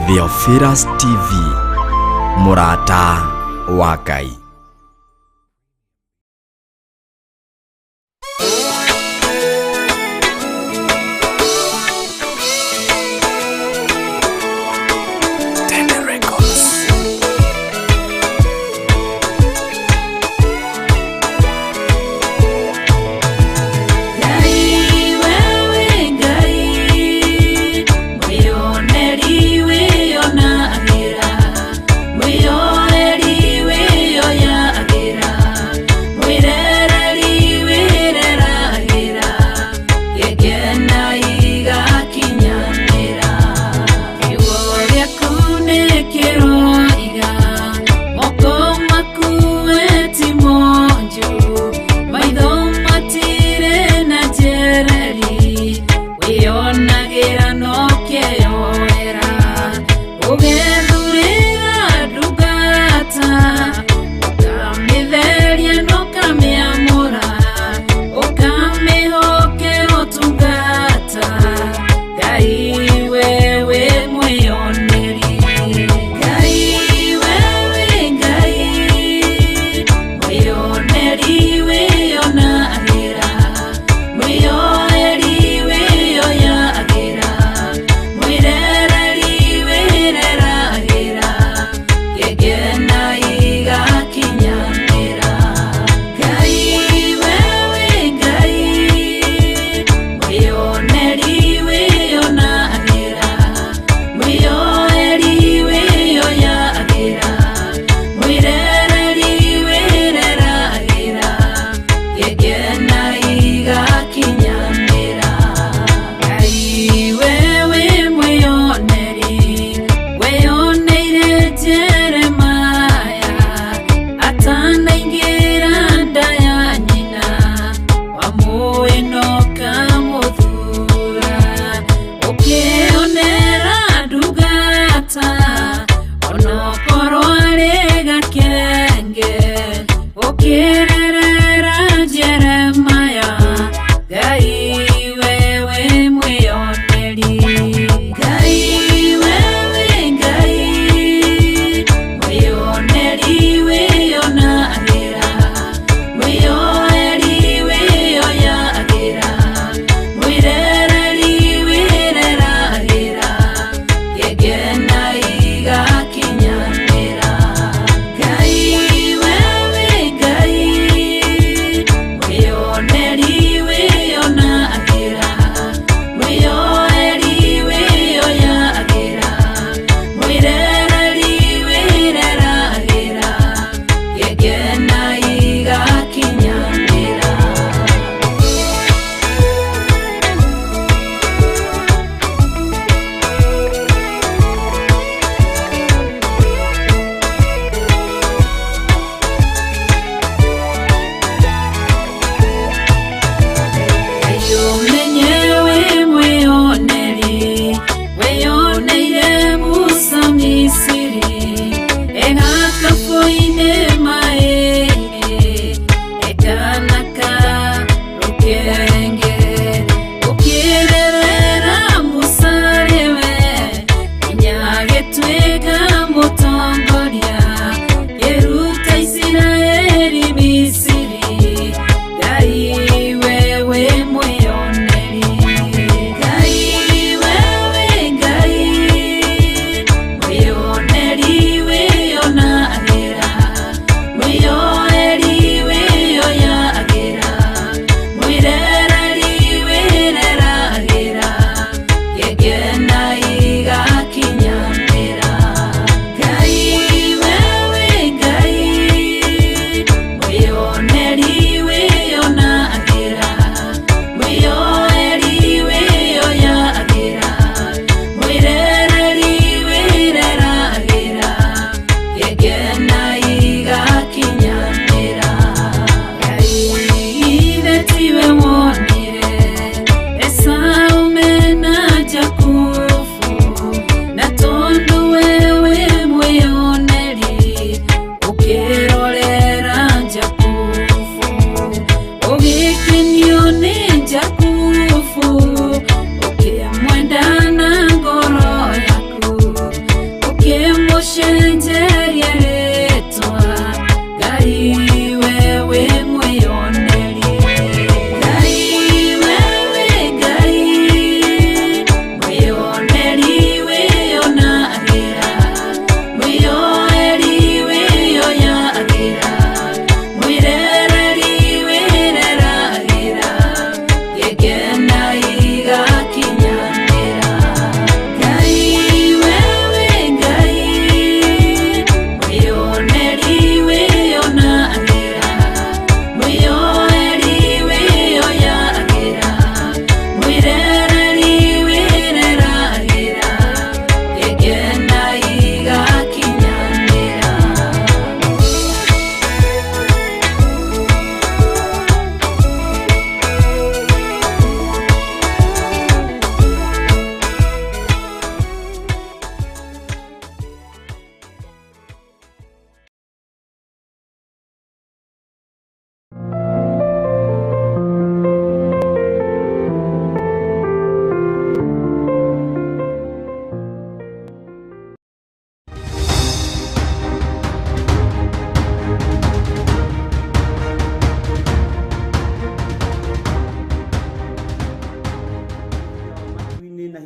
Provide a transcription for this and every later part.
Theophilus TV, Murata wa Ngai. Yo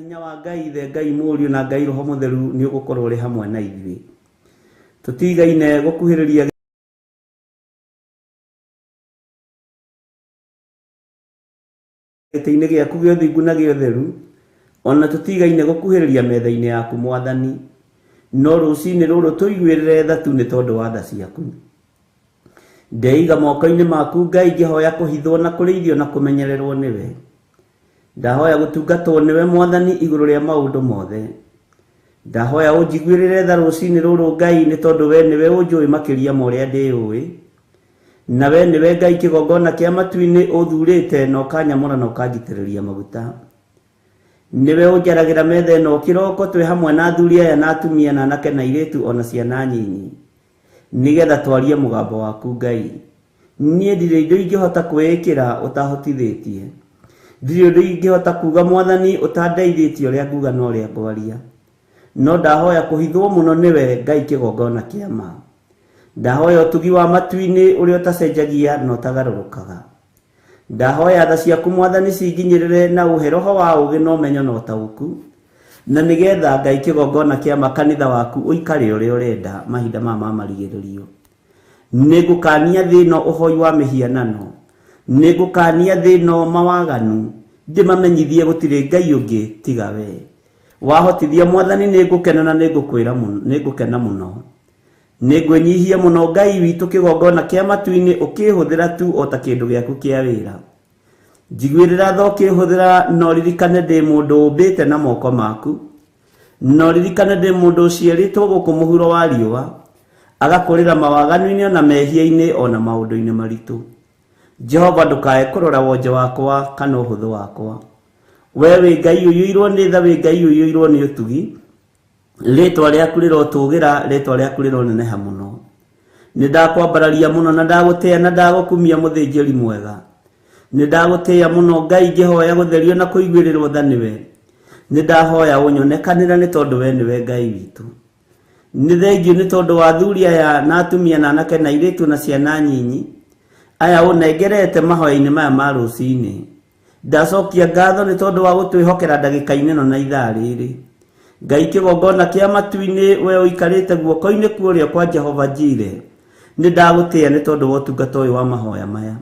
hinya wa Ngai ithe, Ngai Mũriũ na Ngai Roho Mũtheru nĩ ũgũkorwo ũrĩ hamwe na ithuĩ. Tũtigaine gũkuhĩrĩria gĩtĩ-inĩ gĩaku gĩa ũthingu na gĩa ũtheru, ona tũtigaine gũkuhĩrĩria metha-inĩ yaku Mwathani, no rũciinĩ rũrũ tũiguĩrĩre tha tu nĩ tondũ wa tha ciaku. Ndeiga moko-inĩ maku Ngai, ngĩhoya kũhithwo na kũrĩithio na kũmenyererwo nĩwe. Ndahoya gũtungatwo nĩwe Mwathani igũrũ rĩa maũndũ mothe. Ndahoya ũnjiguĩrĩre tha rũciinĩ rũrũ Ngai, nĩ tondũ we nĩwe ũnjũĩ makĩria ma ũrĩa ndĩũĩ, na we nĩwe Ngai kĩgongona kĩa matu-inĩ ũthurĩte na ũkanyamũra na ũkanjitĩrĩria maguta. Nĩwe ũnjaragĩra metha ĩno kĩroko twĩ hamwe na athuri aya na atumia na anake na airĩtu ona ciana nyinyi, nĩgetha twarie mũgambo waku Ngai. Niĩ ndirĩ indo ingĩhota kwĩĩkĩra ũtahotithĩtie, ndirĩ ũndũ ingĩhota kuga Mwathani ũtandeithĩtie ũrĩa nguga na ũrĩa ngwaria, no ndahoya kũhithwo mũno nĩwe Ngai kĩgongona kĩa ma. Ndahoya ũtugi wa matu-inĩ ũrĩa ũtacenjagia na ũtagarũrũkaga. Ndahoya tha ciaku Mwathani cinginyĩrĩre na ũhe roho wa ũũgĩ na ũmenyo na ũtaũku, na nĩgetha Ngai kĩgongona kĩa ma kanitha waku ũikare ũrĩa ũrenda mahinda ma marigĩrĩrio. Nĩngũkania thĩ ĩno ũhoi wa mĩhianano, nĩngũkania thĩ ĩno mawaganu, ndĩmamenyithie gũtirĩ Ngai ũngĩ tiga we. Wahotithia Mwathani nĩngũkena na nĩngũkena mũno. Nĩngwĩnyihia mũno Ngai witũ kĩgongona kĩa matu-inĩ ũkĩhũthĩra tu o ta kĩndũ gĩaku kĩa wĩra. Njiguĩrĩra tha ũkĩhũthĩra, no ririkane ndĩ mũndũ ũmbĩte na moko maku, no ririkane ndĩ mũndũ ũciarĩtwo gũkũ mũhuro wa riũa, agakũrĩra mawaganu-inĩ ona mehia-inĩ ona maũndũ-inĩ maritũ. Jehova, ndũkae kũrora wonje wakwa kana ũhũthũ wakwa. We wĩ Ngai ũiyũirwo nĩ tha, wĩ Ngai ũiyũirwo nĩ ũtugi, rĩtwa rĩaku rĩrotũgĩra, rĩtwa rĩaku rĩroneneha mũno. Nĩndakwambararia mũno na ndagũtĩĩa na ndagũkumia mũthĩnjĩri mwega. Nĩndagũtĩĩa mũno Ngai, ngĩhoya gũtherio na kũiguĩrĩrwo tha nĩwe. Nĩndahoya ũnyonekanĩra nĩ tondũ we nĩwe Ngai witũ. Nĩ thengiũ nĩ tondũ wa athuri aya na atumia na anake na airĩtu na ciana nyinyi aya ũnengerete mahoya-inĩ maya ma rũciinĩ. Ndacokia ngatho nĩ tondũ wa gũtwĩhokera ndagĩka-inĩ ĩno na ithaa rĩrĩ. Ngai kĩgongona kĩa matu-inĩ, we ũikarĩte guoko-inĩ kuorĩa kwa Jehova Jire, nĩndagũtĩĩa nĩ tondũ wa ũtungata ũyũ wa mahoya maya.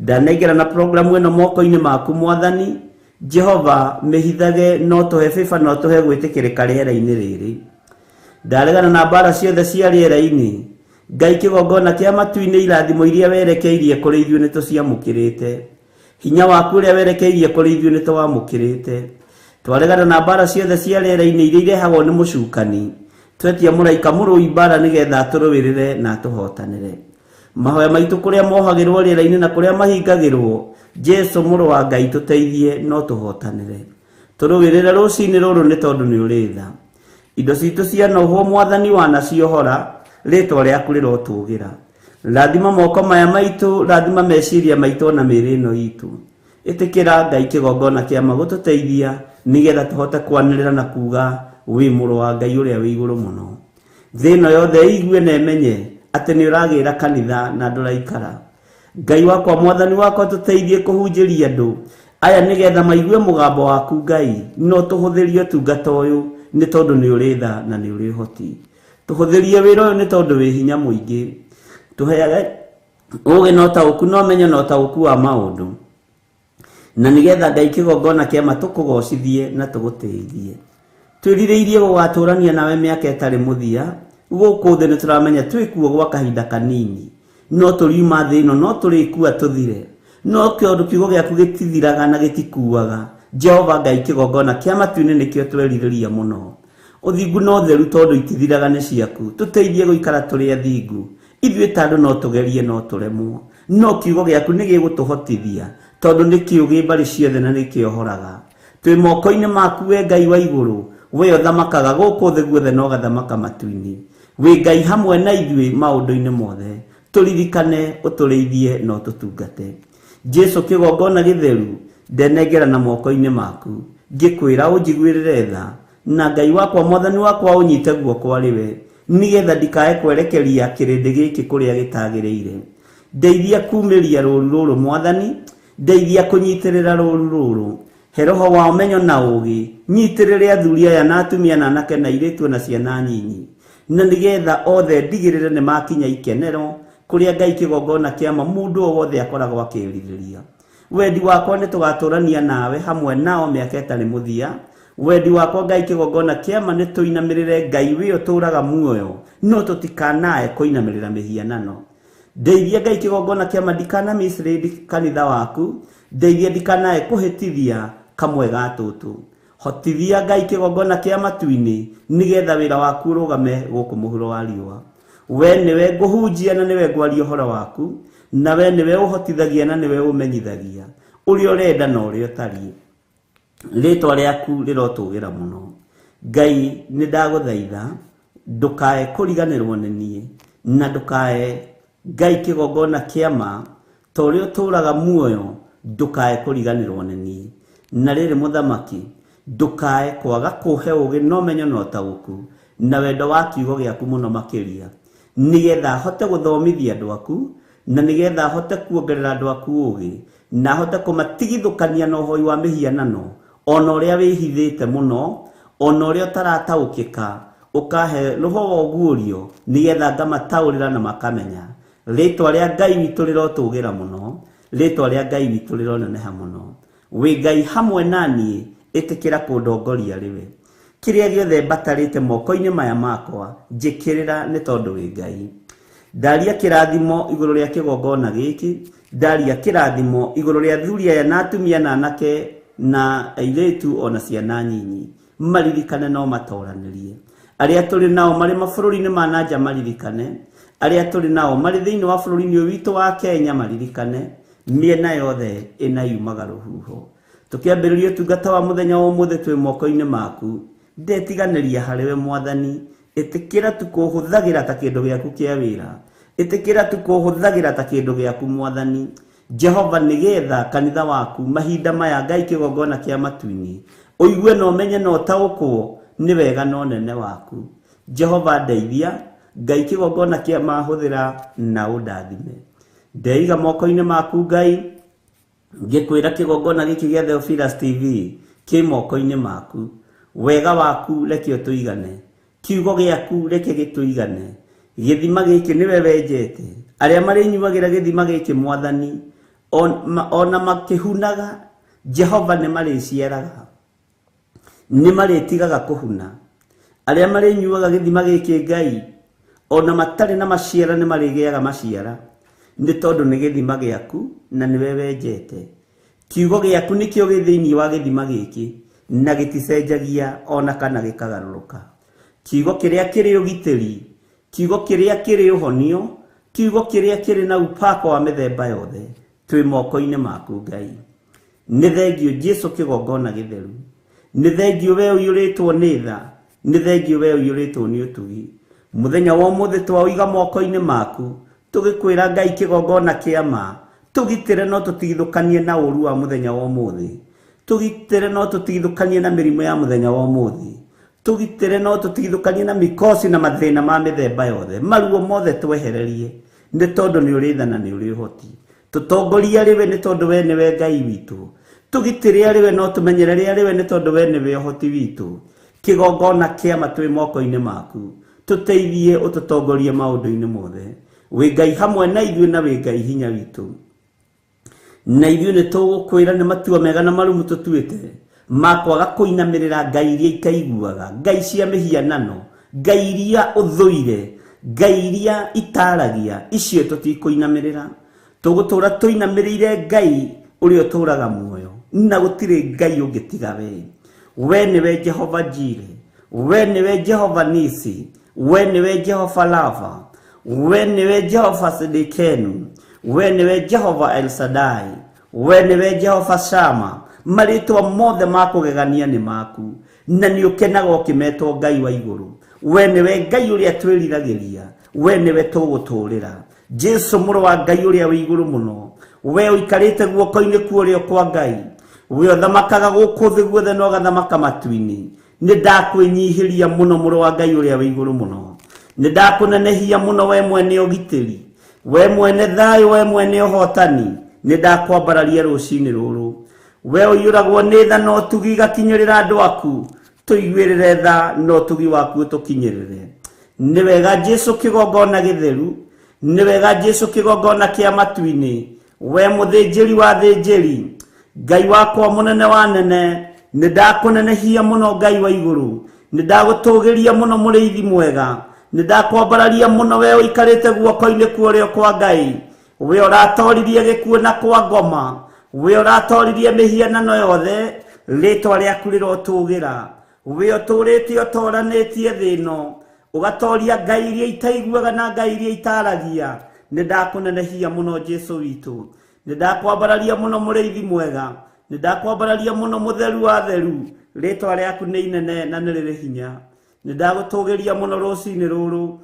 Ndanengera na programu ĩno moko-inĩ maku Mwathani. Jehova, mĩhithage no tũhe bĩba no tũhe gwĩtĩkĩrĩka rĩera-inĩ rĩrĩ. Ndaregana na mbara ciothe cia rĩera-inĩ. Ngai kĩgongona kĩa matu-inĩ, irathimo iria werekeirie kũrĩ ithuĩ nĩtũciamũkĩrĩte. Hinya waku ũrĩa werekeirie kũrĩ ithuĩ nĩtũwamũkĩrĩte. Twaregana na mbara ciothe cia rĩera-inĩ iria irehagwo nĩ mũcukani. Twetia mũraika mũrũi mbara nĩgetha tũrũĩrĩre na tũhotanĩre. Mahoya maitũ kũrĩa mohagĩrwo rĩera-inĩ na kũrĩa mahingagĩrwo, Jesu mũrũ wa Ngai tũteithie no tũhotanĩre. Tũrũĩrĩre rũciinĩ rũrũ nĩ tondũ nĩ ũrĩ tha. Indo citũ cia nohwo Mwathani wanaciohora, rĩtwa rĩaku rĩrotũgĩra. Rathima moko maya maitũ, rathima meciria maitũ na mĩĩrĩ ĩno itũ. Ĩtĩkĩra Ngai kĩgongona kĩa ma gũtũteithia nĩgetha tũhote kwanĩrĩra na kuga wĩ mũrũ wa Ngai ũrĩa wĩ igũrũ mũno. Thĩ ĩno yothe ĩigue na ĩmenye atĩ nĩ ũragĩra kanitha na ndũraikara. Ngai wakwa, Mwathani wakwa, tũteithie kũhunjĩria andũ aya nĩgetha maigue mũgambo waku Ngai, no tũhũthĩrie ũtungata ũyũ nĩ tondũ nĩ ũrĩ tha na nĩ ũrĩ ũhoti. Tũhũthĩrie wĩra ũyũ nĩ tondũ wĩ hinya mũingĩ. Tũheage ũũgĩ na ũtaũku na ũmenyo na ũtaũku wa maũndũ, na nĩgetha Ngai kĩgongona kĩa ma tũkũgocithie na tũgũtĩithie. Twĩrirĩirie gũgatũrania nawe mĩaka ĩtarĩ mũthia. Gũkũ thĩ nĩtũramenya twĩkuo gwa kahinda kanini, no tũriuma thĩ ĩno no tũrĩkua tũthire, no kĩndũ kiugo gĩaku gĩtithiraga na gĩtikuaga. Jehova, Ngai kĩgongona kĩa matu-inĩ nĩkĩo twerirĩria mũno. Ũthingu na ũtheru tondũ itithiraga nĩ ciaku. Tũteithie gũikara tũrĩ athingu. Ithuĩ ta andũ no tũgerie no tũremwo, no kiugo gĩaku nĩ gĩgũtũhotithia tondũ nĩ kĩũgĩ mbarĩ ciothe na nĩ kĩohoraga. Twĩ moko-inĩ maku, we Ngai wa igũrũ, we ũthamakaga gũkũ thĩ guothe na ũgathamaka matu-inĩ. Wĩ Ngai hamwe na ithuĩ maũndũ-inĩ mothe. Tũririkane, ũtũrĩithie na ũtũtungate. Jesu kĩgongona gĩtheru, ndenengera na moko-inĩ maku, ngĩkwĩra ũnjiguĩrĩre tha, na Ngai wakwa, Mwathani wakwa, ũnyite guoko arĩwe, nĩgetha ndikae kwerekeria kĩrĩndĩ gĩkĩ kũrĩa gĩtagĩrĩire. Ndeithia kumĩria rũũru rũrũ Mwathani, ndeithia kũnyitĩrĩra rũũru rũrũ, he roho wa umenyo na ugi nyitirire athuri aya na atumia na anake na airĩtu na ciana nyinyi na nigetha othe ndigirire ni makinya ikenero kuria Ngai kigongona kiama mundu o wothe akoragwo akĩrirĩria. Wendi wakwa nĩ tũgatũrania nawe hamwe nao mĩaka ĩtarĩ mũthia. Wendi wakwa Ngai kigongona kiama nĩ tũinamĩrĩre Ngai wĩ ũtũraga muoyo no tũtikanae kũinamĩrĩra mĩhianano. Ndeithia Ngai kigongona kiama ndikana misiri kanitha waku, ndeithia ndikanae kũhĩtithia kamwe ga tũtũ. Hotithia Ngai kigongona kiama tuini nigetha wĩra waku ũrũgame gũkũ mũhuro wa riũa. We niwe ngũhunjia na niwe ngwaria ũhoro waku, na we niwe ũhotithagia na niwe ũmenyithagia ũrĩa ũrenda na ũrĩa ũtariĩ. Rĩtwa rĩaku rĩrotũgĩra mũno. Ngai nĩ ndagũthaitha ndũkae kũriganĩrwo nĩ niĩ na ndũkae Ngai kigongona kiama ta ũrĩa ũtũraga muoyo ndũkae kũriganĩrwo nĩ niĩ. Na rĩrĩ mũthamaki ndũkae kwaga kũhe ũgĩ na ũmenyo na ũtaũku na wendo wa kiugo gĩaku mũno makĩria nigetha hote gũthomithia andũ aku na nigetha hote kuongerera andũ aku ũgĩ na hote kũmatigithũkania na ũhoi wa mĩhianano ona ũrĩa wĩhithĩte mũno ona ũrĩa ũtarataũkĩka ũkahe roho wa ũguũrio nigetha ngamataũrĩra na makamenya. Rĩtwa rĩa Ngai witũ rĩrotũgĩra mũno, rĩtwa rĩa Ngai witũ rĩroneneha mũno. Wĩ Ngai hamwe naniĩ ĩtĩkĩra kũndongoria rĩwe. Kĩrĩa gĩothe mbatarĩte moko-inĩ maya makwa njĩkĩrĩra nĩ tondũ wĩ Ngai. Ndaria kĩrathimo igũrũ rĩa kĩgongona gĩkĩ, ndaria kĩrathimo igũrũ rĩa athuri aya na atumia na anake na airĩtu ona ciana nyinyi. Maririkane no matoranĩrie. Arĩa tũrĩ nao marĩ mabũrũri-inĩ ma nanja maririkane. Arĩa tũrĩ nao marĩ thĩinĩ wa bũrũri-inĩ ũyũ witũ wa Kenya maririkane. Mĩena yothe ĩna yumaga rũhuho. Tũkĩambĩrĩria ũtungata wa mũthenya wa ũmũthĩ twĩ moko-inĩ maku. Ndetiganĩria harĩwe Mwathani. Ĩtĩkĩra tukũhũthagĩra ta kĩndũ gĩaku kĩa wĩra. Ĩtĩkĩra tukũhũthagĩra ta kĩndũ gĩaku Mwathani. Jehova nigetha kanitha waku mahinda maya Ngai kigongona kĩa matu-inĩ ũigue na ũmenye na ũtaũkwo nĩ wega na ũnene waku. Jehova ndeithia Ngai kigongona kĩa mahũthĩra na ũndathime. Ndeiga moko-inĩ maku Ngai, ngĩkwĩra kigongona gĩkĩ gĩa Theophilus TV kĩ moko-inĩ maku. Wega waku reke ũtũigane, kiugo gĩaku reke gĩtũigane. Gĩthima gĩkĩ nĩwe wenjete, arĩa marĩnyuagĩra gĩthima gĩkĩ Mwathani ona makĩhunaga Jehova nĩ marĩciaraga, nĩ marĩtigaga kũhuna. Arĩa marĩnyuaga gĩthima gĩkĩ Ngai ona matarĩ na maciara nĩ marĩgĩaga maciara nĩ tondũ nĩ gĩthima gĩaku na nĩwe wenjete. Kiugo gĩaku nĩkĩo gĩ thĩinĩ wa gĩthima gĩkĩ na gĩticenjagia ona kana gĩkagarũrũka. Kiugo kĩrĩa kĩrĩ ũgitĩri, kiugo kĩrĩa kĩrĩ ũhonio, kiugo kĩrĩa kĩrĩ na upako wa mĩthemba yothe twĩ moko-inĩ maku Ngai. Nĩ thengio Jesũ kĩgongona gĩtheru, nĩ thengio we ũiyũrĩtwo nĩ tha, nĩ thengio we ũiyũrĩtwo nĩ ũtugi. Mũthenya wa ũmũthĩ twauiga moko-inĩ maku tũgĩkwĩra Ngai kĩgongona kĩama tũgitĩre no tũtigithũkanie na ũru wa mũthenya wa ũmũthĩ, tũgitĩre no tũtigithũkanie na mĩrimũ ya mũthenya wa ũmũthĩ, tũgitĩre no tũtigithũkanie na mĩkosi na mathĩna ma mĩthemba yothe. Maruo mothe twehererie nĩ tondũ nĩ ũrĩ tha na nĩ ũrĩ ũhoti. Tũtongoria rĩwe nĩ tondũ we nĩwe Ngai witũ, tũgitĩre rĩwe no tũmenyerere rĩwe nĩ tondũ we nĩwe ũhoti witũ. Kĩgongona kĩama twĩ moko-inĩ maku, tũteithie ũtũtongorie maũndũ-inĩ mothe. Wĩ Ngai hamwe na ithuĩ na wĩ Ngai hinya witũ, na ithuĩ nĩ tũgũkwĩra nĩ matua mega na marumu tũtuĩte makwaga kũinamĩrĩra ngai iria ikaiguaga, ngai cia mĩhianano, ngai iria ũthũire, ngai iria itaragia, icio tũtikũinamĩrĩra. Tũgũtũra tũinamĩrĩire Ngai ũrĩa ũtũraga muoyo, na gũtirĩ Ngai ũngĩ tiga we. We nĩwe Jehova Jire, we nĩwe Jehova Nisi, we nĩwe Jehova Lava, we nĩwe Jehova Sidikenu, we nĩwe Jehova El Shaddai, we nĩwe Jehova Shama. Marĩtwa mothe makũgegania nĩ maku, na nĩ ũkenaga ũkĩmetwo Ngai wa igũrũ. We nĩwe Ngai ũrĩa twĩriragĩria, we nĩwe tũgũtũũrĩra. Jesu mũrũ wa Ngai ũrĩa wĩ igũrũ mũno, we ũikarĩte guoko-inĩ kuorĩo kwa Ngai, we ũthamakaga gũkũ thĩ guothe na ũgathamaka matu-inĩ. Nĩ ndakwĩnyihĩria mũno mũrũ wa Ngai ũrĩa wĩ igũrũ mũno, nĩ ndakũnenehia mũno we mwene ũgitĩri, we mwene thayũ, we mwene ũhotani. Nĩ ndakwambararia rũcinĩ rũrũ, we ũiyũragwo nĩ tha no tugi gakinyĩrĩra andũ aku, tũiguĩrĩre tha no tugi waku tũkinyĩrĩre. Nĩ wega Jesu kĩgongona gĩtheru, nĩ wega Jesu kĩgongona kĩa matu-inĩ, we mũthĩnjĩri wa thĩnjĩri, Ngai wakwa mũnene wa nene, nĩ ndakũnenehia mũno Ngai wa igũrũ, nĩ ndagũtũgĩria mũno mũrĩithi mwega, nĩ ndakwambararia mũno we ũikarĩte guoko-inĩ kuorĩo kwa Ngai, we ũratoririe gĩkuũ na kwa ngoma, we ũratoririe mĩhianano yothe, rĩtwa rĩaku rĩrotũgĩra, we ũtũrĩte ũtoranĩtie thĩ ĩno, ũgatoria ngai iria itaiguaga na ngai iria itaragia. Nĩ ndakũnenehia mũno Jesu witũ, nĩ ndakwambararia mũno mũrĩithi mwega, nĩ ndakwambararia mũno mũtheru wa theru, rĩtwa rĩaku nĩ inene na nĩ rĩrĩ hinya. Nĩ ndagũtũgĩria mũno rũcinĩ rũrũ,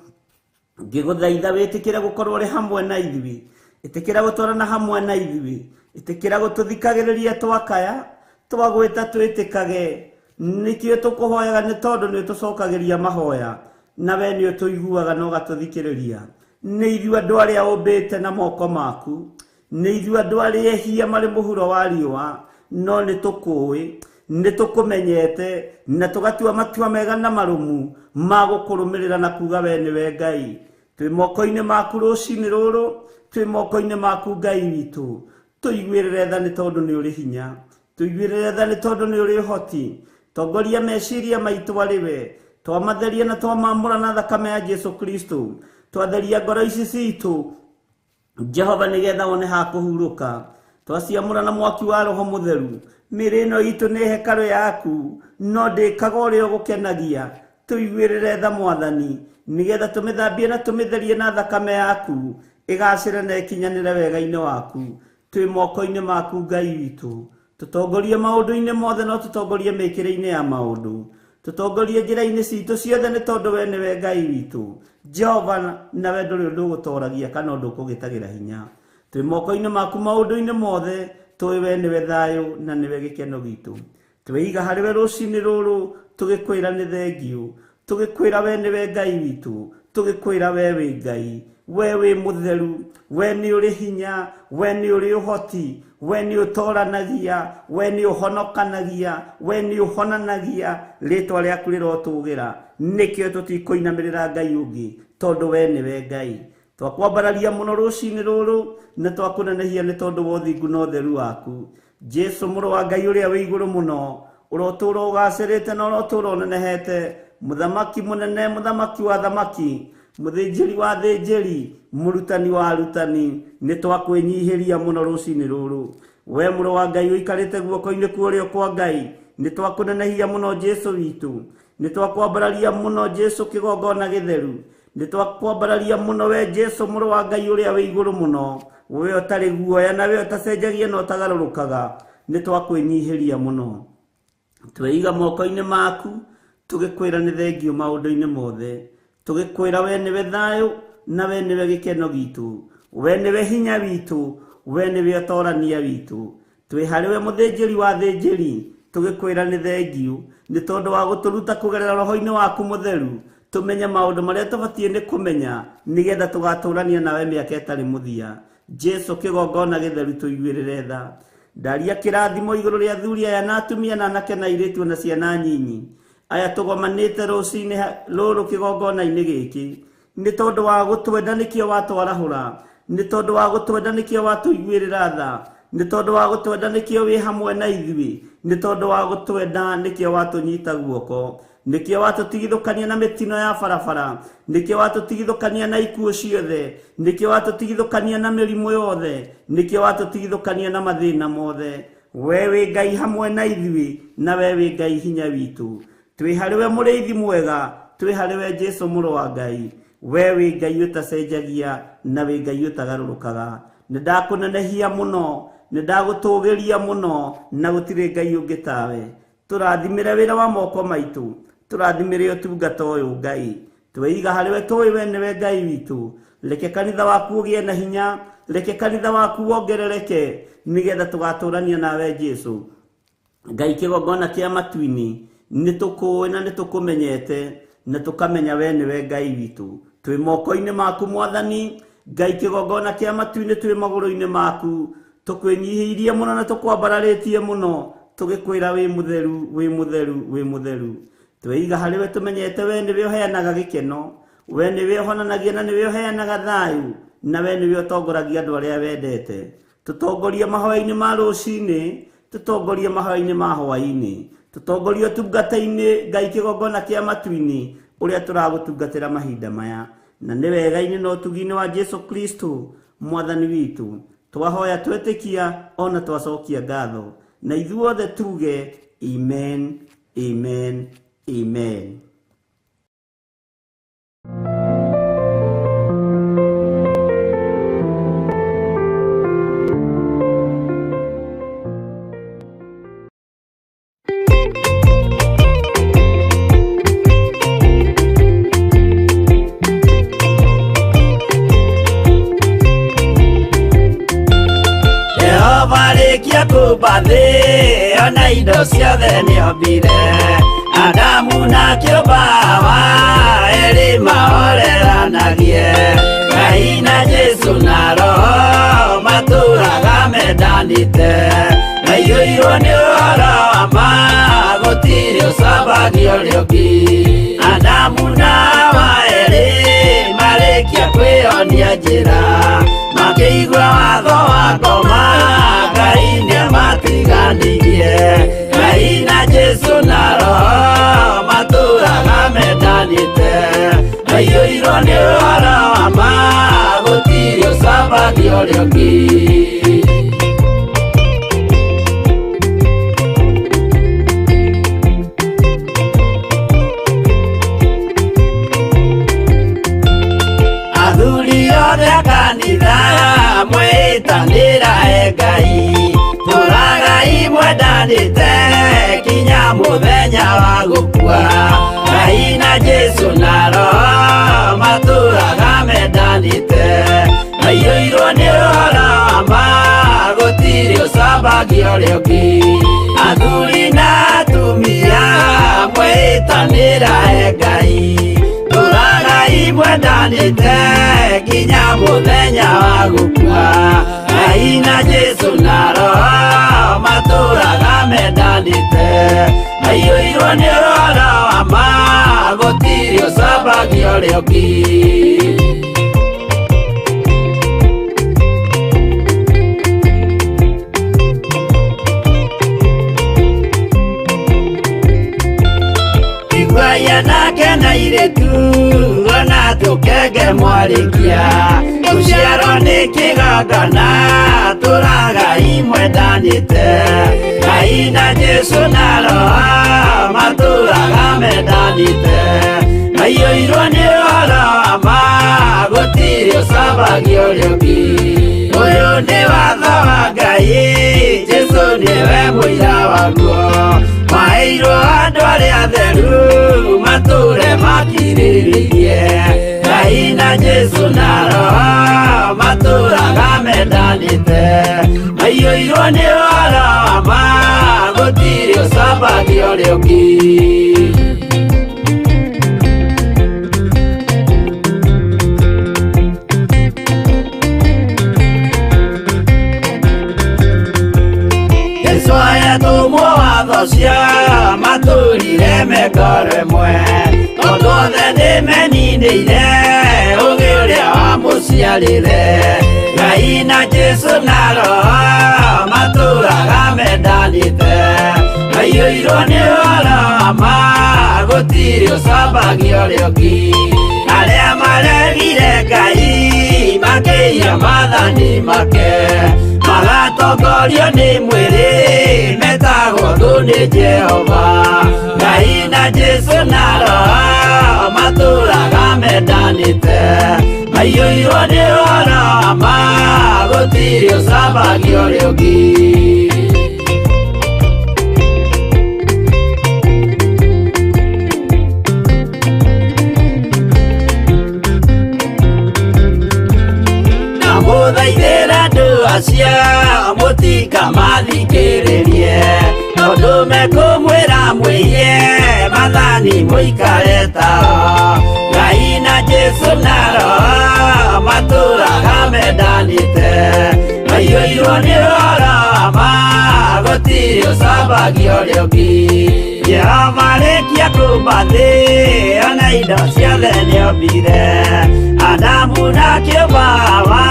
ngĩgũthaitha wĩtĩkĩre gũkorwo ũrĩ hamwe na ithuĩ, ĩtĩkĩra gũtwarana hamwe na ithuĩ, ĩtĩkĩra gũtũthikagĩrĩria twakaya, twagwĩta twĩtĩkage, nĩkĩo tũkũhoyaga nĩ tondũ nĩ tũcokagĩria mahoya, na we nĩ ũtũiguaga na ũgatũthikĩrĩria. Nĩ ithuĩ andũ arĩa ũmbĩte na moko maku, nĩ ithuĩ andũ arĩa ehia marĩ mũhuro wa riũa, no nĩ tũkũĩ, nĩ tũkũmenyete, na tũgatua matua mega na marũmu ma gũkũrũmĩrĩra na kuga we nĩwe Ngai. Twĩ moko-inĩ maku rũcinĩ rũrũ, twĩ moko-inĩ maku Ngai witũ, tũiguĩrĩre tha nĩ tondũ nĩ ũrĩ hinya, tũiguĩrĩre tha nĩ tondũ nĩ ũrĩ ũhoti, tongoria meciria maitũ arĩ we, twamatheria na twamamũra na thakame ya Jesu Kristo, twatheria ngoro ici citũ Jehova nĩgetha wone ha kũhurũka, twaciamũra na mwaki wa Roho Mũtheru. Mĩĩrĩ ĩno itũ nĩ hekarũ yaku, no ndĩkaga ũrĩa ũgũkenagia, tũiguĩrĩre tha Mwathani, nĩgetha tũmĩthambie na tũmĩtherie na thakame yaku, ĩgacĩre na ĩkinyanĩre wega-inĩ waku. Twĩ moko-inĩ maku Ngai witũ, tũtongorie maũndũ-inĩ mothe no tũtongorie mĩkĩre-inĩ ya maũndũ, tũtongorie njĩra-inĩ citũ ciothe nĩ tondũ we nĩwe Ngai witũ. Jehova nawe ndũrĩ ũndũ ũgũtoragia kana ũndũ ũkũgĩtagĩra hinya. Twĩ moko-inĩ maku maũndũ-inĩ mothe, tũĩ we nĩwe thayũ na nĩwe gĩkeno gitũ. Twĩiga harĩ we rũcinĩ rũrũ, tũgĩkwĩra nĩ thengiũ, tũgĩkwĩra we nĩwe Ngai witũ, tũgĩkwĩra we wĩ Ngai, we wĩ mũtheru, we nĩ ũrĩ hinya, we nĩ ũrĩ ũhoti, we nĩ ũtoranagia, we nĩ ũhonokanagia, we nĩ ũhonanagia, rĩtwa rĩaku rĩrotũgĩra. Nĩkĩo tũtikũinamĩrĩra Ngai ũngĩ, tondũ we nĩwe Ngai. Twakwambararia mũno rũcinĩ rũrũ, na twakũnenehia nĩ tondũ wa ũthingu na ũtheru waku. Jesu mũrũ wa Ngai ũrĩa wĩ igũrũ mũno, ũrotũũra ũgacĩrĩte na ũrotũũra ũnenehete, mũthamaki mũnene, mũthamaki wa thamaki, mũthĩnjĩri wa thĩnjĩri, mũrutani wa arutani, nĩ twakwĩnyihĩria mũno rũcinĩ rũrũ. We mũrũ wa Ngai ũikarĩte guoko-inĩ kuorĩo kwa Ngai, nĩ twakũnenehia mũno Jesu witũ, nĩ twakwambararia mũno Jesu kĩgongona gĩtheru, nĩ twakwambararia mũno we Jesu mũrũ wa Ngai ũrĩa wĩ igũrũ mũno, we ũtarĩ guoya na we ũtacenjagia na ũtagarũrũkaga, nĩ twakwĩnyihĩria mũno. Twĩiga moko-inĩ maku, tũgĩkwĩra nĩ thengiũ maũndũ-inĩ mothe, tũgĩkwĩra we nĩwe thayũ na we nĩwe gĩkeno gitũ, we nĩwe hinya witũ, we nĩwe ũtorania witũ. Twĩ harĩ we mũthĩnjĩri wa thĩnjĩri, tũgĩkwĩra nĩ thengiũ nĩ tondũ wa gũtũruta kũgerera Roho-inĩ waku mũtheru, tũmenye maũndũ marĩa tũbatiĩ nĩ kũmenya, nĩgetha tũgatũrania nawe mĩaka ĩtarĩ mũthia. Jesu kĩgongona gĩtheru tũiguĩrĩre tha. Ndaria kĩrathimo igũrũ rĩa athuri aya na atumia na anake na airĩtu na ciana nyinyi, aya tũgomanĩte rũcinĩ rũrũ kĩgongona-inĩ gĩkĩ, nĩ tondũ wa gũtwenda nĩkĩo watwarahũra, nĩ tondũ wa gũtwenda nĩkĩo watũiguĩrĩra tha, nĩ tondũ wa gũtwenda nĩkĩo wĩ hamwe na ithuĩ, nĩ tondũ wa gũtwenda nĩkĩo watũnyita guoko, nĩkĩo watũtigithũkania na mĩtino ya barabara, nĩkĩo watũtigithũkania na ikuũ ciothe, nĩkĩo watũtigithũkania na mĩrimũ yothe, nĩkĩo watũtigithũkania na mathĩna mothe. We wĩ Ngai hamwe na ithuĩ, na we wĩ Ngai hinya witũ. Twĩ harĩ we mũrĩithi mwega, twĩ harĩ we Jesu mũrũ wa Ngai, we wĩ Ngai ũtacenjagia na wĩ Ngai ũtagarũrũkaga. Nĩ ndakũnenehia mũno, nĩ ndagũtũgĩria mũno, na gũtirĩ Ngai ũngĩ tawe. Tũrathimĩre wĩra wa moko maitũ, tũrathimĩre ũtungata ũyũ Ngai. Twĩiga harĩ we tũĩ we nĩwe Ngai witũ. Reke kanitha waku ũgĩe na hinya, reke kanitha waku wongerereke, nĩgetha tũgatũrania nawe Jesu. Ngai kĩgongona kĩa matu-inĩ, nĩ tũkũĩ na nĩ tũkũmenyete, na tũkamenya we nĩwe Ngai witũ. Twĩ moko-inĩ maku Mwathani, Ngai kĩgongona kĩa matu-inĩ twĩ magũrũ-inĩ maku, tukwenyihirie muno na tukwambararĩtie muno tugikwira wi mutheru wi mutheru wi mutheru tweiga hariwe tumenyete we niwe uheanaga gikeno we niwe uhonanagia na niwe uheanaga thayu na we niwe utongoragia andu aria wendete tutongorie mahoya-ini ma rucini tutongorie mahoya-ini ma hwaini tutongorie utungata-ini Ngai kigongona kia matu-ini uria turagutungatira mahinda maya na ni wega-ini no tugi-ini wa Jesu Kristo mwathani witu twahoya twetikia ona twacokia ngatho na ithuothe tuge amen amen amen. Kia kubathi ona indo ciothe nĩombire Adamu na kĩũmba erĩ mahoreranagie Ngai na Jesu na Roho matũraga mendanĩte maiyũirwo nĩ ũhoro wa ma gũtirĩ ũcambagia ũrĩa ũngĩ Adamu na Hawa erĩ marĩkia kwĩyonia njĩra makĩigua watho wa ngoma Ngai nĩamatiganirie Ngai na Jesu na Roho matũraga mendanĩte maiyũirwo nĩ ũhoro wa ma gũtirĩ ũcambagia ũrĩa ũngĩ athuri othe a kanitha mwĩtanĩra Ngai tũragai mwendanĩte kinya mũthenya wa gũkua Ngai na Jesu na Roho matũraga mendanĩte maiyũirwo nĩ ũhoro wa ma gũtirĩ ũcambagia ũrĩa ũngĩ athuri na atumia mwĩtanĩra Ngai tũragai mwendanĩte kinya mũthenya wa gũkua Ngai na Jesu na Roho matũraga mendanĩte maiyũirwo nĩ ũhoro wa ma gũtirĩ ũcambagia ũrĩa ũngĩ Igwaya nake na iretu ona tukenge mwarikia Tuciarwo nĩ kĩgongona tũragai mwendanĩte Ngai na Jesu na Roho matũraga mendanĩte maiyũirwo nĩ ũhoro wa ma gũtirĩ ũcambagia ũrĩa ũngĩ ũyũ nĩ watho wa Ngai Jesu nĩwe mũira waguo maheirwo andũ arĩa atheru matũre makirĩrĩirie Ngai na Jesu na Roho matũraga mendanĩte maiyũirwo nĩ ũhoro wa ma gũtirĩ ũcambagia ũrĩa ũngĩ tũmwo watho cia matũrire mekoro ĩmwe tondũ othe nĩmeninĩire ũgĩ ũrĩa wamũciarire Ngai na Jesu na Roho matũraga mendanĩte maiyũirwo nĩ ũhoro wa ma gũtirĩ ũcambagia ũrĩa ũngĩ arĩa maregire Ngai makĩiya maathani make magatongorio nĩ mwĩrĩ metagwo thũ nĩ Jehova Ngai na Jesu na Roho matũraga mendanĩte maiyũirwo nĩ ũhoro wa ma gũtirĩ ũcambagia ũrĩa ũngĩ mũthaithĩra andũ acio mũtikamathikĩrĩrie tondũ mekũmwĩra mwĩhie maathani mũikare tao Ngai na Jesu na Roho matũraga mendanĩte Maiyũirwo nĩ ũrama gũtirĩ ũcambagio rĩũmbi. Jehova rĩkia kũmba thĩ ona indo ciothe nĩombire. Adamu na kĩũmba Hawa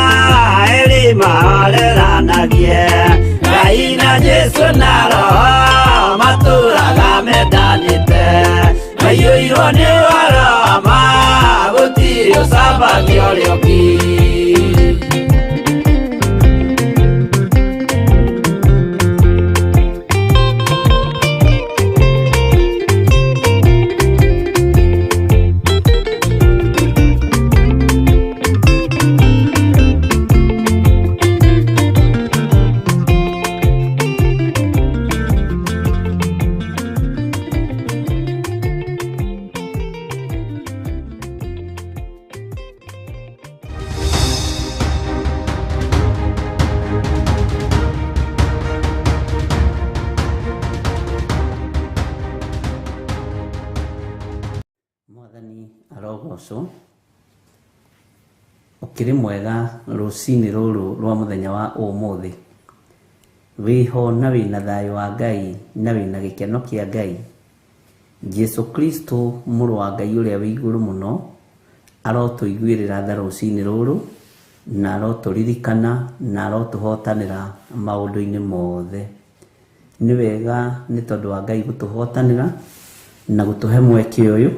erĩ mahoreranagie. Ngai na Jesũ na Roho matũũraga mendanĩte. Maiyũirwo nĩ ũrama gũtirĩ ũcambagio rĩũmbi. Mwathani arogocwo. Ũkĩrĩ mwega rũcinĩ rũrũ rwa mũthenya wa ũmũthĩ. Wĩho na wĩna thayũ wa Ngai na wĩna gĩkeno kĩa Ngai. Jesu Kristo mũrũ wa Ngai ũrĩa wĩ igũrũ mũno arotũiguĩrĩra tha rũcinĩ rũrũ na arotũririkana na arotũhotanĩra maũndũ-inĩ mothe. Nĩ wega nĩ tondũ wa Ngai gũtũhotanĩra na gũtũhe mweke ũyũ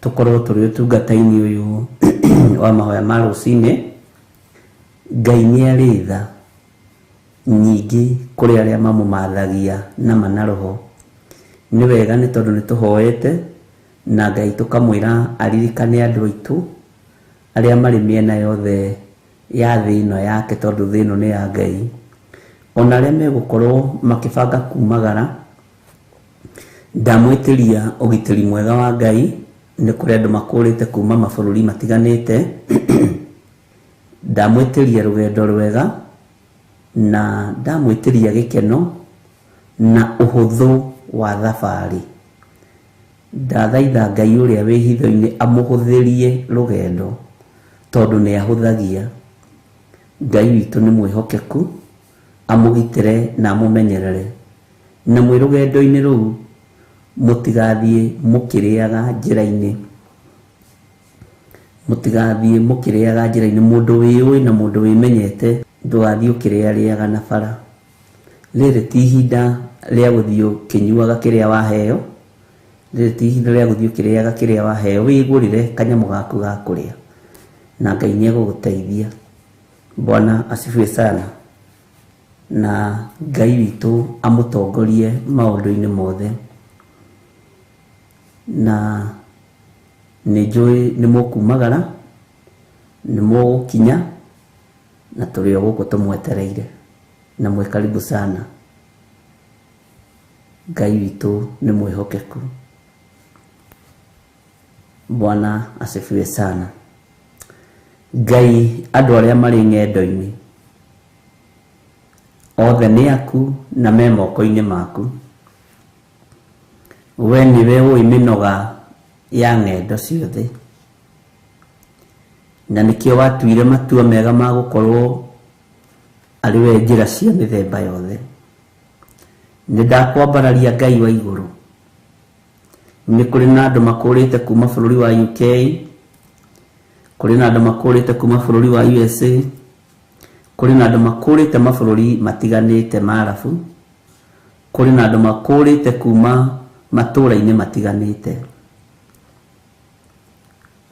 tũkorwo tũrĩ ũtungata-inĩ ũyũ wa mahoya ma rũcinĩ. Ngai nĩ arĩ tha nyingĩ kũrĩ arĩa mamũmathagia na mana roho. Nĩ wega nĩ tondũ nĩ tũhoete na Ngai tũkamwĩra aririkane andũ aitũ arĩa marĩ mĩena yothe ya thĩ ĩno yake, tondũ thĩ ĩno nĩ ya Ngai. Ona arĩa megũkorwo makĩbanga kumagara, ndamwĩtĩria ũgitĩri mwega wa Ngai. Nĩ kũrĩ andũ makũrĩte kuma mabũrũri matiganĩte. Ndamwĩtĩria rũgendo rwega na ndamwĩtĩria gĩkeno na ũhũthũ wa thabarĩ. Ndathaitha Ngai ũrĩa wĩ hitho-inĩ amũhũthĩrie rũgendo tondũ nĩ ahũthagia. Ngai witũ nĩ mwĩhokeku, amũgitĩre na amũmenyerere. Na mwĩ rũgendo-inĩ rũu mũtigathiĩ mũkĩrĩaga njĩra-inĩ. Mũtigathiĩ mũkĩrĩaga njĩra-inĩ. Mũndũ wĩũĩ na mũndũ wĩmenyete ndũgathiĩ ũkĩrĩarĩaga na bara. Rĩrĩ ti ihinda rĩa gũthiĩ ũkĩnyuaga kĩrĩa waheo. Rĩrĩ ti ihinda rĩa gũthiĩ ũkĩrĩaga kĩrĩa waheo. Wĩgũrĩre kanyamũ gaku ga kũrĩa na Ngai nĩ egũgũteithia. Bwana asifiwe sana. Na Ngai witũ amũtongorie maũndũ-inĩ mothe. Na nĩnjũĩ nĩ mũkumagara, nĩ mũgũkinya na tũrĩ o gũkũ tũmwetereire na mwĩ karibu sana. Ngai witũ nĩ mwĩhokeku. Bwana asifiwe sana. Ngai andũ arĩa marĩ ng'endo-inĩ othe nĩ aku na me moko-inĩ maku. We nĩwe ũĩ mĩnoga ya ng'endo ciothe, na nĩkĩo watuire matua mega ma gũkorwo arĩ we njĩra cia mĩthemba yothe. Nĩ ndakwambararia Ngai wa igũrũ. Nĩ kũrĩ na andũ makũrĩte kuma bũrũri wa UK, kũrĩ na andũ makũrĩte kuma bũrũri wa USA, kũrĩ na andũ makũrĩte mabũrũri matiganĩte ma Arabu, kũrĩ na andũ makũrĩte kuma matũũra-inĩ matiganĩte.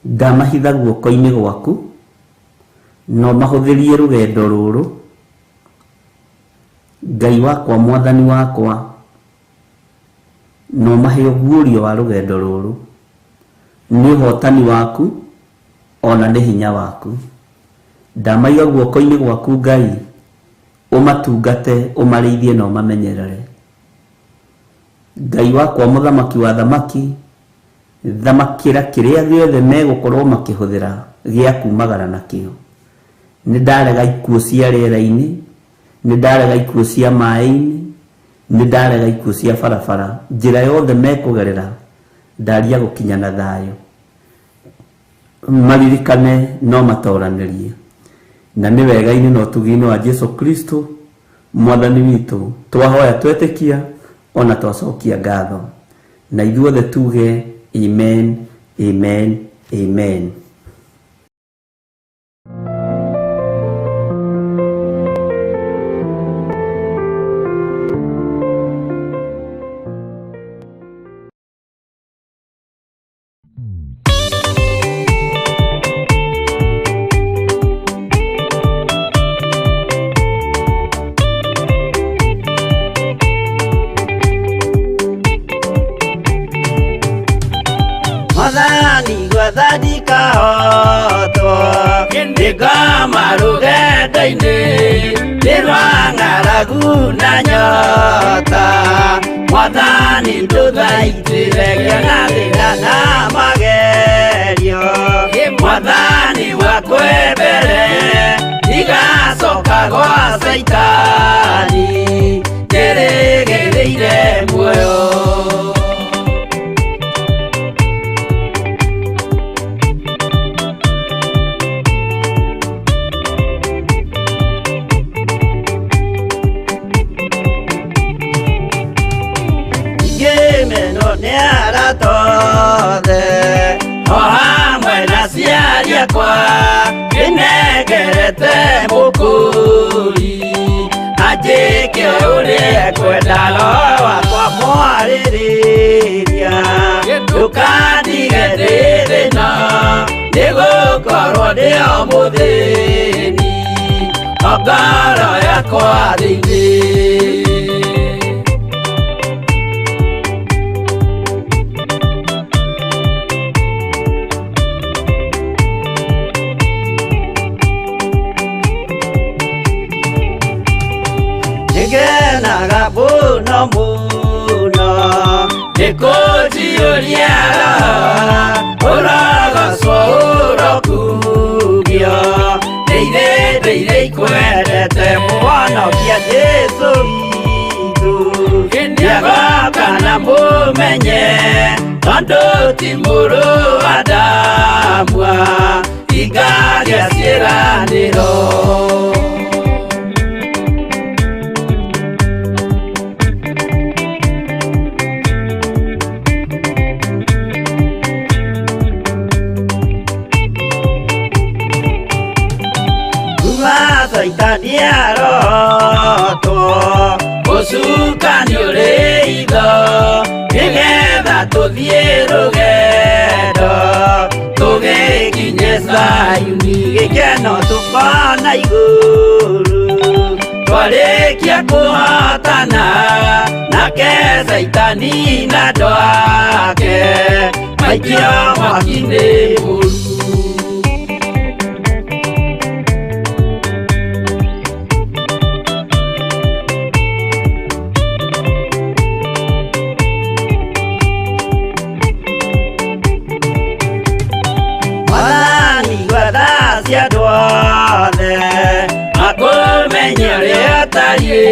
Ndamahitha guoko-inĩ gwaku no mahũthĩrie rũgendo rũrũ. Ngai wakwa, Mwathani wakwa, no mahe ũguũrio wa rũgendo rũrũ. Nĩ ũhotani waku ona nĩ hinya waku. Ndamaiga guoko-inĩ gwaku Ngai, ũmatungate, ũmarĩithie na ũmamenyerere. Ngai wakwa, mũthamaki wa thamaki, thamakĩra kĩrĩa gĩothe megũkorwo makĩhũthĩra gĩa kumagara nakĩo. Nĩ ndarega ikuũ cia rĩera-inĩ, nĩ ndarega ikuũ cia maĩ-inĩ, nĩ ndarega ikuũ cia barabara. Njĩra yothe mekũgerera ndaria gũkinya na thayũ. Maririkane no matoranĩrie. na nĩ wega-inĩ na ũtugi-inĩ wa Jesu Kristo mwathani witũ, twahoya twetĩkia ona twacokia ngatho, na ithuothe tuge amen, amen, amen. Madani gwathani kahoto Ndikama rugenda-inĩ Nĩrwang'aragu na nyota Mwathani ndũthaitĩre na thĩna na magerio Mwathani wakwe mbere Igacoka gwa Saitani Nĩrĩgĩrĩire muoyo Tothe o hamwe na ciari akwa nĩnengerete mũkũri anjĩke ũrĩa ekwenda roho wakwa mwarĩrĩria ndũkandige ndĩ thĩna nĩgũkorwo ndĩ o mũthĩni o ngoro yakwa thĩinĩ Ngenaga muno muno Nĩkũnjiyũria ũrogocwo ũrokugio Ndĩirĩ ikwendete mũhonokia Jesu witũ Nĩagoka na mũmenye tondũ ti mũrũ wa ndamwa Ingagĩa ciĩranĩro Saitani arotwo Mũcukani ũrĩ itho Nĩgetha tũthiĩ rũgendo Tũgĩkinye Zayuni Gĩkeno tũkona igũrũ Twarĩkia kũhotana Nake Saitani na andũ ake Maikio mwaki-inĩ mũru andũ othe makũmenye ũrĩa ũtariĩ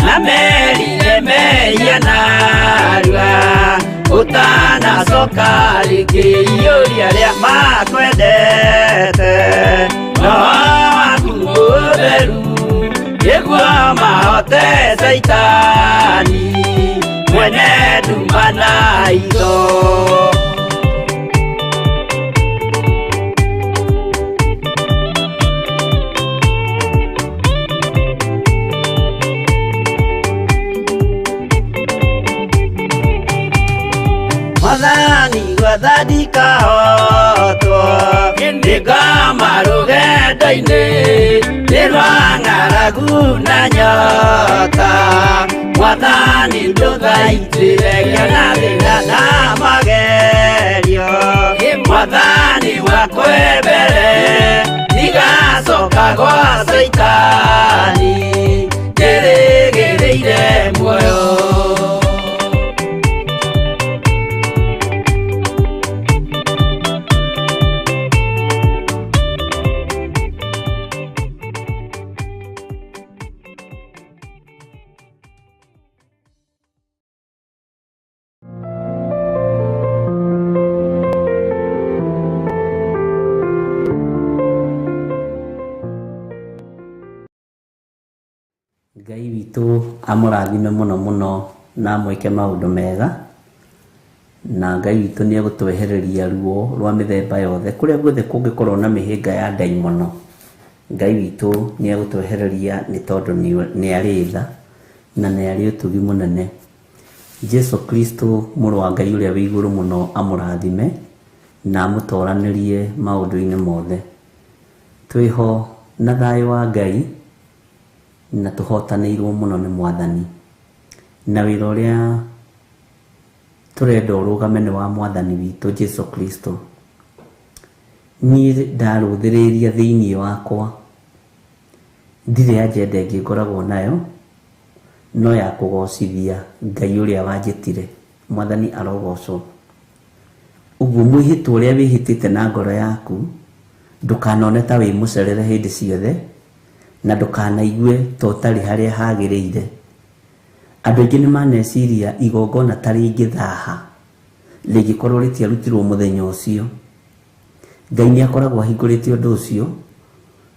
na merire mehia narua ũtanacoka rĩngĩ iyũria rĩa makwendete roho waku mũtheru nĩguo mahote Saitani mwene nduma na itho Mwathani gwathani kahotwo Ndikama rũgendo-inĩ Nĩrwang'aragu na nyota Mwathani ndũthaitĩre na thĩna na magerio Mwathani wakwe mbere Igacoka gwa Saitani Nĩrĩgĩrĩire muoyo amurathime muno muno na mweke maundu mega na Ngai witũ nĩ egũtwehereria ruo rwa mĩthemba yothe kũrĩa guothe kũngĩkorwo na mĩhĩnga ya ndaimono. Ngai witũ nĩ egũtwehereria nĩ tondũ nĩ arĩ tha na nĩ arĩ ũtugi mũnene. Jesu Kristo mũrũ wa Ngai ũrĩa wĩ igũrũ mũno amũrathime na amũtoranĩrie maũndũ-inĩ mothe. Twĩho na thayũ wa Ngai na tũhotanĩirwo mũno nĩ Mwathani, na wĩra ũrĩa turenda ũrũgame nĩ wa Mwathani witũ Jesu Kristo. Niĩ ndarũthĩrĩria thĩinĩ wakwa ndirĩ agenda ĩngĩ ngoragwo nayo no ya kũgocithia Ngai ũrĩa wanjĩtire. Mwathani arogocwo. Ũguo mwĩhĩtwa ũrĩa wĩhĩtĩte na ngoro yaku ndũkanone ta wĩ mũcerere hĩndĩ ciothe na ndũkanaigue ta ũtarĩ harĩa hagĩrĩire. Andũ aingĩ nĩ maneciria igongona ta rĩngĩ thaha rĩngĩkorwo rĩtiarutirwo mũthenya ũcio. Ngai nĩ akoragwo ahingũrĩte ũndũ ũcio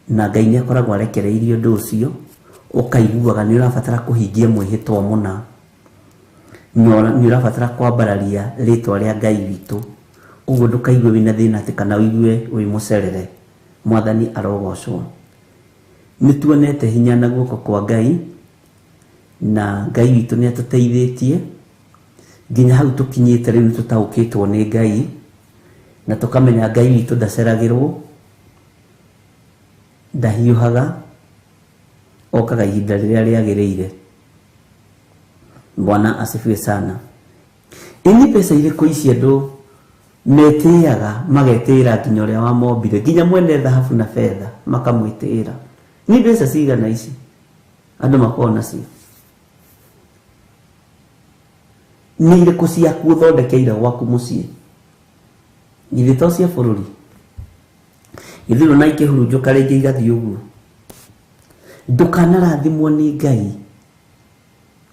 na Ngai nĩ akoragwo arekereirie ũndũ ũcio, ũkaiguaga nĩ ũrabatara kũhingia mwĩhĩtwa mũna, nĩ ũrabatara kwambararia rĩtwa rĩa Ngai witũ. Ũguo ndũkaigue wĩna thĩna atĩ kana ũigue wĩ mũcerere. Mwathani arogocwo. Nĩ tuonete hinya na guoko kwa Ngai na Ngai witũ nĩ atũteithĩtie nginya hau tũkinyĩte rĩu nĩ tũtaũkĩtwo nĩ Ngai na tũkamenya Ngai witũ ndaceragĩrwo, ndahiũhaga, okaga ihinda rĩrĩa rĩagĩrĩire. Bwana asifiwe sana. Ini pesa irĩkũ ici andũ metĩaga magetĩra nginya ũrĩa wamombire, nginya mwene thahabu na fedha makamwĩtĩra. Ni mbeca cigana ici andũ makorwo nacio? Nĩ irĩkũ ciaku ũthondekeire gwaku mũciĩ? Githĩ to cia bũrũri? Githĩ na ikĩhurunjũka rĩngĩ igathiĩ ũguo? Ndũkanarathimwo nĩ Ngai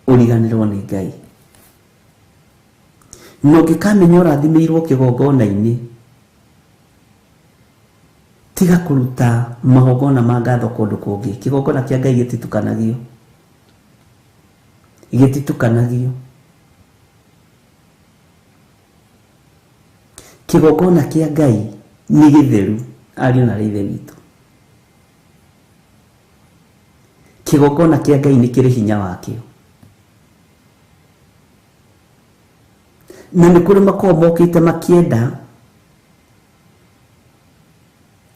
ũriganĩrwo nĩ Ngai. No ũngĩkamenya ũrathimĩirwo kĩgongona-inĩ, tiga kũruta magongona ma ngatho kũndũ kũngĩ. Kĩgongona kĩa Ngai gĩtitukanagio. Kĩgongona kĩa Ngai nĩ gĩtheru, ariũ na ithe witũ. Kĩgongona kĩa Ngai nĩ kĩrĩ hinya wakĩo. Na nĩ kũrĩ makorwo mokĩte makĩenda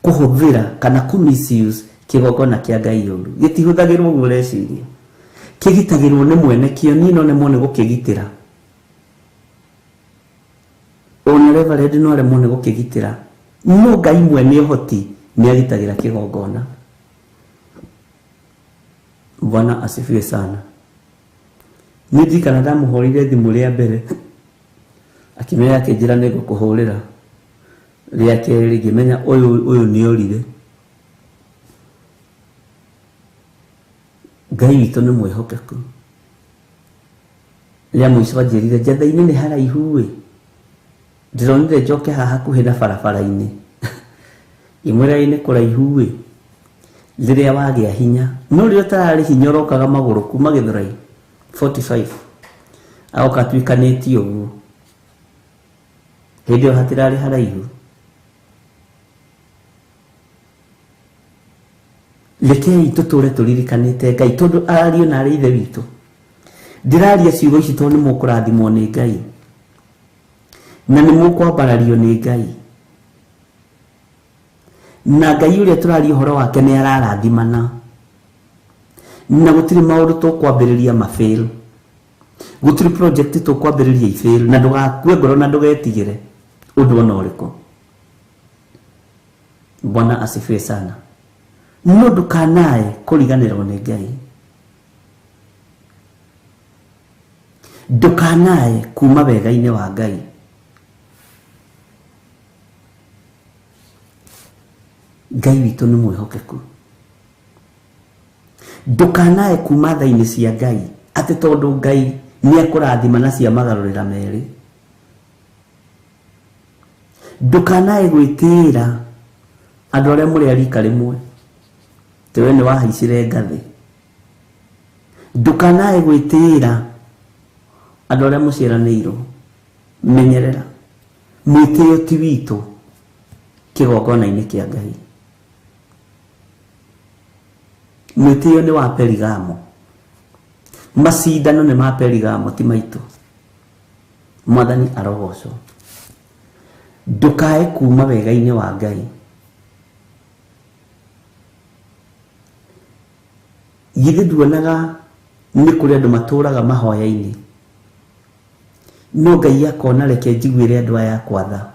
kũhũthĩra kana misuse kĩgongona kĩa Ngai ũru. Gĩtihũthagĩrwo ũguo reciria, kĩgitagĩrwo nĩ mwene kĩo. Niĩ no nĩmo nĩ gũkĩgitĩra. Ona Reverend no aremwo nĩ gũkĩgitĩra. No Ngai mwene ũhoti nĩ agitagĩra kĩgongona. Bwana asifiwe sana. Nĩ ndikana ndamũhũrĩire thimũ rĩa mbere akĩmenya akĩnjĩra nĩ ngũkũhũrĩra. Rĩa kerĩ ngĩmenya ũyũ nĩ orire. Ngai witũ nĩ mwĩhokeku. Rĩa mũico anjĩrire njatha-inĩ nĩ haraihu ĩ, ndĩronire njoke haha hakuhĩ na barabara-inĩ. Imwĩra nĩ kũraihu ĩ, rĩrĩa wagĩa hinya. No rĩrĩa ũtararĩ hinya ũrokaga magũrũ kuma Gĩthũrai 45 agoka tuĩkanĩtie ũguo. Hĩndĩ ĩyo hatirarĩ haraihu. Rekei tũtũre tũririkanĩte Ngai tondũ ariũ na arĩ ithe witũ. Ndĩraria ciugo ici tondũ nĩ mũkũrathimwo nĩ Ngai na nĩ mũkwambarario nĩ Ngai. Na Ngai ũrĩa tũraria ũhoro wake nĩ ararathimana, na gũtirĩ maũndũ tũkwambĩrĩria mafail, gũtirĩ project tũkwambĩrĩria ifail. Na ndũgakue ngoro na ndũgetigĩre ũndũ ona ũrĩkũ. Bwana asifiwe sana. No ndũkanae kũriganĩrwo nĩ Ngai. Ndũkanae kuma wega-inĩ wa Ngai. Ngai witũ nĩ mwĩhokeku. Ndũkanae kuma tha-inĩ cia Ngai atĩ tondũ Ngai nĩ ekũrathima na cia magarũrĩra merĩ. Ndũkanae gwĩtĩĩra andũ arĩa mũrĩ a rika rĩmwe, tewe nĩ wahaicire ngathĩ. ndukanae gwitira andu aria muciaranirwo menyerera mwitio ti witu kigongona-ini kia Ngai mwitio ni wa Perigamo macindano ni ma Perigamo ti maitu Mwathani arogocwo ndukae kuma wega-ini wa Ngai githe nduonaga ni kuri andu maturaga mahoya-ini no Ngai akona reke njiguire andu aya kwatha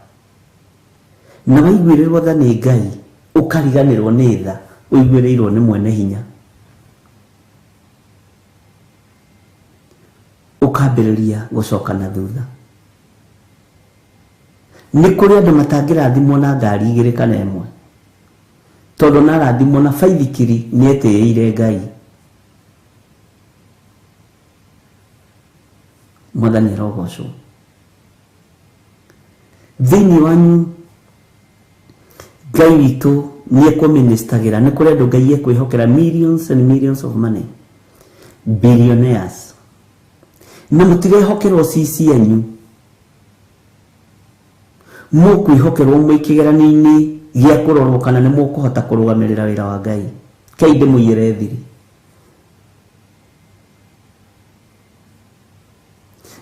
na waiguirirwo tha ni Ngai ukariganirwo ni tha uiguirirwo ni mwene hinya ukambiriria gucoka na thutha ni kuri andu matangirathimwo na ngari igiri kana imwe tondu narathimwo na baithikiri ni etiire Ngai Mwathani arogocwo thiini wanyu Ngai witu ni ekuministagira ni kuri andu Ngai ekwihokera millions and millions of money billionaires na mutirehokerwo cici yanyu mukwihokerwo mwikigerani-ini gia kurorwo kana ni mukuhota kurugamirira wira wa Ngai kainde muiyere thiri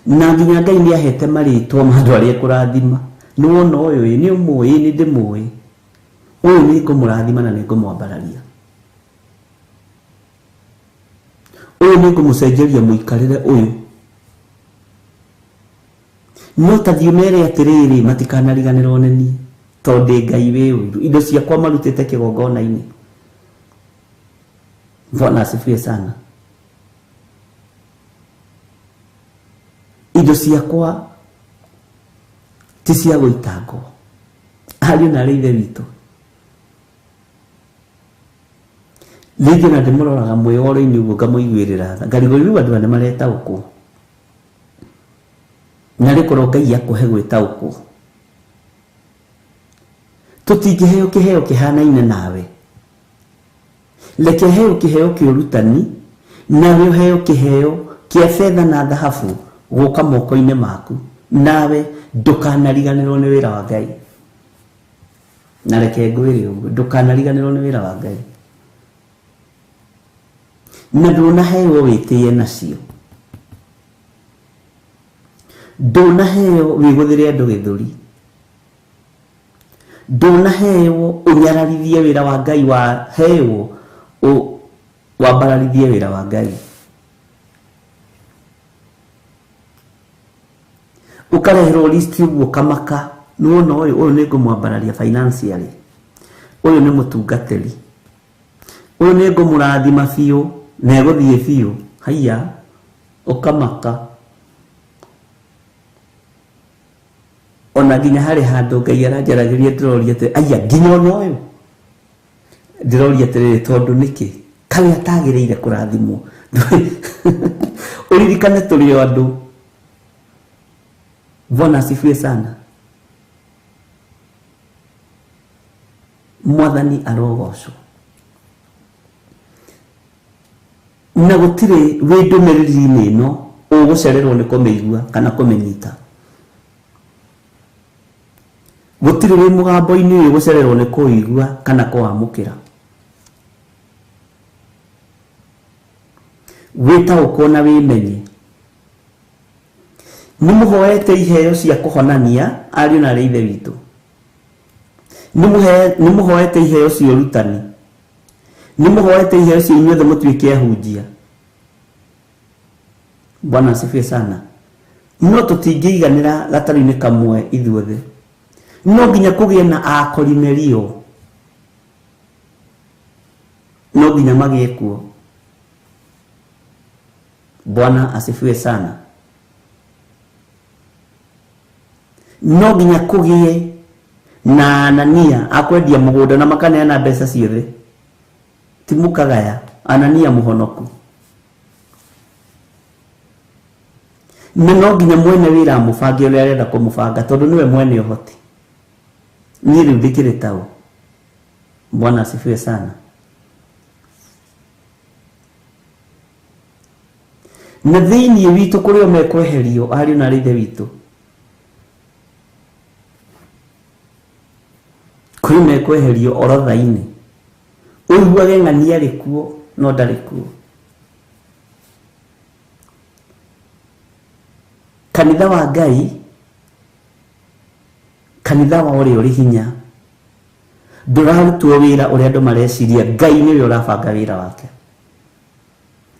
na nginya Ngai ni ahete maritwa mandu aria kurathima ni wona uyu ni umui ni ndimui uyu ni kumurathima na ni kumwambararia uyu ni kumucenjeria muikarire uyu no tathiumere atiriri matikanariganirwo ni ni tondu Ngai wi uyu indo ciakwa marutite kigongona-ini Bwana asifiwe sana indo ciakwa ti cia guitangwo ariu na ithe witu rĩngĩ na ndĩmũroraga mwĩhoro-inĩ ũguo ngamuiguĩrĩra tha ngarigũrĩrwo andũ aya nĩmaretaũkwo na rĩkorwo Ngai akũhe gwĩtaũkwo tũtingĩheo kĩheo kĩhanaine nawe reke heo kĩheo kĩa ũrutani nawe ũheo kĩheo kĩa betha na thahabu gũka moko-inĩ maku nawe ndũkanariganĩrwo nĩ wĩra wa Ngai na reke ngwĩre ũguo ndũkanariganĩrwo nĩ wĩra wa Ngai na ndũnaheo wĩtĩe nacio ndũnaheo wĩgũthĩre andũ gĩthũri ndũnaheo ũnyararithie wĩra wa Ngai waheo wambararithie wĩra wa Ngai ukareherwo list uguo kamaka nuona uyu ni ngumwambararia financially uyu ni mutungatiri uyu ni ngumurathima biu na eguthie biu haiya ukamaka ona nginya hari handu Ngai aranjaragirie ndiroria ati aya nginya ona uyu ndiroria atiriri tondu niki kawe atagiriire kurathimwo uririkane turi o andu Bwana asifiwe sana Mwathani arogocwo na gutire wi ndumiriri-ini ino ugucererwo ni kumeigua kana kumenyita gutire wi mugambo-ini uyu ugucererwo ni kuigua kana kuamukira witaũkwo na wimenye nimuhoete iheo cia kuhonania ariu na ithe witu nimuhoete iheo cia urutani nimuhoete iheo cia inyuothe mutuike ahunjia Bwana asifiwe sana no tutingĩiganĩra gatarũ-inĩ kamwe ithuothe no nginya kũgĩe na akorimerio no nginya magĩe kuo Bwana asifiwe sana no nginya kũgĩe na Anania akwendia mũgũnda na makaneana mbeca ciothe timukagaya Anania mũhonoku no nginya mwene wĩra amũbange ũrĩa arenda kũmũbanga tondũ niwe mwene ũhoti niĩ rĩu ndĩkĩrĩ taũ Bwana asifiwe sana na thĩinĩ witũ kũrĩ o mekweherio ariũ na ithe witũ, kũrĩ mekweherio orodha-inĩ, ũiguage ng'ania arĩ kuo no ndarĩ kuo. Kanitha wa Ngai, kanitha wa ũrĩa ũrĩ hinya, ndũrarutwo wĩra ũrĩa andũ mareciria. Ngai nĩwe ũrabanga wĩra wake,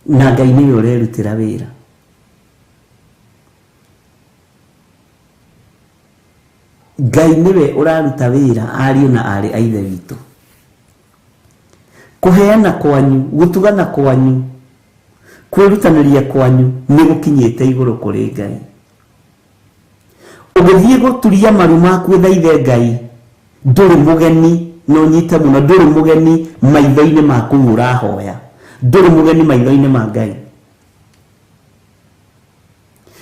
na Ngai nĩwe ũrerutĩra wĩra. Ngai nĩwe ũraruta wĩra ariũ na arĩ a ithe witũ. Kũheana kwanyu, gũtugana kwanyu, kwĩrutanĩria kwanyu nĩ gũkinyĩte igũrũ kũrĩ Ngai. Ũgĩthiĩ gũturia maru maku ũthaithe Ngai, ndũrĩ mũgeni no nyite mũno, ndũrĩ mũgeni maitho-inĩ maku ũrahoya, ndũrĩ mũgeni maitho-inĩ ma Ngai.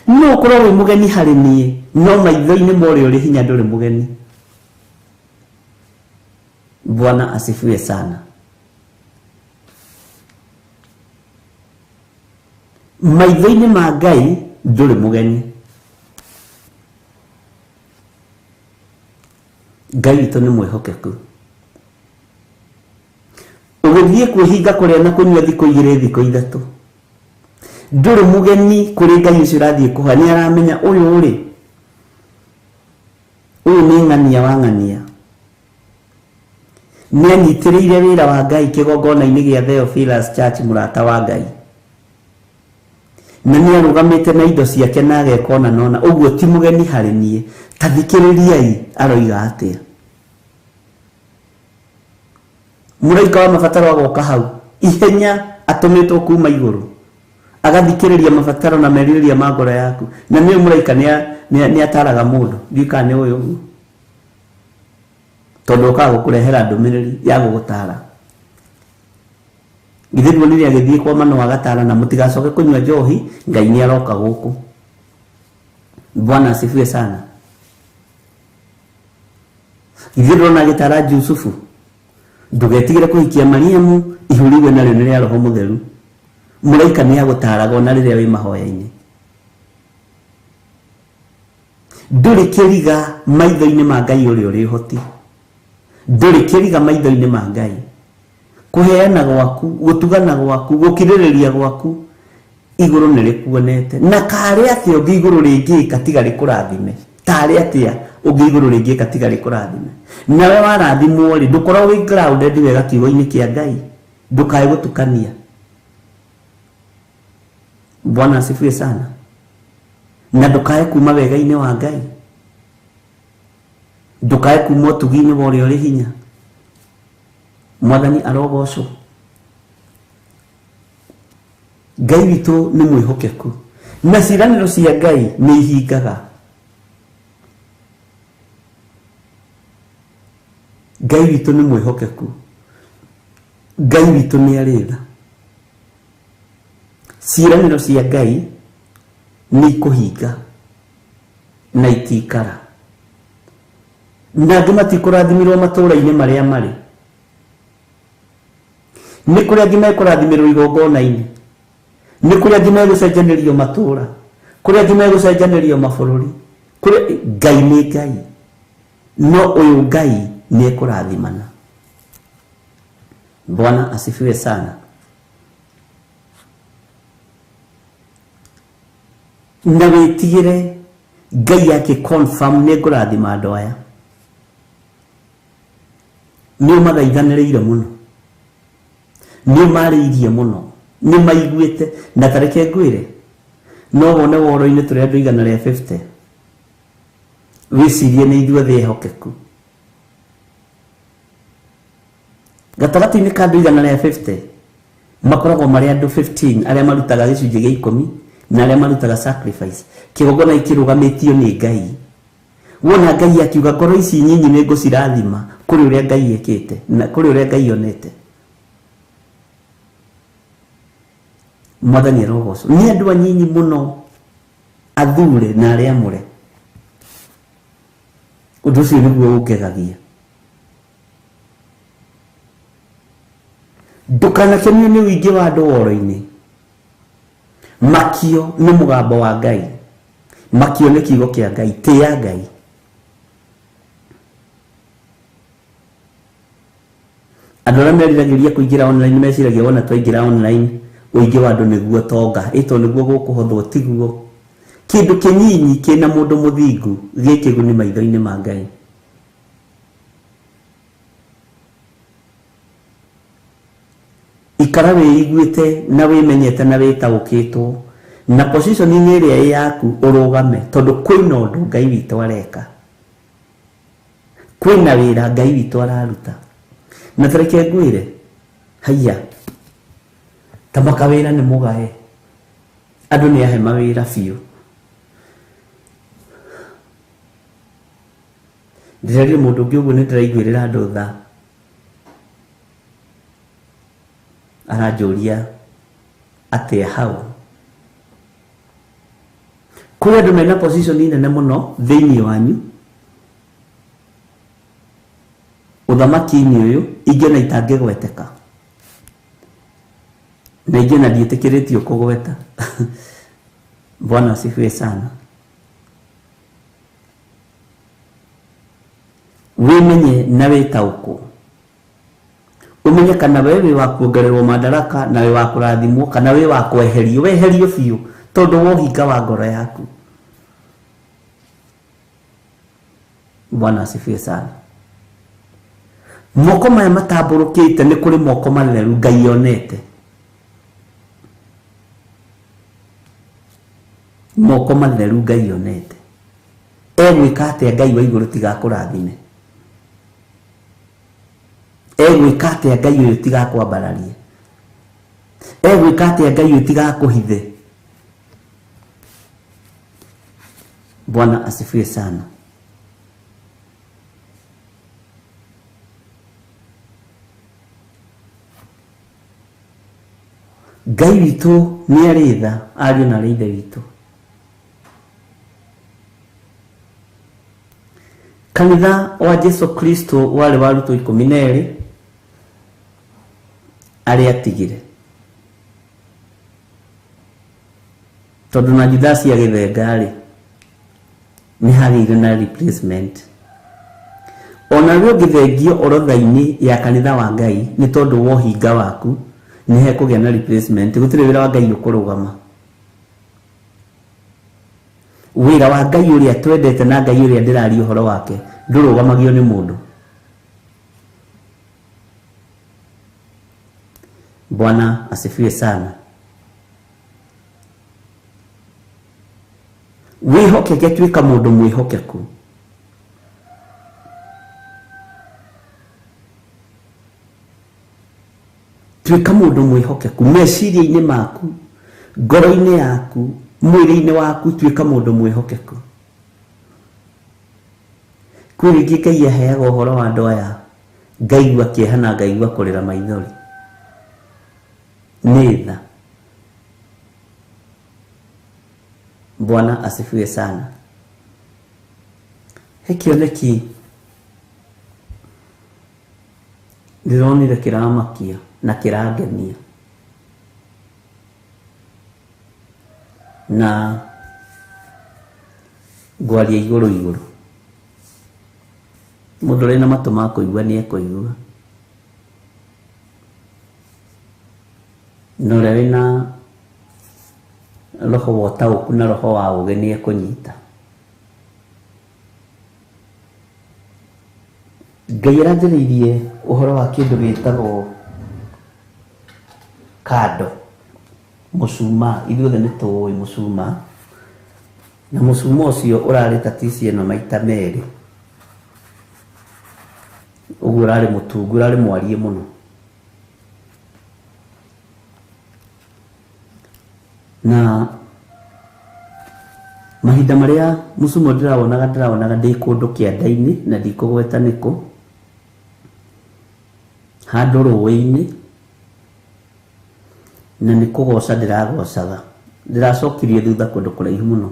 No ũkorwo wĩ mũgeni harĩ niĩ, no maitho-inĩ ma ũrĩa ũrĩ hinya ndũrĩ mũgeni. Bwana asifiwe sana. Maitho-inĩ ma Ngai ndũrĩ mũgeni. Ngai witũ nĩ mwĩhokeku. Ũgĩthiĩ kwĩhinga kũrĩa na kũnyua thikũ 2 thikũ 3, ndũrĩ mũgeni kũrĩ Ngai ũcio ũrathiĩ kũha. Nĩ aramenya ũyũ ũrĩ, ũyũ nĩ ng'ania wa ng'ania, nĩ anyitĩrĩire wĩra wa Ngai kĩgongona-inĩ gĩa Theophilus Church, mũrata wa Ngai, na nĩ arũgamĩte na indo ciake na ageka ona nona. Ũguo ti mũgeni harĩ niĩ. Ta thikĩrĩriai aroiga atĩa. Mũraika wa mabataro agoka hau ihenya, atũmĩtwo kuma igũrũ, agathikĩrĩria mabataro na merirĩria ma ngoro yaku. Na nĩ mũraika nĩ ataraga mũndũ, ndika nĩ ũyũ ũguo, tondũ ũkaga gũkũrehera ndũmĩrĩri ya gũgũtara. Githĩ nĩ agĩthiĩ kwa Manoa agatara na mũtigacoke kũnyua njohi, Ngai nĩ aroka gũkũ. Bwana asifiwe sana. Githĩ ndona agĩtara Jusufu, ndũgetigĩre kũhikia Mariamu, ihũriwe narĩo nĩ rĩa Roho Mũtheru. Mũraika nĩ agũtaraga ona rĩrĩa wĩ mahoya-inĩ. Ndũrĩ kĩriga maitho-inĩ ma Ngai ũrĩa ũrĩ ũhoti, ndũrĩ kĩriga maitho-inĩ ma Ngai. Kũheana gwaku, gũtugana gwaku, gũkirĩrĩria gwaku, igũrũ nĩ rĩkuonete. Na karĩ atĩa ũngĩ igũrũ rĩngĩka tiga rĩkũrathime? Tarĩ atĩa ũngĩ igũrũ rĩngĩka tiga rĩkũrathime? Nawe warathimwo rĩ, ndũkorwo wĩ grounded wega kiugo-inĩ kĩa Ngai, ndũkae gũtukania. Bwana asifiwe sana. Na ndũkae kuma wega-inĩ wa Ngai, ndũkae kuma ũtugi-inĩ wa ũrĩa ũrĩ hinya. Mwathani arogocwo. Ngai witũ nĩ mwĩhokeku, na ciĩranĩro cia Ngai nĩ ihingaga. Ngai witũ nĩ mwĩhokeku, Ngai witũ nĩ arĩ tha. Ciĩranĩro cia Ngai nĩ ikũhinga na itikara. Na andũ matikũrathimirwo matũũra-inĩ marĩa marĩ. Nĩ kũrĩ angĩ mekũrathimirwo igongona-inĩ, nĩ kũrĩ angĩ megũcenjanĩrio matũũra, kũrĩ angĩ megũcenjanĩrio mabũrũri. Ngai nĩ Ngai, no ũyũ Ngai nĩ ekũrathimana. Bwana asifiwe sana. Na wĩtigĩre Ngai yake confirm nĩ ekũrathima andũ aya. Nĩ ũmathaithanĩrĩire mũno, nĩ marĩirie mũno, nĩ maiguĩte. Na tareke ngwĩre, no wone woro-inĩ tũrĩ andũ 150, wĩcirie nĩ ithuothe ehokeku. Gatagatĩ-inĩ ka andũ 150 makoragwo marĩ andũ 15 arĩa marutaga gĩcunjĩ gĩa 10 na arĩa marutaga sacrifice. Kĩgongona ikĩrũgamĩtio nĩ Ngai. Wona Ngai akiuga ngoro ici nyinyi nĩ ngũcirathima kũrĩ ũrĩa Ngai ekĩte na kũrĩ ũrĩa Ngai onete. Mwathani arogocwo. Nĩ andũ anyinyi mũno athure na arĩa amũre. Ũndũ ũcio nĩguo ũngegagia. Ndũkanakenio nĩ ũingĩ wa andũ woro-inĩ. makio nĩ mũgambo wa Ngai, makio nĩ kiugo kĩa Ngai, tĩa Ngai. Andũ arĩa meriragĩria kũingĩra online meciragia wona twaingĩra online ũingĩ wa andũ nĩguo tonga, ĩto nĩguo gũkũhothwo, tiguo. Kĩndũ kĩnyinyi kĩna mũndũ mũthingu gĩkĩguni maitho-inĩ ma Ngai. Ikara wĩiguĩte na wĩmenyete na wĩtaũkĩtwo na position-inĩ ĩrĩa ĩ yaku ũrũgame, tondũ kwĩna ũndũ Ngai witũ areka, kwĩna wĩra Ngai witũ araruta. Na tareke ngwĩre, haiya ta makawĩra nĩ mũgae, andũ nĩ ahe mawĩra biũ. Ndĩrarire mũndũ ũngĩ ũguo nĩ ndĩraiguĩrĩra andũ tha, aranjũria atĩa hau. Kũrĩ andũ mena position nene mũno thĩinĩ wanyu, ũthamaki-inĩ ũyũ ingĩona itangĩgweteka, na ingĩona ndiĩtĩkĩrĩtio kũgweta. Bwana asifiwe sana. Wĩmenye na wĩtaũkwo, umenye kana wewe wĩ wa kuongererwo madaraka na wĩ wa kũrathimwo kana wĩ wa kweherio, weherio biũ tondũ wa ũhinga wa ngoro yaku. Bwana asifiwe sana. Moko maya matambũrũkĩte nĩ kũrĩ moko matheru Ngai onete. Moko matheru Ngai onete. Egwĩka atĩa Ngai wa igũrũ tigakũrathime? Egwĩka atĩa Ngai ũyũ tigakwambararie? Egwĩka atĩa Ngai ũyũ tigakũhithe? Bwana asifiwe sana. Ngai witũ nĩ arĩ tha, ariũ na arĩ ithe witũ. Kanitha wa Jesu Kristo warĩ wa arutwo 12 arĩa atigire, tondũ na Judasi agĩthenga-rĩ nĩ hagĩire na replacement. Ona rĩu ũngĩthengio orodha-inĩ ya kanitha wa Ngai nĩ tondũ wa ũhinga waku nĩ hekũgĩa na replacement. Gũtirĩ wĩra wa Ngai ũkũrũgama. Wĩra wa Ngai ũrĩa twendete na Ngai ũrĩa ndĩraria ũhoro wake ndũrũgamagio nĩ mũndũ. Bwana asifiwe sana. Wĩhokeke, tuĩka mũndũ mwĩhokeku. Tuĩka mũndũ mwĩhokeku meciria-inĩ maku, ngoro-inĩ yaku, mwĩrĩ-inĩ waku, tuĩka mũndũ mwĩhokeku. Kwĩ rĩngĩ Ngai aheaga ũhoro wa andũ aya ngaigua kĩeha na ngaigua kũrĩra maithori. Nĩ tha. Bwana asifiwe sana. He kĩoneki ndĩronire kĩramakia na kĩrangenia, na ngwaria igũrũ. Mũndũ ũrĩ na matũ ma kũigua nĩ ekũigua, na ũrĩa wĩna roho wa ũtaũku na roho wa ũũgĩ nĩ ekũnyita. Ngai aranjĩrĩirie ũhoro wa kĩndũ gĩtagwo kando, mũcuma. Ithuothe nĩ tũĩ mũcuma, na mũcuma ũcio ũrarĩ tatici ĩno maita merĩ. Ũguo ũrarĩ mũtungu, ũrarĩ mwarie mũno. Na mahinda marĩa mũcuma ndĩrawonaga ndĩ kũndũ kĩanda-inĩ na ndikũgweta nĩkũ, handũ rũĩ-inĩ, na nĩ kũgoca ndĩragocaga, ndĩracokirie thutha kũndũ kũraihu mũno.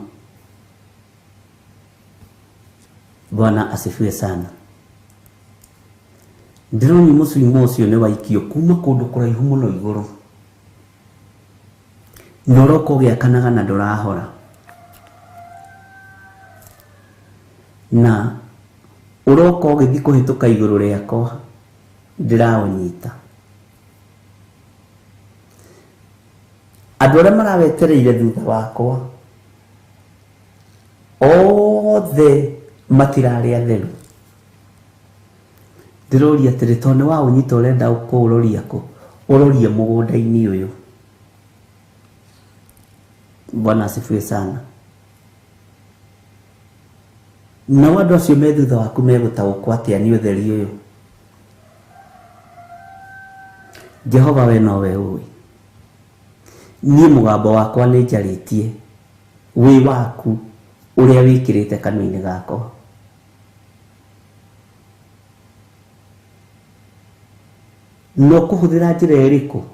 Bwana asifiwe sana. Ndĩroni mũcuma ũcio nĩ waikio kuma kũndũ kũraihu mũno igũrũ, noroko giakanaga na ndurahora na uroko githi kuhituka iguru riakwa ndirawonyita andu aria marawetereire thutha wakwa othe matirari atheru ndiroria atiri tondu wa unyita urenda ukuroria ko urorie mugunda-ini uyu. Bwana asifiwe sana. Na wandu acio me thutha waku megutaũkwo atia ni utheri uyu. Jehova we nowe uwi. Ni mugambo wakwa ni njaritie wi waku uria wikirite kanua-ini gakwa. No kuhuthira njira iriku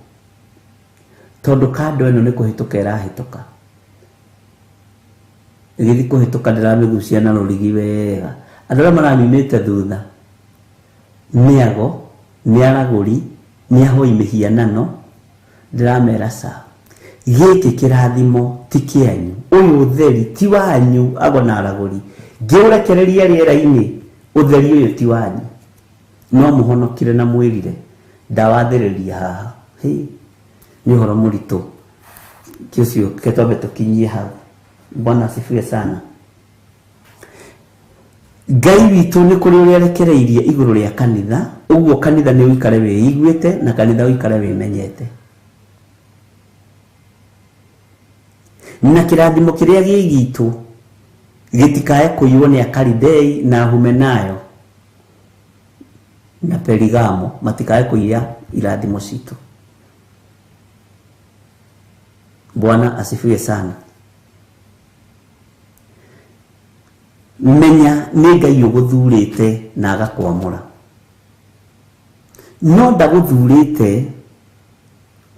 tondu kando ino ni kuhituka irahituka igithi kuhituka ndiramigucia na rurigi wega andu aria maranyumite thutha niago ni araguri ni ahoi mihianano ndiramera sa giki kirathimo ti kianyu uyu utheri ti wanyu ago na araguri ngiurekereria riera-ini utheri uyu ti wanyu no muhonokire na mwirire ndawathiriria haha ni horo murito kiucio ketwabe tukinyie hau. Bwana asifiwe sana. Ngai witu ni kuri uria rekereirie iguru ria kanitha uguo kanitha ni uikare wiiguite na kanitha uikare wimenyete na kirathimo kiria giigitu gitikae kuyuo ni Akalidei na Humenayo na Perigamo matikae kuia irathimo citu. Bwana asifiwe sana. Menya ni Ngai uguthurite na agakwamura no ndaguthurite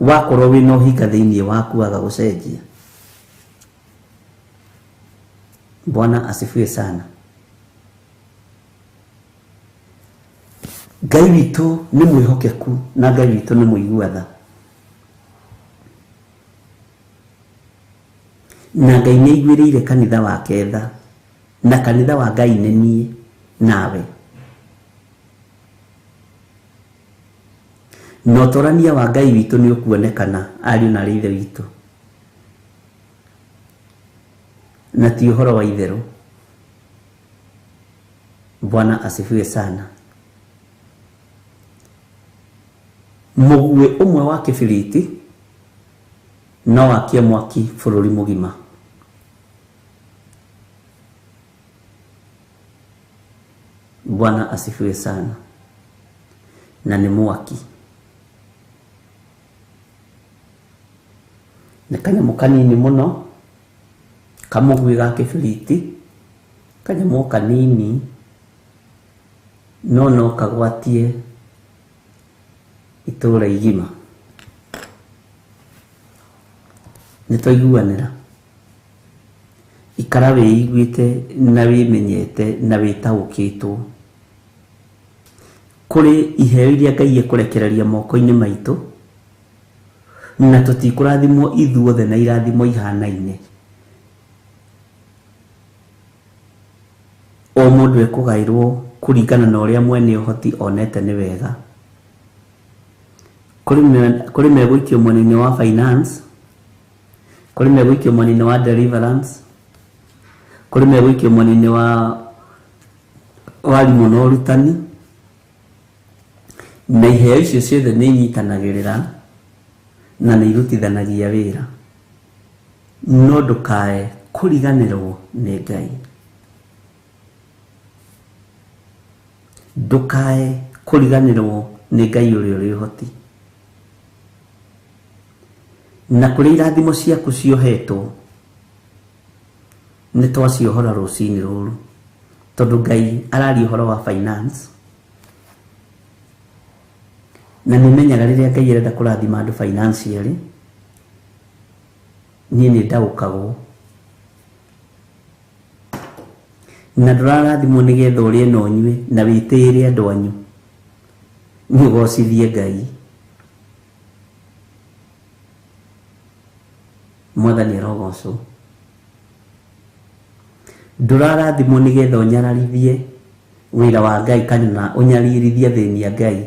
wakorwo wina uhinga thiini waku agagucenjia. Bwana asifiwe sana. Ngai witu ni mwihokeku na Ngai witu ni muiguatha na Ngai ni igwiriire kanitha wake tha na kanitha wa Ngai ni nie nawe no torania wa Ngai witu ni ukuonekana ariu na rithe witu na ti uhoro wa itheru. Bwana asifiwe sana. Mugue umwe wa kibiriti no wakia mwaki bururi mugima. Bwana asifiwe sana. Na ni mwaki na kanyamu kanini muno kamugue ga kibiriti kanyamu kanini no kagwatie itura igima. Nitwaiguanira ikara wiiguite na wimenyete na witaukitwo kuri iheo iria Ngai ekurekereria moko-ini maitu na tutikurathimwo ithuothe na irathimo ihanaine. O mundu ekugairwo kuringana na uria mwene uhoti onete ni wega. Kuri megwikio mwena-ini wa finance, kuri megwikio mwena-ini wa deliverance, kuri megwikio mwena-ini wa warimu na urutani na iheo icio ciothe ni inyitanagirira na ni irutithanagia wira no ndukae kuriganirwo ni Ngai. Ndukae kuriganirwo ni Ngai uria uri uhoti na kuri irathimo ciaku ciohetwo ni twaciohora rucini ruru tondu Ngai arari uhoro wa finance na nimenyaga riria Ngai arenda kurathima andu financially ni ndaukagwo na ndurarathimwo nigetha urie no nyue na witire andu anyu nigocithie Ngai. mwathani arogocwo. Ndurarathimwo nigetha unyararithie wira wa Ngai kana unyaririthie thini ya Ngai.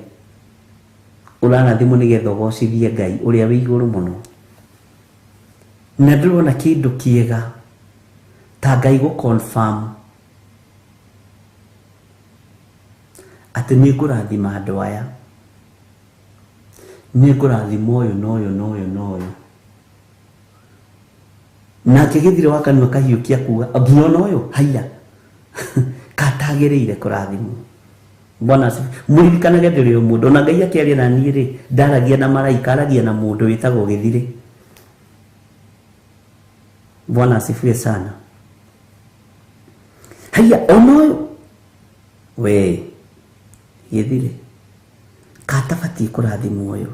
Urarathimwo nigetha ugocithie Ngai uria wi iguru muno. Na ndurona kindu kiega ta Ngai go confirm ati ni ngurathima andu aya, ni ngurathima uyu noyo na kigithire wakanwa kahiukia kuga abuona uyu haya katagiriire kurathimwo. Bwana muririkanaga ndiri mundu na Ngai akiaria na niĩ ri ndaragia na malaika, aragia na mundu witagwo githire. Bwana asifiwe sana. Haya ono we githire katabati kurathimwo uyu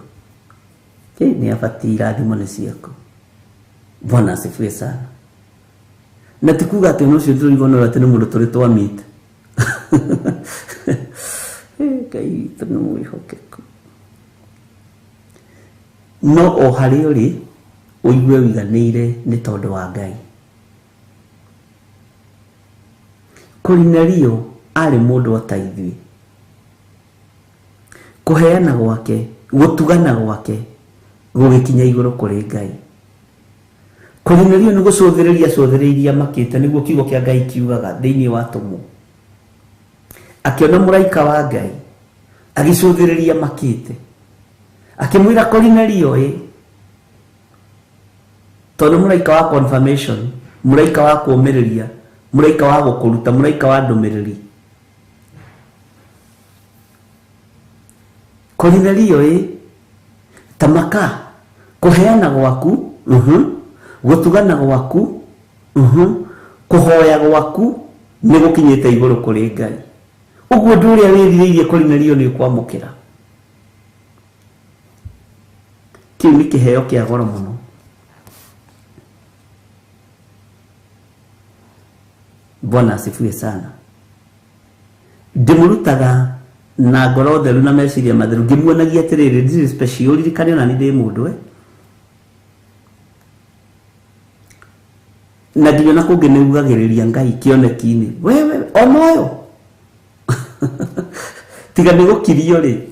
ni abati irathimo ni ciako. Bwana asifiwe sana. Na tikuga ati no cio turigonora ati ni mundu turi twamite Ngai tunu ihokeku no o hari uri uigue wiganire ni tondu wa Ngai. Kornelio ari mundu otaithwi, kuheana gwake gutugana gwake gugikinya iguru kuri Ngai. Kornelio ni gucothiriria makite niguo kiugo kia Ngai kiugaga thiini wa tumu. Akiona muraika wa Ngai agicothiriria makite akimwira Kornelio tondu muraika wa confirmation, muraika wa kuumiriria, muraika wa gukuruta, muraika wa ndumiriri. Kornelio tamaka kuheana gwaku gutugana gwaku kuhoya gwaku ni gukinyite iguru kuri Ngai. Uguo nduria wiririirie Kornelio ni kwamukira. Kiu ni kiheo kia goro muno. Bwana asifiwe sana. Ndimurutaga na ngoro theru na meciria matheru ngimuonagia atiriri ndiri special ririkane ona ni ndi mundu na nginya na kungi niugagiriria Ngai kioneki-ini wewe onoyo tiga ni gukirio ri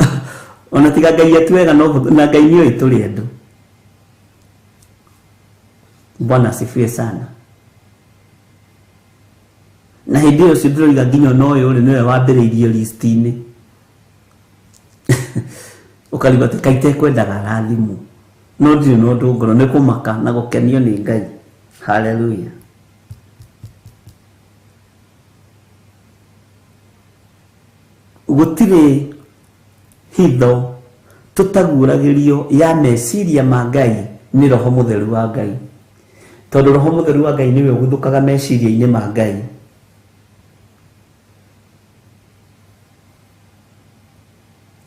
ona tiga Ngai atwega no na Ngai ni oi turi andu. Bwana asifiwe sana. Na hindi yo sidroiga nginya noyo ri niwe wambiriirie list-ini ukariba kaite kwendaga rathimu no ndiri no ndungoro ni kumaka na gukenio ni Ngai. Hallelujah. Gutire hitho tutaguragirio ya meciria ma Ngai ni roho mutheru wa Ngai. Tondu roho mutheru wa Ngai niwe uguthukaga meciria-ini ma Ngai.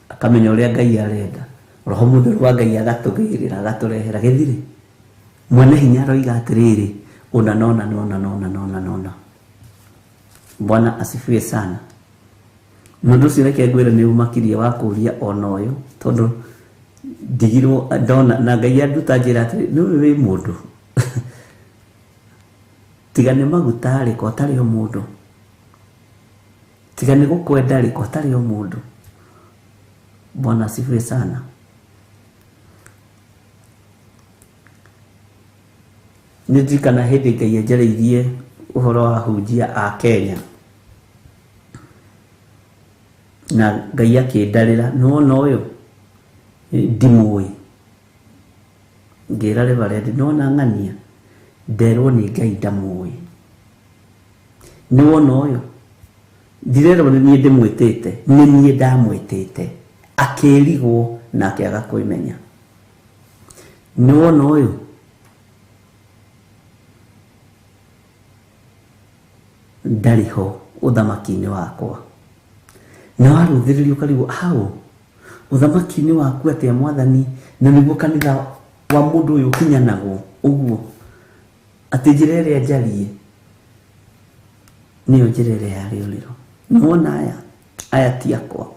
Akamenya uria Ngai arenda. Roho mutheru wa Ngai agatugirira agaturehera githire. Mwene hinya roiga atiriri una nona. Bwana asifiwe sana. Mundu sireke gwira ni umakiria wa kuria onoyo tondu digiro ndona na Ngai anduta njira atiri ni wi mundu tiga ni maguta ri ko tari o mundu, tiga ni gukwenda ri ko tari o mundu. Bwana asifiwe sana. Nijikana hindi Ngai ajareirie uhoro wa hunjia a Kenya na Ngai akindarira no uyu ndimui ngira ri baredi no na ng'ania nderwo ni Ngai ndamui ni wona uyu ndirero ni ndimwitite ni nie ndamwitite akirigwo na akiaga kuimenya ni wona uyu ndariho uthamaki-ini wakwa na waruthiririo karibu hao uthamaki-ini waku atia mwathani na niguo kanitha wa mundu uyu kinyanagwo uguo ati njira iria njarie niyo njira iria yariuriro. Nuona aya ti akwa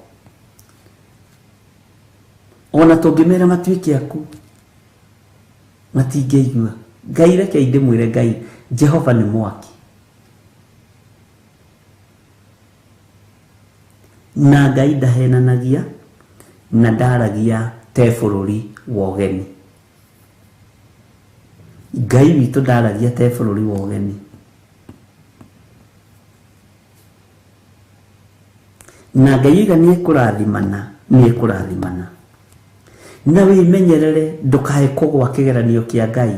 ona tungimera matuike aku matingeigua Ngai reke inde mwire Ngai Jehova ni mwaki na Ngai ndahenanagia na ndaragia te bururi wa ũgeni. Ngai witũ ndaragia te bururi wa ũgeni. Na Ngai iga nĩ kũrathimana na wimenyerere ndukae kũgwa kĩgeranio kĩa Ngai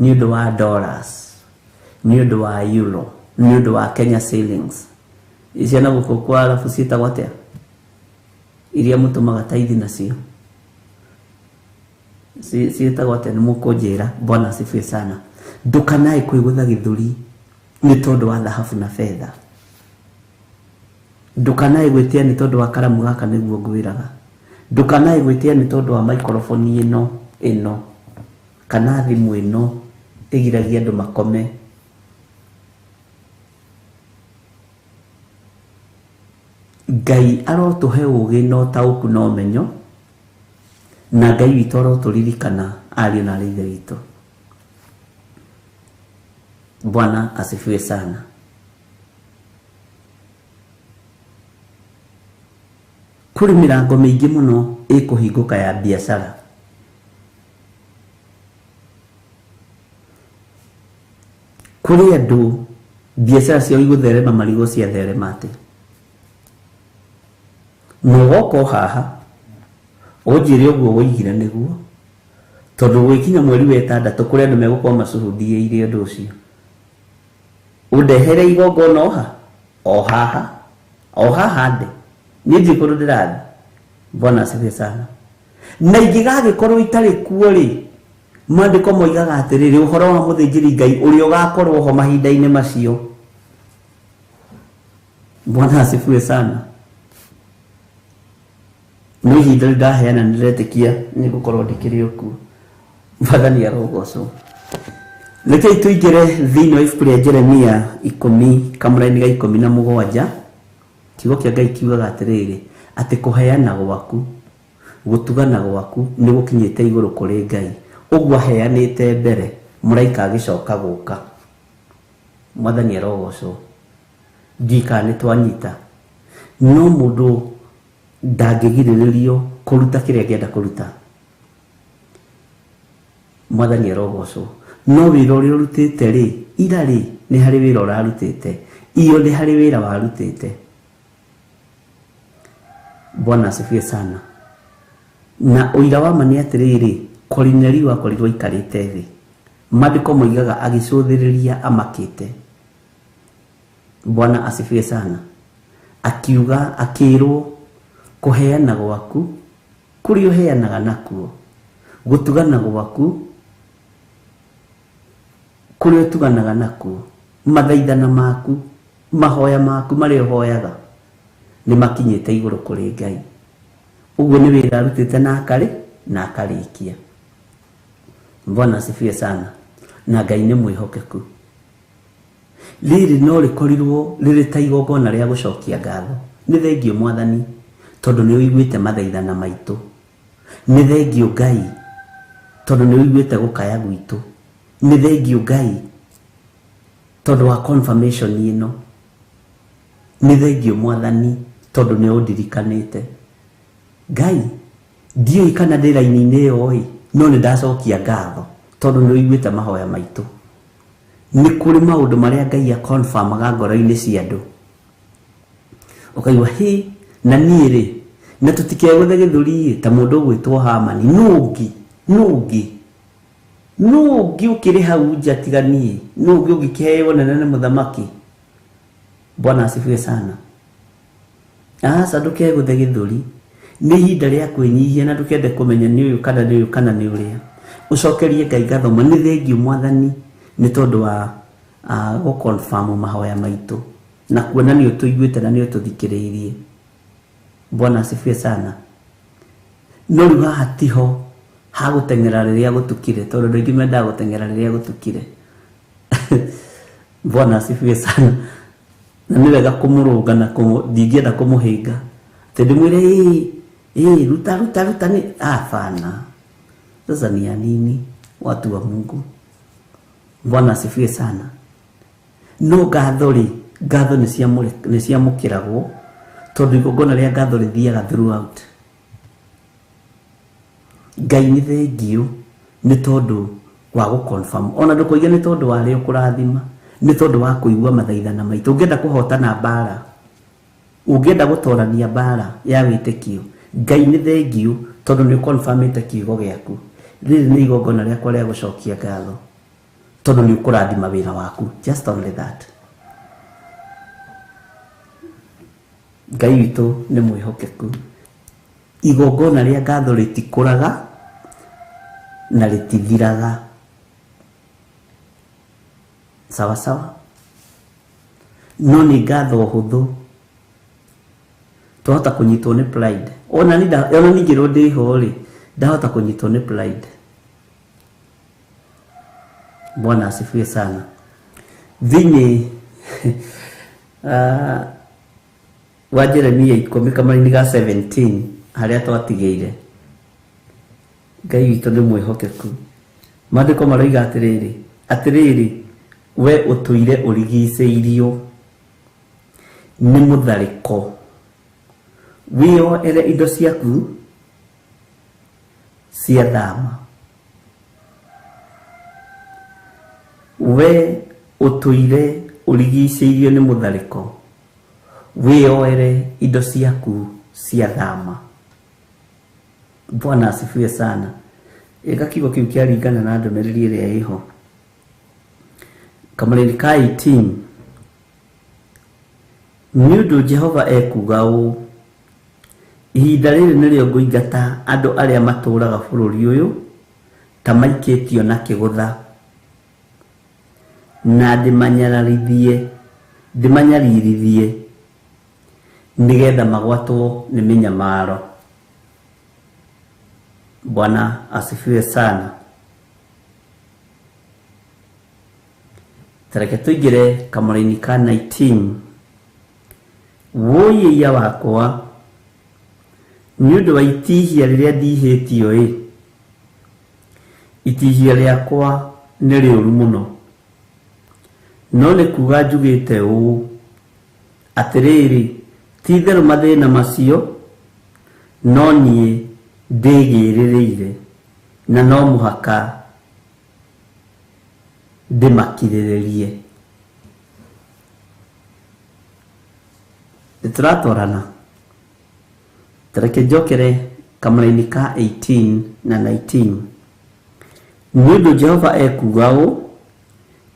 nĩ ũndũ wa dollars, nĩ ũndũ wa euro, nĩ ũndũ wa Kenya shillings ciana gũkũ kwa alafu ciĩtagwo atĩa iria mũtũmaga taithi nacio ciĩtagwo atĩa nĩ mũkũnjĩra. Bwana asifiwe sana. Ndukanae kwĩgũtha gĩthũri nĩ tondũ wa thahabu na fedha. Ndukanae gwĩtia nĩ tondũ wa karamu gaka nĩguo ngwĩraga. Ndukanae gwĩtia nĩ tondũ wa microphone ĩno kana thimũ ĩno ĩgiragia andũ makome. Ngai arotũhe ũgĩ na ũtaũku na ũmenyo, na Ngai witũ arotũririkana ariũ na aithe witũ. Bwana asifiwe sana. Kũrĩ mĩrango mĩingĩ mũno ĩkũhingũka ya biacara. Kũrĩ andũ biacara ciao igũtherema marigũ cia theremate. Nogoko haha ũnjĩre ũguo woigire nĩguo tondũ gwĩkinya mweri wa 6 kũrĩ andũ megũkorwo macuhudĩire ũndũ ũcio. Ũndehere igongona o haha ndĩ niĩ njikũrũ ndĩrathiĩ. Bwana asifiwe sana. Na ingĩgagĩkorwo itarĩ kuo rĩ, maandĩko moigaga atĩrĩrĩ ũhoro wa mũthĩnjĩri Ngai ũrĩa ũgakorwo ho mahinda-inĩ macio. Bwana asifiwe sana. Nĩ ihinda ndaheana nĩretĩkia nĩ gũkorwo ndĩkĩrĩ okuo. Mwathani arogocwo. Rekei tũingĩre thĩinĩ wa ibuku rĩa Jeremia 10 kamũra-inĩ ga 17. Kiugo kĩa Ngai kiugaga atĩrĩrĩ atĩ kũheana gwaku gũtugana gwaku nĩ gũkinyĩte igũrũ kũrĩ Ngai. Ũguo aheanĩte mbere mũraika agĩcoka gũka. Mwathani arogocwo. Ndika nĩ twanyita no mũndũ ndangĩgirĩrĩrio kũruta kĩrĩa angĩenda kũruta. Mwathani arogocwo. No wĩra ũrĩa ũrutĩte rĩ, ira rĩ nĩ harĩ wĩra ũrarutĩte, iyo nĩ harĩ wĩra warutĩte. Bwana asifiwe sana. Na ũira wa ma nĩ atĩrĩrĩ, Kornelio akorirwo aikarĩte thĩ. Maandĩko moigaga agĩcũthĩrĩria amakĩte. Bwana asifiwe sana. Akiuga akĩrwo kuheana gwaku kũrĩ ũheanaga nakuo, gũtugana gwaku kũrĩ ũtuganaga nakuo, mathaithana maku mahoya maku marĩa ũhoyaga nĩ makinyĩte igũrũ kũrĩ Ngai. Ũguo nĩ wĩra arutĩte na akarĩkia. Bwana asifiwe sana. Na Ngai nĩ mwĩhokeku. Rĩrĩ no rĩkorirwo rĩrĩ ta igongona rĩa gũcokia ngatho. Nĩ thengio Mwathani tondũ nĩ ũiguĩte mathaithana maitũ. Nĩ thengio Ngai tondũ nĩ ũiguĩte gũkaya gwitũ. Nĩ thengio Ngai tondũ wa confirmation ĩno. Nĩ thengio Mwathani tondũ nĩ ũndirikanĩte. Ngai ndiũĩ kana ndĩ raini-inĩ ĩyo no nĩ ndacokia ngatho tondũ nĩ ũiguĩte mahoya maitũ. Nĩ kũrĩ maũndũ marĩa Ngai akonfirmaga ngoro-inĩ cia andũ. Ũkaigua na niĩ rĩ, na tũtikegũthe gĩthũri ta mũndũ ũgwĩtwo Hamani. Nũngĩ ũkĩrĩ hau nja tiga niĩ. Nũngĩ ũngĩkĩheo nene nĩ mũthamaki. Bwana asifiwe sana. Aca ndũkegũthe gĩthũri. Nĩ ihinda rĩa kwĩnyihia na ndũkende kũmenya nĩ ũyũ kana nĩ ũrĩa. Ũcokerie Ngai ngatho. Nĩ thengio Mwathani nĩ tondũ wa gũconfirm mahoya maitũ na kuona nĩ ũtũiguĩte na nĩ ũtũthikĩrĩirie. Bwana asifiwe sana. No rĩu haha tiho ha gũteng'era rĩrĩa gũtukire tondũ andũ aingĩ mendaga gũteng'era rĩrĩa gũtukire. Bwana asifiwe sana. Na nĩ wega kũmũrũnga na ndingĩenda kũmũhĩnga atĩ ndĩmwĩre ruta nĩ afana. Sasa ni ya nini watu wa Mungu? Bwana asifiwe sana. No gatho nĩ ciamũkĩragwo tondũ igongona rĩa gatho rĩthiaga throughout. Ngai nĩ thengiũ nĩ tondũ wa gũconfirm. Ona ndũkoige nĩ tondũ wa rĩo kũrathima, nĩ tondũ wa kũigua mathaithana maitũ. Ũngĩenda kũhotana mbara, ũngĩenda gũtorania mbara ya wĩtĩkio, Ngai nĩ thengiũ tondũ nĩ confirmĩte kiugo gĩaku. Rĩrĩ nĩ igongona rĩakwa rĩa gũcokia ngatho tondũ nĩ ũkũrathima wĩra waku. Just only that. Ngai witũ nĩ mwĩhokeku. Igongona rĩa ngatho rĩtikũraga na rĩtithiraga. Sawa sawa. No nĩ ngatho hũthũ twahota kũnyitwo nĩ pride. Ona ningĩ rwo ndĩho rĩ, ndahota kũnyitwo nĩ pride. Bwana asifiwe sana. Thĩinĩ wa Jeremia 10:17 harĩa twatigĩire, Ngai witũ nĩ mwĩhokeku. Maandĩko maroiga atĩrĩrĩ, we ũtũire ũrigicĩirio nĩ mũtharĩko, wĩyoere indo ciaku cia thama. We ũtũire ũrigicĩirio nĩ mũtharĩko, wĩyoere indo ciaku cia thama. Bwana asifiwe sana. Eka kiugo kĩu kĩaringana na ndũmĩrĩri ĩrĩa ĩho. Kamũrĩni ka 18, nĩ ũndũ Jehova ekuga ũũ, ihinda rĩrĩ nĩrĩo ngũingata andũ arĩa matũũraga bũrũri ũyũ ta maikĩtio na kĩgũtha, na ndĩmanyarithie nĩgetha magwatwo nĩ mĩnyamaro. Bwana asifiwe sana. Tareke tũingĩre kamũrĩni ka 19. Woyĩia wakwa, nĩ ũndũ wa itihia rĩrĩa ndihĩtio itihia rĩakwa nĩ rĩũru mũno. No nĩ kuuga njugĩte ũũ, atĩrĩrĩ, ti itherũ mathĩna macio, no niĩ ndĩgĩrĩrĩire, na no mũhaka ndĩmakirĩrĩrie. Nĩtũratwarana. Tareke njokere kamũrĩni ka 18 na 19. Nĩ ũndũ Jehova ekuga ũũ,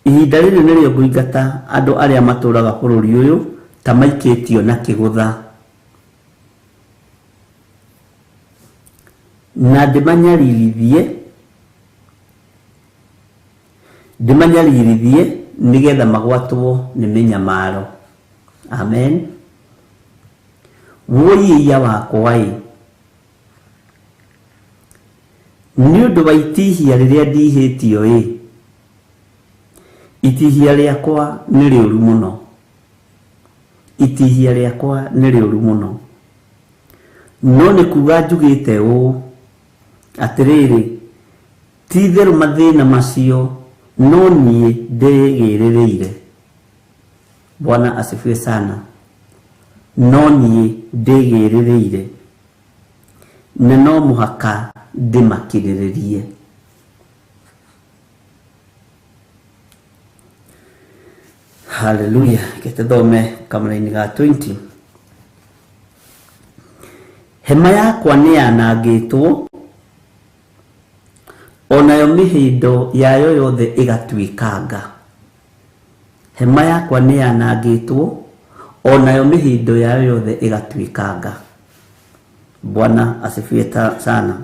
ihinda rĩrĩ nĩrĩo ngũingata andũ arĩa matũũraga bũrũri ũyũ ta maikĩtio na kĩgũtha, na ndĩmanyarithie nĩgetha magwatwo nĩ mĩnyamaro. Amen. Woyĩia wakwa nĩ ũndũ wa itihia rĩrĩa ndihĩtio itihia rĩakwa nĩ rĩũru mũno. Itihia rĩakwa nĩ rĩũru mũno. No nĩ kuuga njugĩte ũũ, atĩrĩrĩ, ti itherũ mathĩna macio, no niĩ ndĩgĩrĩrĩire. Bwana asifiwe sana. No niĩ ndĩgĩrĩrĩire, na no mũhaka ndĩmakirĩrĩrie. Hallelujah. Gĩtũthome kamũrĩni ga 20. Hema yakwa nĩ yanangĩtwo, onayo mĩhĩndo yayo yothe ĩgatuĩkanga. Hema yakwa nĩ yanangĩtwo, onayo mĩhĩndo yayo yothe ĩgatuĩkanga. Bwana asifiwe sana.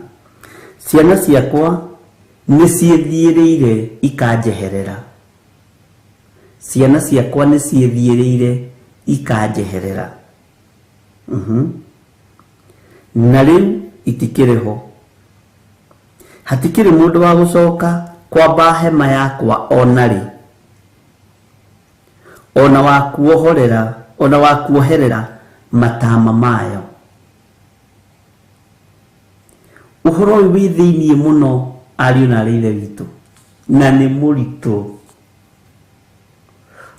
Ciana ciakwa nĩ ciĩthiĩrĩire ikanjeherera. Ciana ciakwa nĩ ciĩthiĩrĩire ikanjeherera. Na rĩu itikĩrĩ ho. Hatikĩrĩ mũndũ wa gũcoka kwamba hema yakwa onarĩ, ona wa kuoherera matama mayo. Ũhoro ũyũ wĩ thĩiniĩ mũno, ariũ na aarĩ a Ithe witũ, na nĩ mũritũ.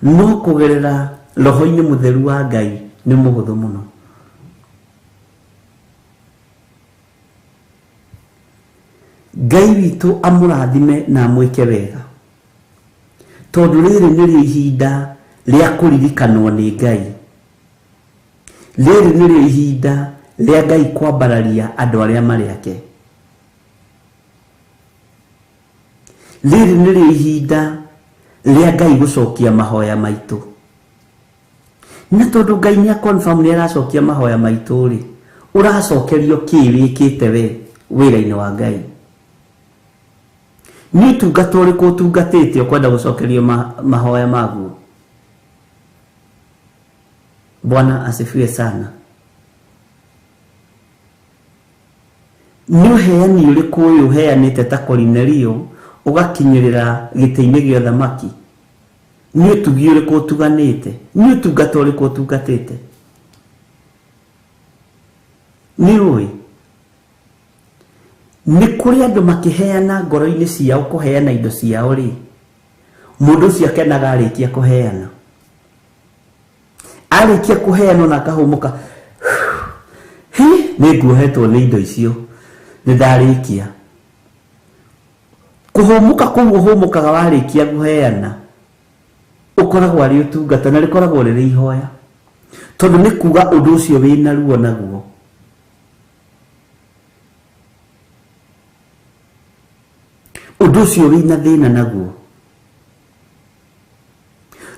no kugerera roho-ini mutheru wa Ngai ni muhuthu muno. Ngai witu amurathime na amwike wega, tondu riri nĩrĩo ihinda rĩa kũririkanwo nĩ Ngai. Rĩrĩ nĩrĩo ihinda rĩa Ngai kwambararia andũ arĩa marĩ ake. Rĩrĩ nĩrĩo ihinda rĩa Ngai gũcokia mahoya maitũ. Na tondu Ngai nĩ confirm nĩ aracokia mahoya maitũ rĩ, ũracokerio kĩ wĩkĩte we wĩra-inĩ wa Ngai? Nĩ ũtungata ũrĩkũ ũtungatĩte ũkwenda gũcokerio mahoya maguo? Bwana asifiwe sana. Nĩ ũheani ũrĩkũ ũyũ ũheanĩte ta Kornelio ũgakinyĩrĩra gĩtĩ-inĩ gĩa ũthamaki? Nĩ ũtugi ũrĩkũ ũtuganĩte? Nĩ ũtungata ũrĩkũ ũtungatĩte? Nĩ ũĩ nĩ kũrĩ andũ makĩheana ngoro-inĩ ciao kũheana indo ciao rĩ, mũndũ ũcio akenaga arĩkia kũheana. Arĩkia kũheana na akahũmũka, nĩ nguohetwo nĩ indo icio, nĩ ndarĩkia. Kũhũmũka kũu ũhũmũkaga warĩkia kũheana ũkoragwo arĩ ũtungata, na rĩkoragwo rĩrĩ ihoya, tondũ nĩ kuga ũndũ ũcio wĩna ruo naguo. Ũndũ ũcio wĩna thĩna naguo,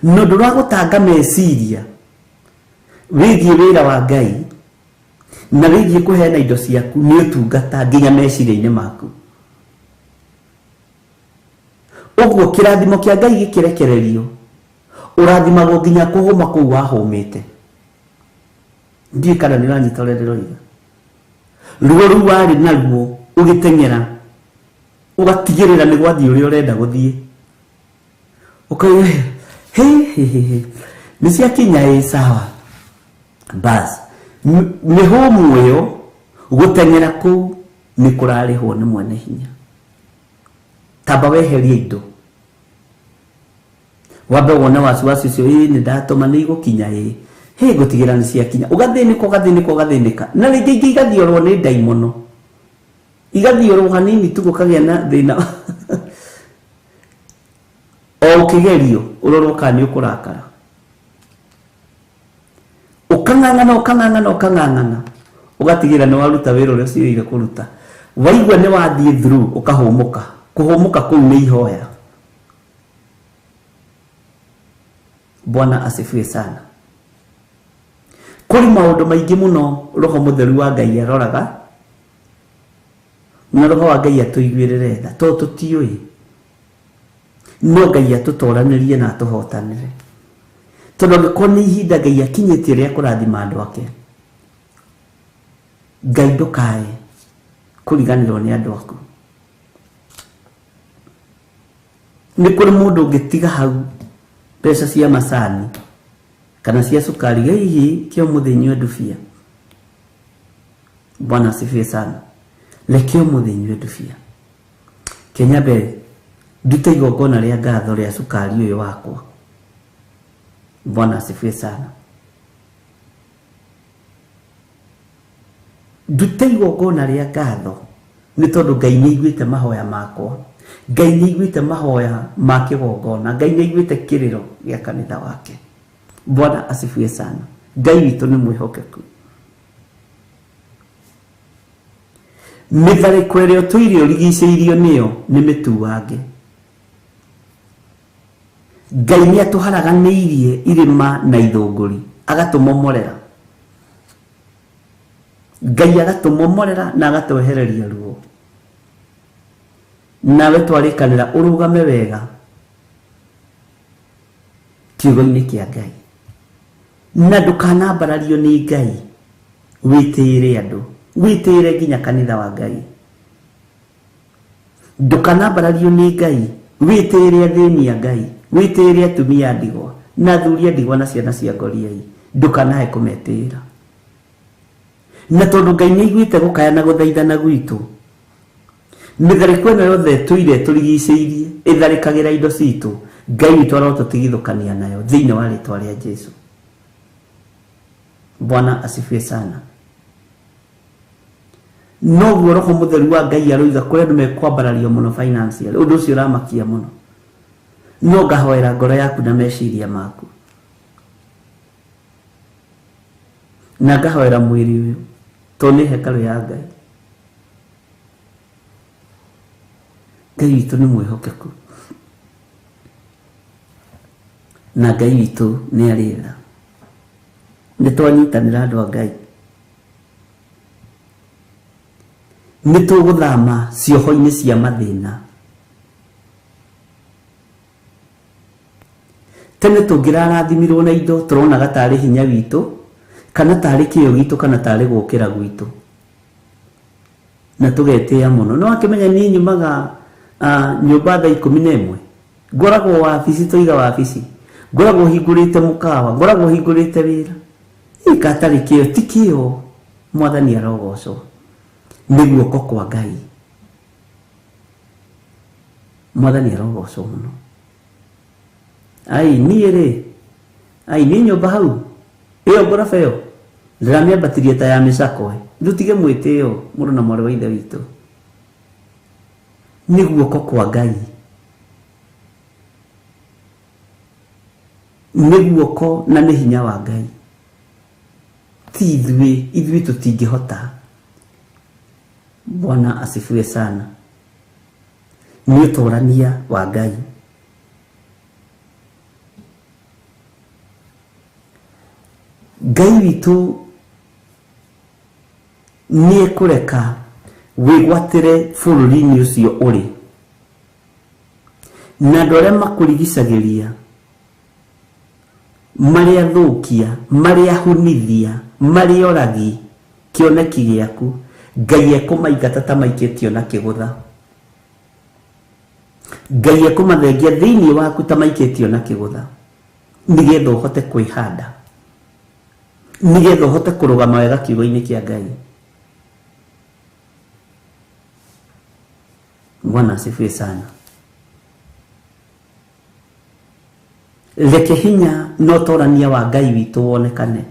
no ndũragũtanga meciria wĩgiĩ wĩra wa Ngai na wĩgiĩ kũheana indo ciaku nĩ ũtungata nginya meciria-inĩ maku. Ũguo kĩrathimo kĩa Ngai gĩkĩrekererio, ũrathimagwo nginya kũhũma kũu wahũmĩte. Ndiĩ kana nĩ ũranyita ũrĩa ndĩroiga? Ruo rũu warĩ naruo ũgĩteng'era ũgatigĩrĩra nĩ gwathiĩ ũrĩa ũrenda gũthiĩ, ũkauga nĩ ciakinya sawa basi. Mĩhũmũ ĩyo gũteng'era kũu nĩ kũrarĩhwo nĩ mwene hinya. Tamba weherie indo, wambe wone wasiwasi ũcio, nĩ ndatũma nĩ igũkinya gũtigĩra nĩ ciakinya. Ũgathĩnĩka na rĩngĩ ingĩ igathiorwo nĩ ndaimono, igathiorwo hanini tu gũkagĩa na thĩna o ũkĩgerio ũrorwo kana nĩ ũkũrakara. Ũkang'ang'ana ũgatigĩra nĩ waruta wĩra ũrĩa ũciĩrĩire kũruta. Waigua nĩ wathiĩ through ũkahũmũka. Kũhũmũka kũu nĩ ihoya. Bwana asifiwe sana. Kũrĩ maũndũ maingĩ mũno roho mũtheru wa Ngai aroraga, na roho wa Ngai atũiguĩrĩre tha, tondũ tũtiũĩ. No Ngai atũtoranĩrie na atũhotanĩre, tondũ angĩkorwo nĩ ihinda Ngai akinyĩtie rĩa kũrathima andũ ake, Ngai ndũkae kũriganĩrwo nĩ andũ aku. Nĩ kũrĩ mũndũ ũngĩtiga hau mbeca cia macani kana cia sukari, hihi kĩo mũthĩ ndubia. Bwana asifiwe sana. Rekio mũthĩ ndubia. Kenya mbere ndute igongona rĩa ngatho rĩa sukari ũyũ wakwa. Bwana asifiwe sana. Ndute igongona rĩa ngatho nĩ tondũ Ngai nĩ aiguĩte mahoya makwa. Ngai nĩ aiguĩte mahoya ma kĩgongona. Ngai nĩ aiguĩte kĩrĩro gĩa kanitha wake. Bwana asifiwe sana. Ngai witũ nĩ mwĩhokeku. Mĩtharĩko ĩrĩa ũtũire ũrigicĩirio nĩyo nĩ mĩtuange. Ngai nĩ atũharaganĩirie irĩma na ithũngũri agatũmomorera. Ngai agatũmomorera na agatwehereria ruo. Nawe twarĩkanĩra ũrũgame wega kiugo-inĩ kĩa Ngai, na ndũkanambarario nĩ Ngai. Wĩtĩĩre andũ, wĩtĩĩre nginya kanitha wa Ngai. Ndũkanambarario nĩ Ngai, wĩtĩĩre athĩni a Ngai, wĩtĩĩre atumia a ndigwa na athuri a ndigwa na ciana cia ngoriai. Ndũkanahe kũmetĩĩra. Na tondũ Ngai nĩ aiguĩte gũkaya na gũthaithana gwitũ, mĩtharĩko ĩno yothe tũire tũrigicĩirie ĩtharĩkagĩra indo citũ, Ngai witũ arotũtigithũkania nayo thĩinĩ wa rĩtwa rĩa Jesũ. Bwana asifiwe sana. No roho mũtheru wa Ngai aroiga kũrĩa andũ mekwambarario mũno financial, ũndũ ũcio ũramakia mũno. No ngahoera ngoro yaku na meciria maku, na ngahoera mwĩrĩ ũyũ tondũ nĩ hekarũ ya Ngai. Ngai witũ nĩ mwĩhokeku, na Ngai witũ nĩ arĩra. Nĩ twanyitanĩra andũ a Ngai, nĩ tũgũthama cioho-inĩ cia mathĩna. Tene tũngĩrarathimirwo na indo tũronaga tarĩ hinya witũ, kana tarĩ kĩyo gitũ, kana tarĩ gũkĩra gwitũ, na tũgetĩĩa mũno. No akĩmenya niĩ nyumaga nyũmba thaa 11, ngoragwo wabici, tũiga wabici, ngoragwo hingũrĩte mũkawa, ngoragwo hingũrĩte wĩra. Ikatarĩ kĩyo, ti kĩyo. Mwathani arogocwo. Nĩ guoko kwa Ngai. Mwathani arogocwo mũno. Ai niĩ rĩ, ai nĩ nyũmba hau ĩyo ngoroba ĩyo ndĩramĩambatirie ta ya mĩcakwe. Ndutige mwĩtĩo mũndũ na mwarĩ wa ithe witũ. Nĩ guoko kwa Ngai. Nĩ guoko na nĩ hinya wa Ngai. Ti ithuĩ tũtingĩhota. Bwana asifiwe sana. Nĩ ũtũrania wa Ngai. Ngai witũ nĩ ekũreka wĩgwatĩre bũrũri-inĩ ũcio ũrĩ, na andũ arĩa makũrigicagĩria, marĩ athũkia, marĩ ahunithia, marĩ oragi kĩoneki gĩaku, Ngai ekũmaingata ta maikĩtio na kĩgũtha. Ngai ekũmathengia thĩinĩ waku ta maikĩtio na kĩgũtha, nĩgetha ũhote kwĩhanda, nĩgetha ũhote kũrũgama wega kiugo-inĩ kĩa Ngai. Bwana asifiwe sana. Reke hinya no torania wa Ngai witũ wonekane.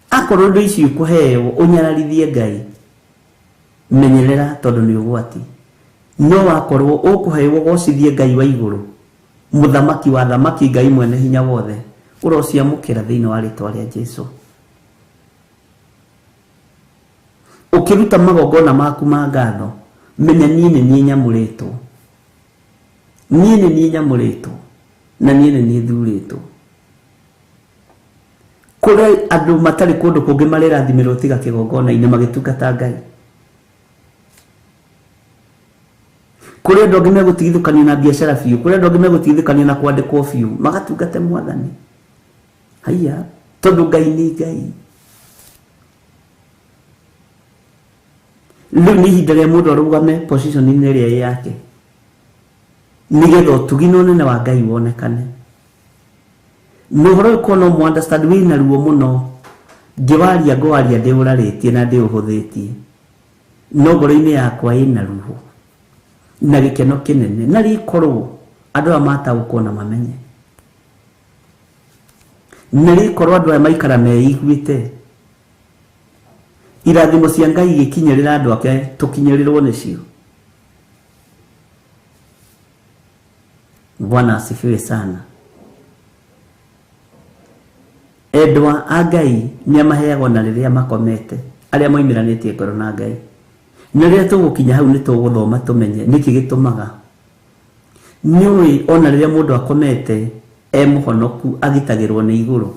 Akorwo ndũ ici ũkũheo ũnyararithie Ngai, menyerera tondũ nĩ ũgwati. No wakorwo ũkũheo gocithie Ngai wa igũrũ, mũthamaki wa thamaki, Ngai mwene hinya wothe, ũrociamũkĩra thĩinĩ wa rĩtwa rĩa Jesũ. Ũkĩruta magongona maku ma ngatho, menya niĩ nĩ niĩ nyamũrĩtwo. Niĩ nĩ niĩ nyamũrĩtwo, na niĩ nĩ niĩ thurĩtwo. Kũrĩ andũ matarĩ kũndũ kũngĩ marĩrathimirwo tiga kĩgongona-inĩ magĩtungata Ngai. Kũrĩ andũ angĩ megũtigithũkanio na biacara biũ, kũrĩ andũ angĩ megũtigithũkanio na kwandĩkwo biũ, magatungate Mwathani. Haiya, tondũ Ngai nĩ Ngai. Rĩu nĩ ihinda rĩa mũndũ arũgame position-inĩ ĩrĩa yake, nĩgetha ũtugi na ũnene wa Ngai wonekane. No ũhoro ũyũ no mũ understand wĩna ruo mũno, ngĩwaria ngwaria ndĩũrarĩtie na ndĩũhũthĩtie, no ngoro-inĩ yakwa ĩna ruo na gĩkeno kĩnene, na rĩkorwo andũ aya mataũkwo na mamenye, na rĩkorwo andũ aya maikara meiguĩte, irathimo cia Ngai igĩkinyĩrĩra andũ ake tũkinyĩrĩrwo nĩcio. Bwana asifiwe sana. Endwa a Ngai nĩ amaheagwo na rĩrĩa makomete, arĩa moimĩranĩtie ngoro na Ngai. Na rĩrĩa tũgũkinya hau nĩ tũgũthoma tũmenye nĩkĩ gĩtũmaga. Nĩũĩ ona rĩrĩa mũndũ akomete mũhonoku agitagĩrwo nĩ igũrũ.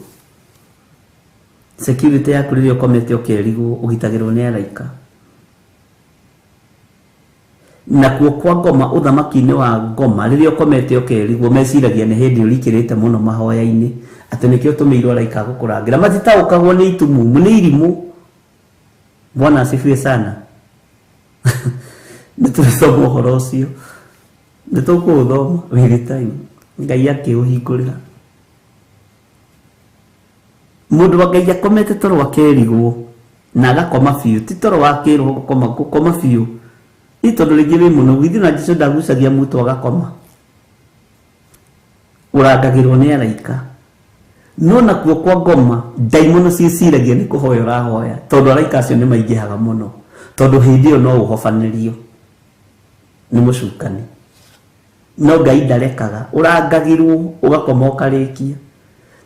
Security yaku rĩrĩa ũkomete ũkerigwo ũgitagĩrwo nĩ araika. Nakuo kwa ngoma, ũthamaki-inĩ wa ngoma, rĩrĩa ũkomete ũkerigwo, meciragia nĩ hĩndĩ ũrikĩrĩte mũno mahoya-inĩ, atĩ nĩkĩo ũtũmĩirwo araika gũkũrangĩra. Matitaũkagwo nĩ itumumu, nĩ irimũ. Bwana asifiwe sana. Nĩtũrĩthoma ũhoro ũcio, nĩtũkũũthoma wĩrĩ time, Ngai akĩũhingũrĩra. Mũndũ wa Ngai akomete toro akerigwo na agakoma biũ, ti toro wa kĩrwo gũkoma biũ. Nĩ tondũ rĩngĩ wĩ mũno, githĩ na Jesũ ndagucagia mũtu agakoma. urangagirwo ni araika no nakuo kwa ngoma daimono ciciragia ni kuhoya urahoya tondu araika acio ni maingihaga muno tondu hindi iyo no uhofanirio ni mucukani no Ngai ndarekaga urangagirwo ugakoma ukarikia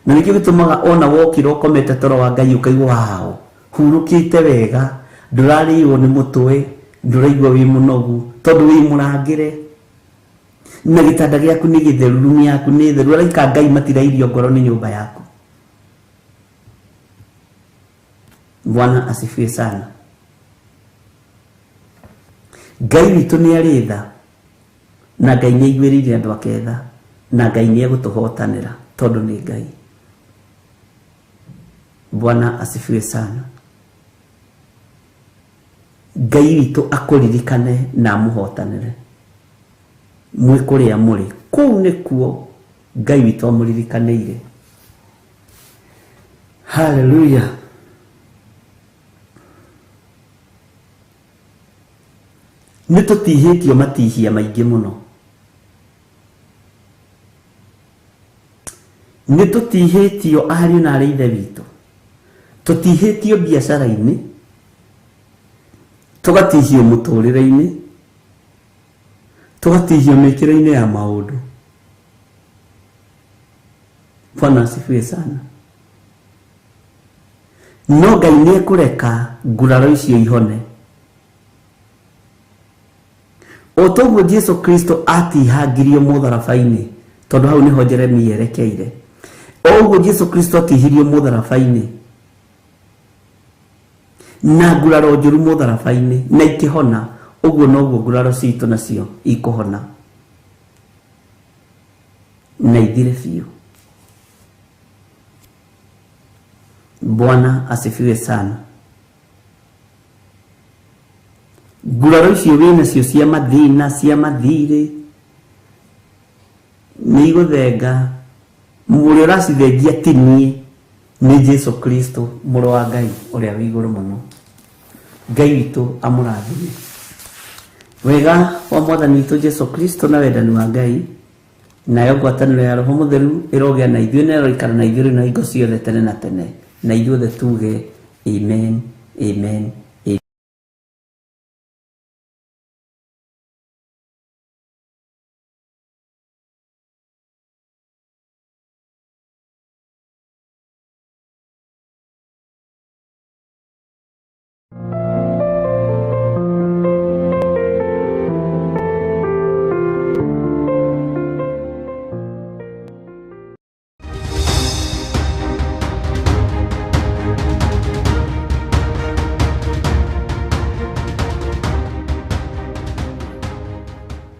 na nikio gitumaga ona wokira ukomete toro wa Ngai ukaigwa hao hurukite wega ndurariwo ni mutwe nduraigwa wi munogu tondu wi murangire na gitanda giaku ni githeru rumi yaku ni theru araika Ngai matirairio ngoro ni nyumba yaku. Bwana asifiwe sana. Ngai witu ni aritha na Ngai ni igwirire andu aketha na Ngai ni egutuhotanira tondu ni Ngai. Bwana asifiwe sana. Ngai witu akuririkane na muhotanire mwe kuria muri kuu nikuo Ngai witu amuririkanire. Hallelujah. Nitutihitio matihia maingi muno. Nitutihitio ariu na arithe witu. Tutihitio biashara-ini, tugatihio muturire-ini, tugatihio mikire-ini ya maundu. Bwana asifiwe sana. No Ngai ni ekureka nguraro icio ihone. Otoguo Jesu Kristo atihangirio mutharabai-ini tondu hau niho Jeremia erekeire. Oguo Jesu Kristo atihirio mutharabai-ini na nguraro njuru mutharabai-ini na ikihona, uguo noguo nguraro citu nacio ikuhona na ithire biu. Bwana asifiwe sana. Nguraro icio wina cio cia mathina cia mathire ni iguthenga muri uracithengia tinie ni Jesu Kristo muru wa Ngai uria wi iguru muno. Ngai witu amurathime. Wega wa mwathani witu Jesu Kristo na wendani wa Ngai nayo ngwataniro ya Roho Mutheru irogia na ithuĩ na iroikara na ithuĩ na hingo ciothe tene na tene na ithuothe tuge amen, amen.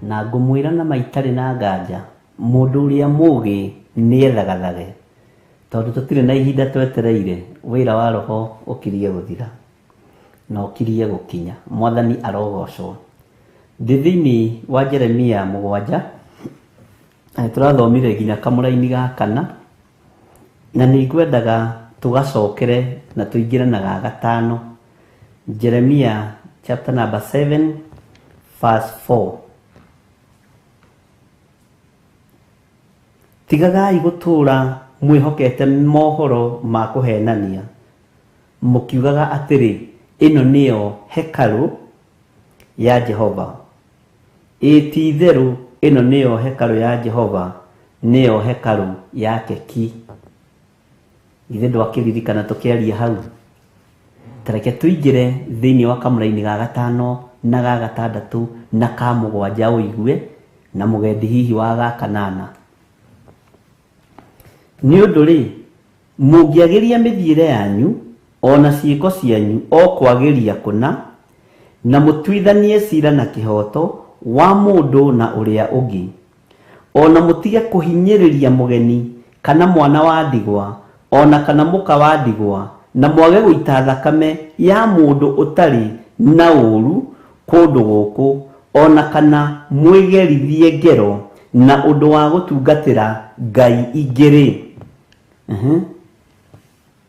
Na ngumwira na maitari na nganja mundu uria mugi ni ethagathage tondu tutire na ihinda twetereire wira wa Roho ukirie guthira na ukirie gukinya. Mwathani arogocwo. Thiini wa Jeremia 7 turathomire nginya kamuraini ga 4 na ni ngwendaga tugacokere na tuingire na ga 5. Jeremia chapter number 7 verse 4. Tigagai gutura mwihokete mohoro ma kuhenania mukiugaga atiri ino niyo hekalu ya Jehova. Ititheru ino niyo hekalu ya Jehova, niyo hekalu yake ki. Ithe ndwakiririkana tukiaria hau. Tareke tuingire thiini wa kamuraini ga 5 na ga 6 na ka 7 uigue na mugendi hihi wa ga 8. Ni undu ri mungiagiria mithiire yanyu ona ciiko cianyu o kwagiria kuna na mutwithanie cira na kihoto wa mundu na uria ungi, ona mutige kuhinyiriria mugeni kana mwana wa ndigwa ona kana muka wa ndigwa, na mwage guita thakame ya mundu utari na uru kundu guku, ona kana mwigerithie ngero na undu wa gutungatira ngai ingiri.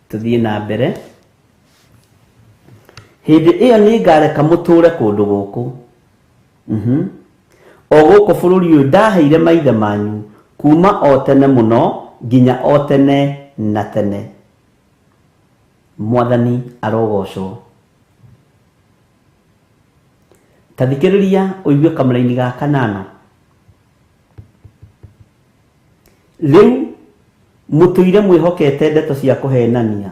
Tuthie na mbere. Hindi iyo ni ngareka muture kundu guku o guku bururi uyu ndaheire maithe manyu kuma o tene muno nginya o tene na tene. Mwathani arogocwo. Tathikiriria uigue kamera-ini ga kanana. Riu mutuire mwihokete ndeto cia kuhenania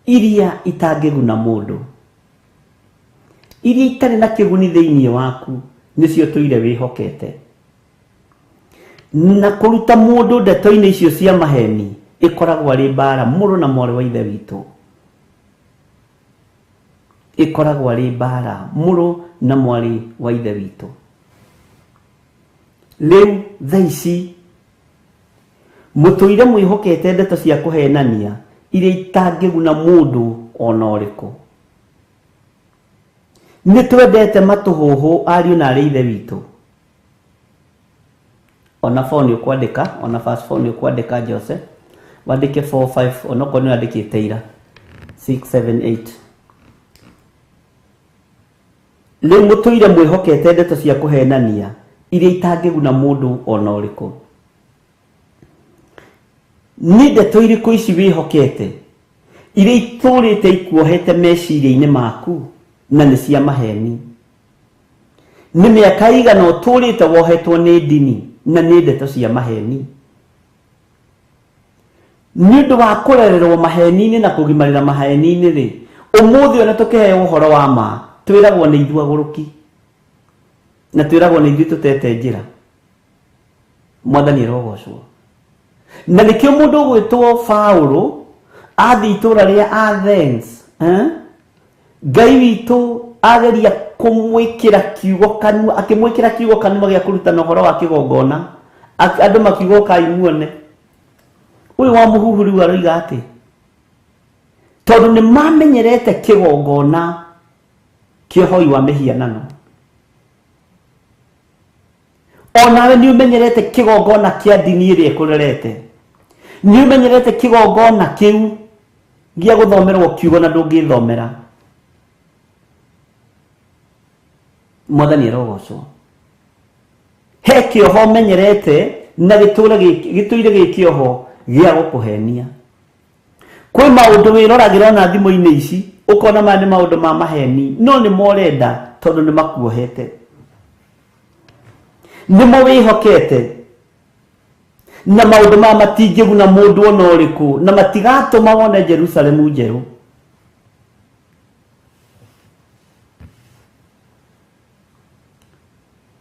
iria itangiguna mundu, iria itari na kiguni thiini waku, nicio tuire wihokete. Na kuruta mundu ndeto-ini icio cia maheni ikoragwo ari mbara muru na mwari wa ithe witu. Ikoragwo ari mbara muru na mwari wa ithe witu. Riu thaici mutuire mwihokete ndeto cia kuhenania iria itangiguna mundu ona uriku. Nitwendete matuhuhu ariu na ari ithe witu. Ona phone ukwandika, ona fast phone ukwandika Joseph, wandike 45 onoko ni wandikite ira 678. Le mutuire mwihokete ndeto cia kuhenania iria itangiguna mundu ona uriku. Ni ndeto iriku ici wihokete iria iturite ikuohete meciria-ini maku na ni cia maheni? Ni miaka igana uturite wohetwo ni dini na ni ndeto cia maheni? Ni undu wa kurererwo maheni-ini na kugimarira maheni-ini ri, umuthi ona tukiheo uhoro wa ma twiragwo ni ithu aguruki na twiragwo ni ithu tutete njira. Mwathani arogocwo. Na nikio mundu gwitwo Paulo athi itura ria Athens, Ngai witu ageria kumwikira kiugo kanua, akimwikira kiugo kanua gia kurutana uhoro wa kigongona, andu makiugo kai muone uyu wa muhuhu riu aroiga ati tondu ni mamenyerete kigongona kihoi wa mihianano. Onawe ni umenyerete kigongona kia dini iria ikurerete, ni umenyerete kigongona kiu gia guthomerwo kiugo na ndungithomera. Mwathani arogocwo. He kioho menyerete na gituire gikioho gia gukuhenia. Kwi maundu wiroragira na thimu-ini ici ukona mandi maundu ma maheni, no ni morenda tondu ni makuohete, ni mo wihokete na maundu ma matingiguna mundu ona uriku na matigatuma wone Jerusalemu njeru.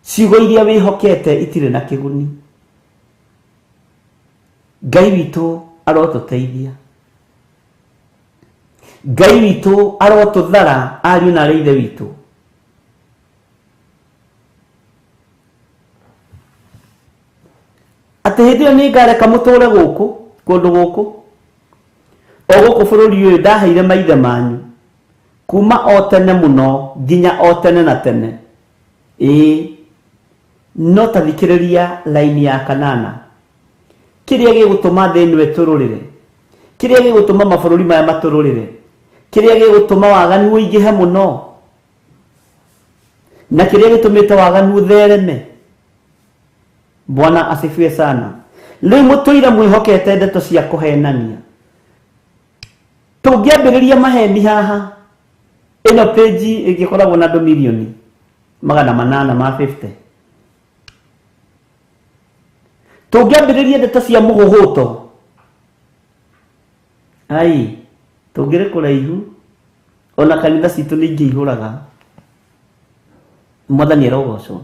Ciugo iria wihokete itire na kiguni. Ngai witu arotuteithia. Ngai witu arotuthara ariu na ari ithe witu. Ati hindi ni ngareka muture guku kundu guku o guku bururi uyu ndaheire maithe manyu kuma o tene muno nginya o tene na tene. No tathikiriria laini ya kanana. Kiria gigutuma thi ino itururire, kiria gigutuma mabururi maya matururire, kiria gigutuma waganu uingihe muno na kiria gitumite waganu uthereme. Bwana asifiwe sana. Riu mutuire mwihokete ndeto cia kuhenania. Tungiambiriria maheni haha, ino page igikoragwo na 2,850,000. Tungiambiriria ndeto cia muhuhuto, ai tungire kuraihu ona kanitha citu ni ingihuraga. Mwathani arogocwo.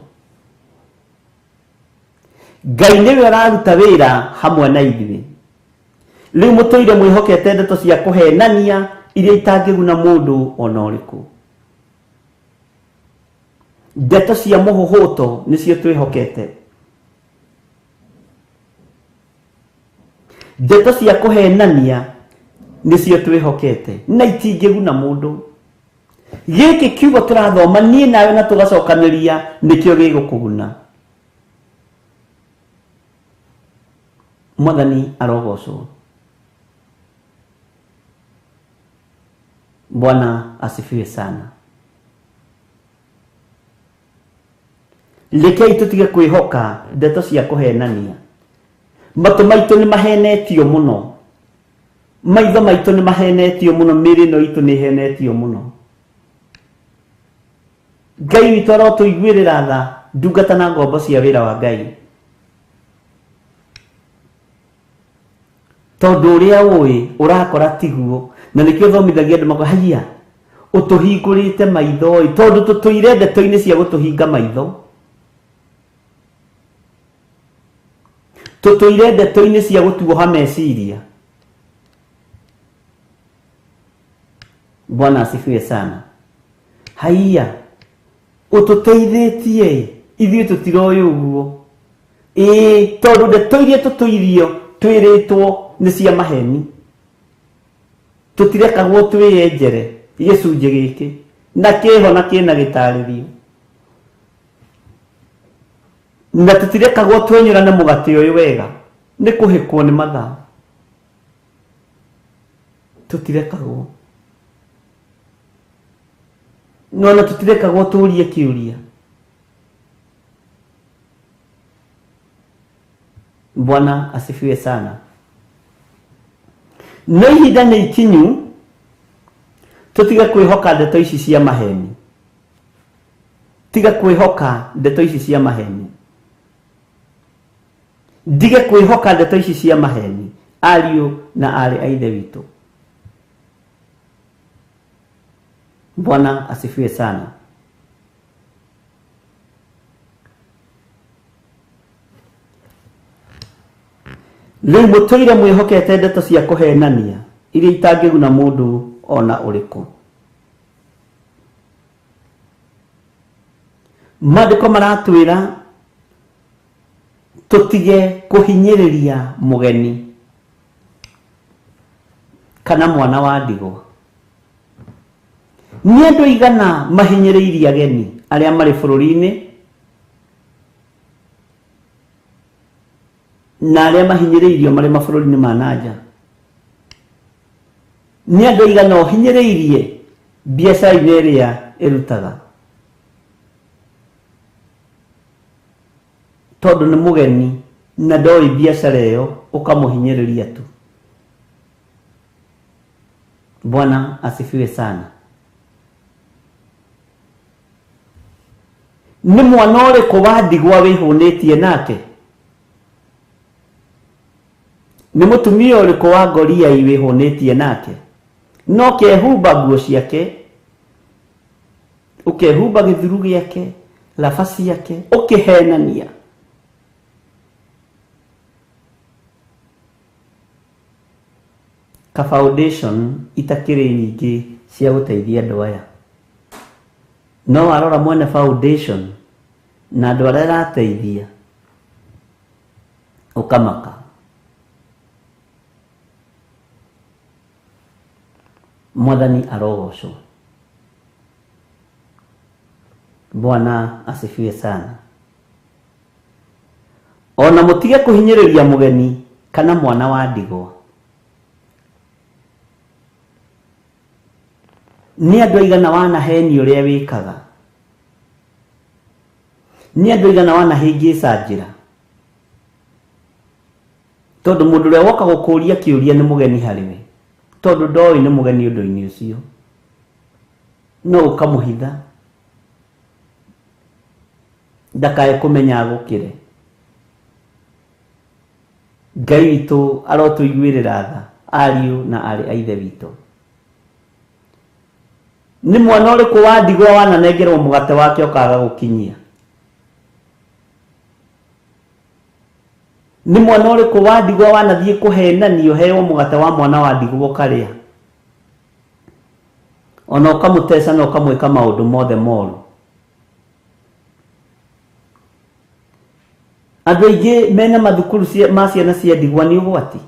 Ngai niwe araruta wira hamwe na ithuĩ. Riu mutuire mwihokete ndeto cia kuhenania iria itangiguna mundu ona uriku. Ndeto cia muhuhuto nicio twihokete. Ndeto cia kuhenania nicio twihokete na itingiguna mundu. Giki kiugo turathoma nie nawe na tugacokaniria nikio gigukuguna. Mwathani arogocwo. Bwana asifiwe sana. Rekei tutige kwihoka ndeto cia kuhenania. Matu maitu ni mahenetio muno. Maitho maitu ni mahenetio muno, miri no itu ni henetio muno. Ngai witu arotuiguirira tha ndungata na ngombo cia wira wa Ngai. Tondu uria ui urakora tiguo, na nikio thomithagia andu mako haiya utuhingurite maitho tondu tutuire ndeto-ini cia gutuhinga maitho. Tutuire ndeto-ini cia gutuoha meciria. Bwana asifiwe sana. Haiya ututeithitie ithuĩ tutiroĩ ũguo. Tondu ndeto iria tutuirio twiritwo ni cia maheni. Tutirekagwo twiyenjere gicunjĩ gĩkĩ na kĩho na kĩna gĩtarĩrio, na tutirekagwo twenyũrane mũgate ũyũ wega nĩ kũhĩkwo nĩ mathaa. Tutirekagwo no tutirekagwo tũrie kĩũria. Bwana asifiwe sana. No ihinda nĩ ikinyu tutiga kwihoka ndeto ici cia maheni. Tiga kwihoka ndeto ici cia maheni. Ndige kwihoka ndeto ici cia maheni, ariũ na arĩ a ithe witũ. Bwana asifiwe sana. Rĩu mũtũire mwĩhokete ndeto cia kũhenania iria itangĩguna mũndũ ona ũrĩkũ. Maandĩko maratwĩra tutige kũhinyĩrĩria mũgeni kana mwana wa ndigwa. Nĩ andũ igana mahinyĩrĩirie ageni arĩa marĩ bũrũri-inĩ na arĩa mahinyĩrĩirio marĩ mabũrũri-inĩ ma nanja. Nĩ andũ igana ũhinyĩrĩirie biacara-inĩ ĩrĩa ĩrutaga, tondu nĩ mũgeni na ndoĩ biacara ĩyo ũkamũhinyĩrĩria tu. Bwana asifiwe sana. Nĩ mwana ũrĩkũ wa ndigwa wĩhũnĩtie nake? Nĩ mũtumia ũrĩkũ wa ngoriai wĩhũnĩtie nake? No kehumba nguo ciake, ukehumba gĩthuru gĩake, laba ciake, ũkĩhenania. Ka foundation itakĩrĩ nyingĩ cia gũteithia andũ aya. No warora mwene foundation na andũ arĩa arateithia ukamaka. Mwathani arogocwo. Bwana asifiwe sana. Ona mutige kuhinyĩrĩria mũgeni kana mwana wa ndigwa. Nĩ andũ aigana wanaheni ũrĩa wĩkaga. Nĩ andũ aigana wanahĩngĩca njĩra. Tondu mũndũ ũrĩa woka gũkũria kĩũria nĩ mũgeni harĩwe, tondu ndoĩ nĩ mũgeni ũndũ-inĩ ũcio, no ũkamũhitha ndakae kũmenya agũkĩre. Ngai witũ arotũiguĩrĩra tha, ariũ na arĩ a ithe witũ. Nĩ mwana ũrĩkũ wa ndigwa wananengerwo mũgate wake ũkaga gũkinyia? Nĩ mwana ũrĩkũ wa ndigwa wanathiĩ kũhenanio heo mũgate wa mwana wa ndigwa ũkarĩa? Ona ũkamũteca na ũkamwĩka maũndũ mothe moru. Andũ aingĩ mena mathukuru ma ciana cia ndigwa nĩ ũgwati.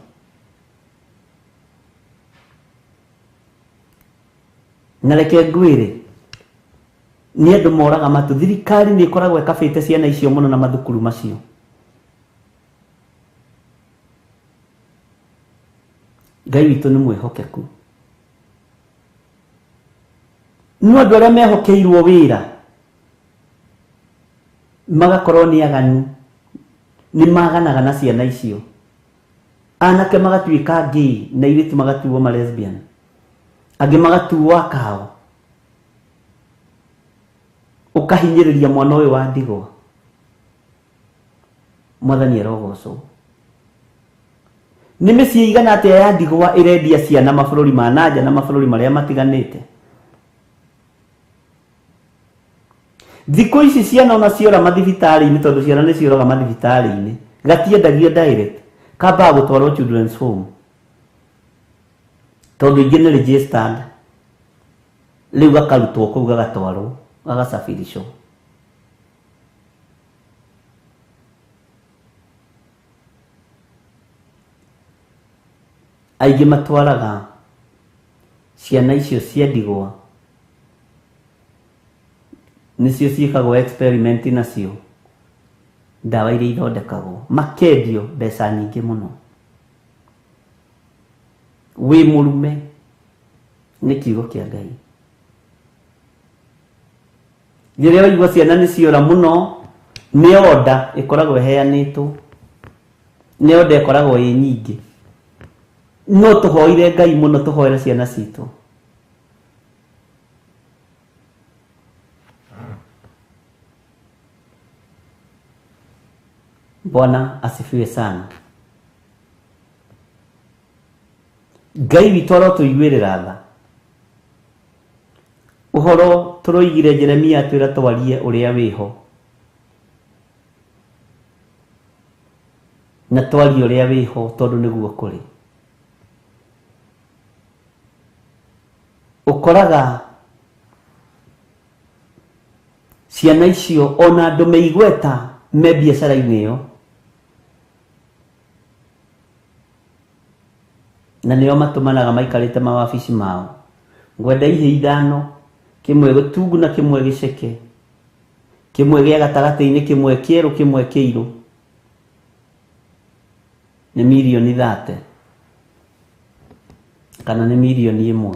Na reke ngwĩre, nĩ andũ moraga matu. Thirikari nĩ ĩkoragwo ĩkabĩte ciana icio mũno na mathukuru macio. Ngai witũ nĩ mwĩhokeku. No andũ arĩa mehokeirwo wĩra magakorwo ni aganu ni maganaga na ciana icio anake magatuika gay na iritu magatuo ma lesbian age magatuo akao ukahinyiriria mwana uyu wa ndigwa mwathani arogocwo ni mĩciĩ igana atĩa ya ndigwa irendia ciana mabũrũri ma nanja na mabũrũri marĩa matiganĩte thikũ ici ciana ona ciora mathibitarĩ-inĩ tondũ ciana nĩ cioraga mathibitarĩ-inĩ gatiendagio direct kamba gũtwarwo children's home tondũ ingĩ nĩ registered rĩu gakarutwo kũu gagatwarwo gagasafirishwo aingĩ matwaraga ciana icio cia ndigwa nicio ciĩkagwo experiment nacio ndawa iria ithondekagwo makendio mbeca nyingĩ mũno wĩ mũrume nĩ kiugo kĩa Ngai rĩrĩa waigua ciana nĩ ciora mũno nĩ order ĩkoragwo ĩheanĩtwo nĩ order ĩkoragwo ĩ nyingĩ no tũhoire Ngai mũno tũhoere ciana citũ Bwana asifiwe sana Ngai witũ arotũiguĩrĩra tha ũhoro tũroigire Jeremia atwĩra twarie ũrĩa wĩho na twarie ũrĩa wĩho tondũ nĩguo kũrĩ ũkoraga ciana icio ona andũ meigweta me biacara-inĩ ĩyo na nĩo matũmanaga maikarĩte mawabici mao ngwenda ihe ithano kimwe gũtungu na kimwe gĩceke kimwe gĩa gatagatĩ-inĩ kimwe kĩerũ kimwe kĩirũ nĩ mirioni 30 kana nĩ mirioni 1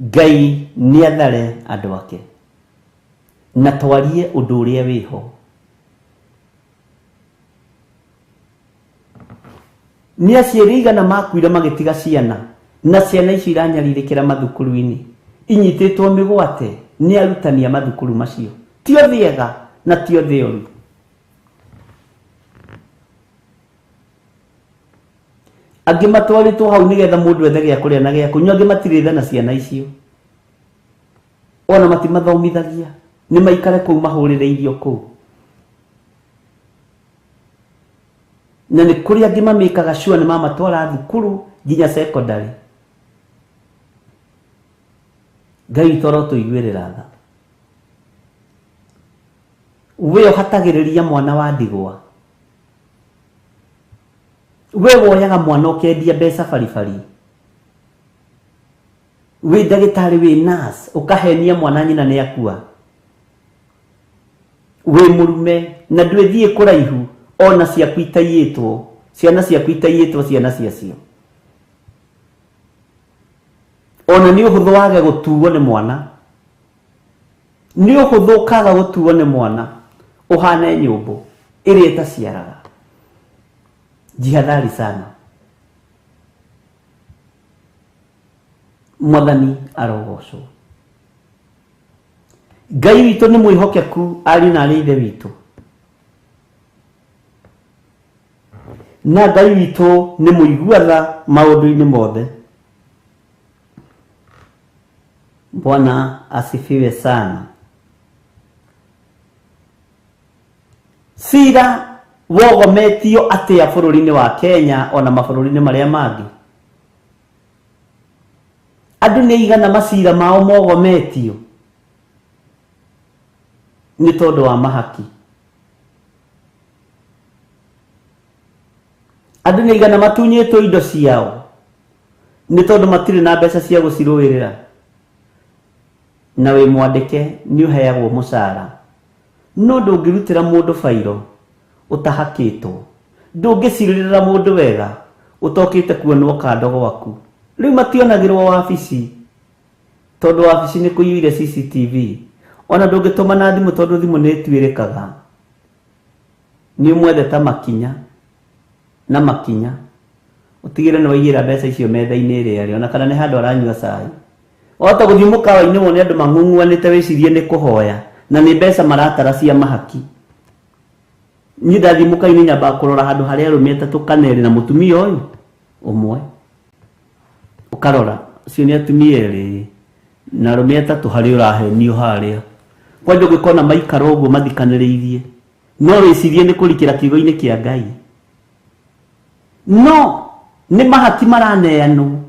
Ngai nĩ athare andũ ake na twarie ũndũ ũrĩa wĩho nĩ aciari igana makuire magĩtiga ciana na ciana ici iranyarirĩkĩra mathukuru-inĩ inyitĩtwo mĩgwate nĩ arutani a mathukuru macio ti othe ega na ti othe ũru angĩ matwarĩtwo hau nĩgetha mũndũ ethe gĩa kũrĩa na gĩa kũnyua angĩ matirĩ tha na ciana icio ona matimathomithagia nĩ maikare kũu mahũrĩre irio kũu na nĩ kũrĩ angĩ mamĩkaga sure nĩ mamatwara thukuru nginya secondary Ngai witũ arotũiguĩrĩra tha we ũhatagĩrĩria mwana wa ndigwa we woyaga mwana ũkendia mbeca baribari we ndagĩtarĩ we nurse ũkahenia mwana nyina nĩ akua we mũrume na ndwĩthiĩ kũraihu ona ciaku itaiyĩtwo ciana ciaku itaiyĩtwo ciana ciacio ona nĩ ũhũthũ wage gũtuo nĩ mwana nĩ ũhũthũ ũkaga gũtuo nĩ mwana ũhane nyũmbũ ĩrĩa ĩtaciaraga jihadhari sana mwathani arogocwo Ngai witũ nĩ mwĩhokeku ari na arĩ ithe witũ na Ngai witũ nĩ mũiguatha maũndũ-inĩ mothe Bwana asifiwe sana Sira wogometio atĩa bũrũri-inĩ wa Kenya ona mabũrũri-inĩ marĩa mangĩ andũ nĩ igana macira mao mogometio nĩ tondũ wa mahaki andũ nĩ igana matunyĩtwo indo ciao nĩ tondũ matirĩ na mbeca cia gũcirũĩrĩra na wĩ mwandĩke nĩ ũheagwo mũcara no ndũngĩrutĩra mũndũ bairo utahakĩtwo ndũngĩcirĩrĩra mũndũ wega utokĩte kuonwo kando gwaku rĩu mationagĩrwo wabici tondu wabici ni kuiyire CCTV ona ndungituma na thimu tondu thimu ni twirikaga ni mwetheta makinya na makinya utigire ni waigira mbeca icio metha-ini ria ona kana ni handu aranyua cai ota guthii mukawa-ini wone andu mang'ung'uanite wicirie ni kuhoya na ni mbeca maratara cia mahaki ni ndathi muka-ini nyamba kurora handu haria arume atatu kana eri na mutumia uyu umwe ukarora cio ni atumia eri na arume atatu haria urahenio haria kwanja gwikona maikara uguo mathikaniriirie no wicirie ni kurikira kiugo-ini kia Ngai no ni mahaki maraneanwo.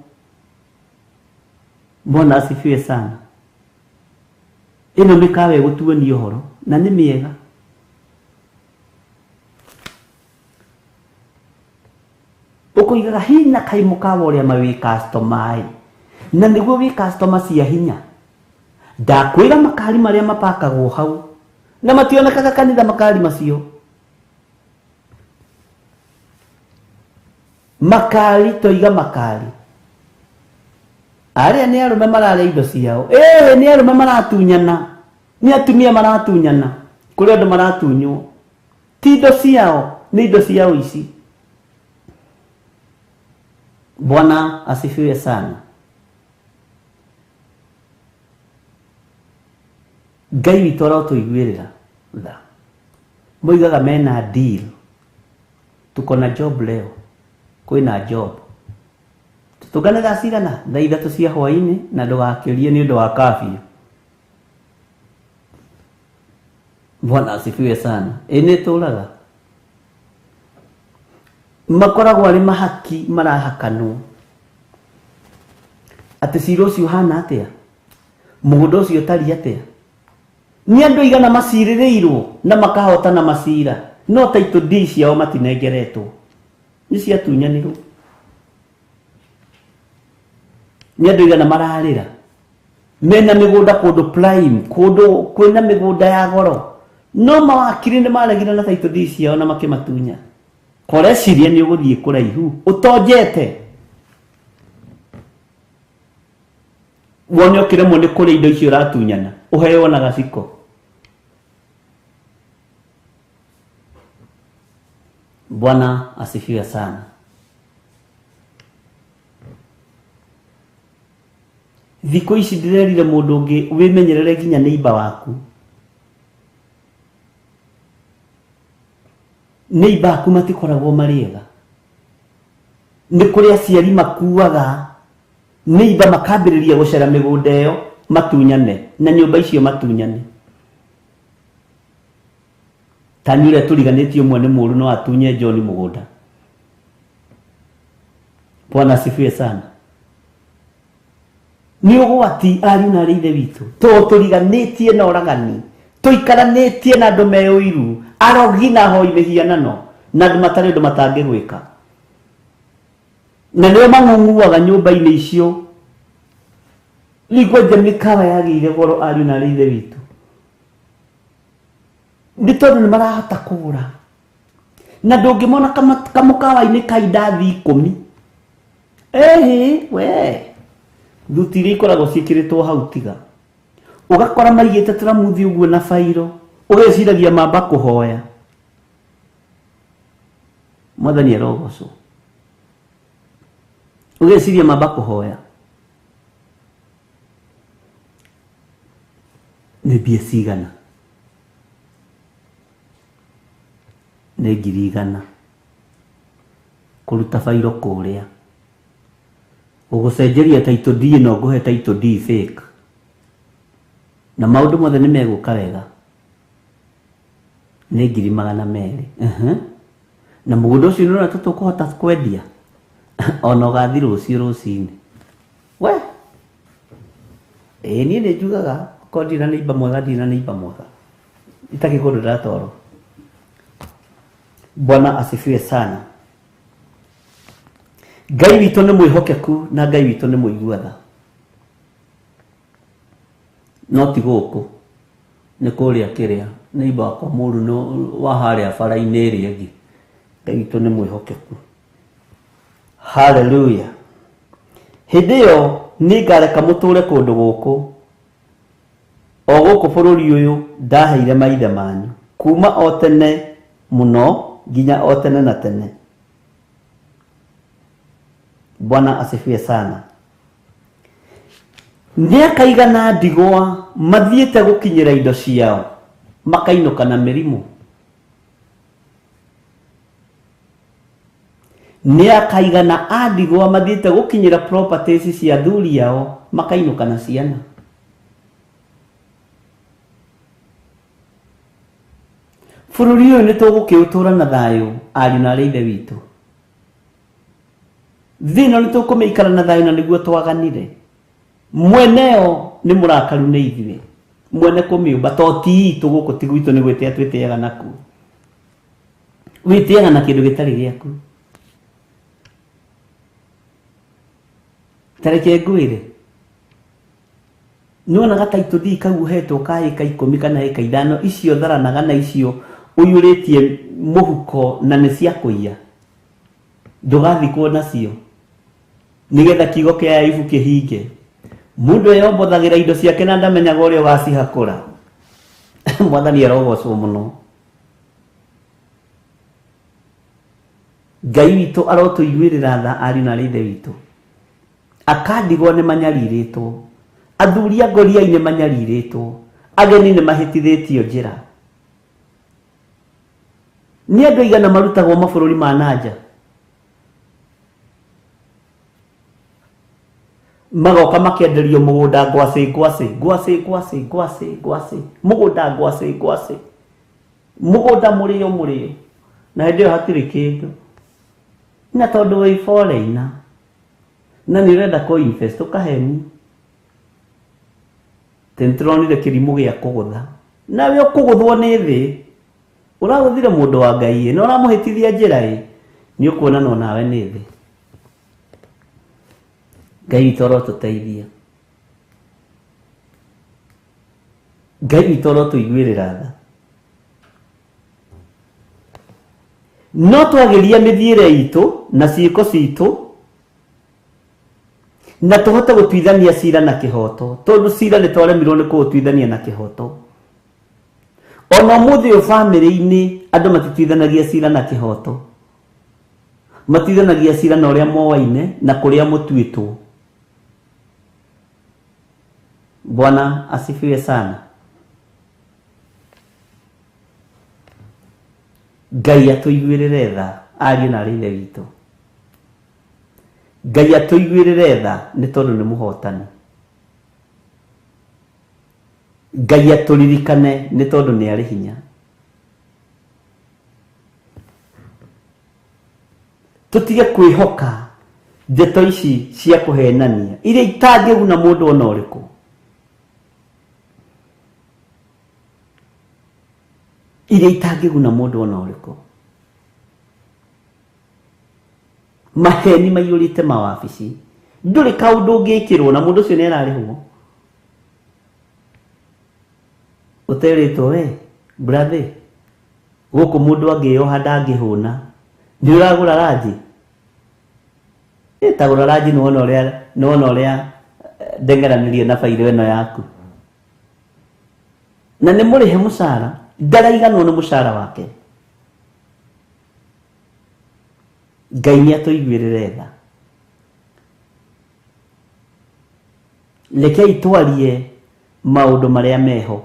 Bwana asifiwe sana. Ino mikawe gutuoni uhoro na ni miega. Ukoigaga hinya kai mukawa uria mawi customer na niguo wi customer cia hinya ndakwira makari maria mapakagwo hau na mationekaga kanitha makari macio makari toiga makari aria ni arume marare indo ciao ni arume maratunyana ni atumia maratunyana kuri andu maratunywo ti indo ciao ni indo ciao ici. Bwana asifiwe sana. Ngai witũ arotuiguĩrĩra tha moigaga mena deal tuko na job leo kwina job tutungane thaa cigana thaa 3 cia hwaĩ-inĩ na ndũgakĩũrie nĩ ũndũ wa kabiũ. Bwana asifiwe sana. Nĩ tũraga makoragwo arĩ mahaki marahakanwo atĩ cira ũcio ũhana atĩa mũgũnda ũcio ũtari atĩa ni andu igana macirĩrĩirwo na makahotana macira no title deed ciao matinengeretwo ni ciatunyanirwo ni andu igana mararĩra mena mĩgũnda kũndũ prime kũndũ kwĩna mĩgũnda ya goro no mawakiri nĩ maregire na title deed ciao na makĩmatunya koreciria ni ũgũthiĩ kũraihu ũtonjete wone ũkĩremwo nĩ kũrĩa indo icio ũratunyana ũheo na gaciko. Bwana asifiwe sana. Thikũ ici ndirerire mũndũ ũngĩ wĩmenyerere nginya neighbor waku. Neighbor aku matikoragwo marĩega. Nĩ kũrĩ aciari makuaga neighbor makambĩrĩria gũcera mĩgũnda ĩyo matunyane na nyũmba icio matunyane. Tani ũrĩa tũriganĩtie ũmwe nĩ mũũru no atunye John mũgũnda. Bwana asifiwe sana. Nĩ ũgwati ariũ na ithe witũ tũriganĩtie na ũragani tũikaranĩtie na andũ meũiru arogi na hoi mĩhianano na andũ matarĩ ũndũ matangĩgwĩka na nĩo mang'ung'uaga nyũmba-inĩ icio. Rĩu mĩkawa yagĩire goro ariũ na ithe witũ nĩ tondũ nĩ marahota kũgũra na ndũngĩmona kamũkawa-inĩ ka indathi 10 we thuti iria ikoragwo ciĩkĩrĩtwo hau tiga ũgakora maigĩte tũramuthi ũguo na bairo ũgeciragia mamba kũhoya. Mwathani arogocwo ũgeciria mamba kũhoya nĩ mbia cigana nĩ 100,000 kũruta bairo kũrĩa ũgũcenjeria title deed no ngũhe title deed fake na maũndũ mothe nĩ megũka wega nĩ 200,000 na mũgũnda ũcio nĩ ũrĩa tũkũhota kwendia ona ũgathi rũciũ rũcinĩ we niĩ nĩ njugaga korwo ndirĩ na neighbor mwega ndirĩ na neighbor mwega itakĩ kũndũ ndatwarwo. Bwana asifiwe sana. Ngai witũ nĩ mwĩhokeku na Ngai witũ nĩ mũiguatha no ti gũkũ nĩ kũrĩa kĩrĩa neighbor wakwa mũũru no wa harĩa bara-inĩ ĩrĩa ĩngĩ. Ngai witũ nĩ mwĩhokeku. Hallelujah. Hĩndĩ ĩyo nĩ ngareka mũtũre kũndũ gũkũ o gũkũ bũrũri ũyũ ndaheire maithe manyu kuma o tene mũno nginya o tene na tene. Bwana asifiwe sana. Miaka igana ndigwa mathiĩte gũkinyĩra indo ciao makainũka na mĩrimũ. Miaka igana andigwa mathiĩte gũkinyĩra properties cia athuri yao makainũka na ciana. Bũrũri ũyũ nĩ tũgũkĩũtũra na thayũ ariũ na arĩ ithe witũ. Thĩno nĩ tũkũmĩikara na thayũ na nĩguo twaganire. Mweneo nĩ mũrakaru nĩ ithuĩ. Mwene kũmĩũmba to ti itũ gũkũ ti gwitũ nĩ gwĩtĩa twĩtĩaga naku. Wĩtĩaga na kĩndũ gĩtarĩ gĩaku. Tareke ngwĩre. Nĩwona gataitũ thii kau hetwo ka ĩka 10 kana ĩka 5 icio tharanaga na icio ũiyũrĩtie mũhuko na nĩ cia kũiya. Ndũgathikwo nacio. Nĩgetha kiugo kĩa Ayubu kĩhinge. Mũndũ eyombothagĩra indo ciake na ndamenyaga ũrĩa ũgacihakũra. Mwathani arogocwo mũno. Ngai witũ arotũiguĩrĩra tha ariũ na arĩ ithe witũ. Akandigwo nĩ manyarirĩtwo. Athuri a ngoriai nĩ manyarirĩtwo. Ageni nĩ mahĩtithĩtio njĩra. Nĩ andũ aigana marutagwo mabũrũri ma nanja. Magoka makĩenderio mũgũnda ngwacĩ. Mũgũnda ngwacĩ. Mũgũnda mũrĩo. Na hĩndĩ ĩyo hatirĩ kĩndũ. Na tondũ wĩ foreigner na nĩ ũrenda kũ-invest ũkaheni. Tentronire kĩrimũ gĩa kũgũtha. Nawe ũkũgũthwo nĩ thĩ. Ũragũthire mũndũ wa Ngai na ũramũhĩtithia njĩra nĩ ũkuona no nawe nĩ thĩ. Ngai witũ arotũteithia. Ngai witũ arotũiguĩrĩra tha. No twagĩria mĩthiĩre itũ na ciĩko citũ na tũhote gũtuithania cira na kĩhoto. Tondũ cira nĩ twaremirwo nĩ kũũtuithania na kĩhoto. Ona mũthĩ ũyũ bamĩrĩ-inĩ andũ matituithanagia cira na kĩhoto. Matuithanagia cira na ũrĩa moaine na kũrĩa mũtuĩtwo. Bwana asifiwe sana. Ngai atũiguĩrĩre tha ariũ na arĩ ithe witũ. Ngai atũiguĩrĩre tha nĩ tondũ nĩ mũhotani. Ngai atũririkane nĩ tondũ nĩ arĩ hinya. Tũtige kwĩhoka ndeto ici cia kũhenania iria itangĩguna mũndũ ona ũrĩkũ. Iria itangĩguna mũndũ ona ũrĩkũ. Maheni maiyũrĩte mawabici. Ndũrĩ kaũndũ ũngĩkĩrwo na mũndũ ũcio nĩ ararĩhwo. Ũterĩtwo we brother gũkũ mũndũ angĩoha ndangĩhũna. Nĩ ũragũra ranji. Tagũra ranji nĩwona ũrĩa ndengeranirie na bairũ ĩno yaku. Na nĩ mũrĩhe mũcara. Ndaraiganwo nĩ mũcara wake. Ngai nĩ atũiguĩrĩre tha. Rekei twarie maũndũ marĩa meho.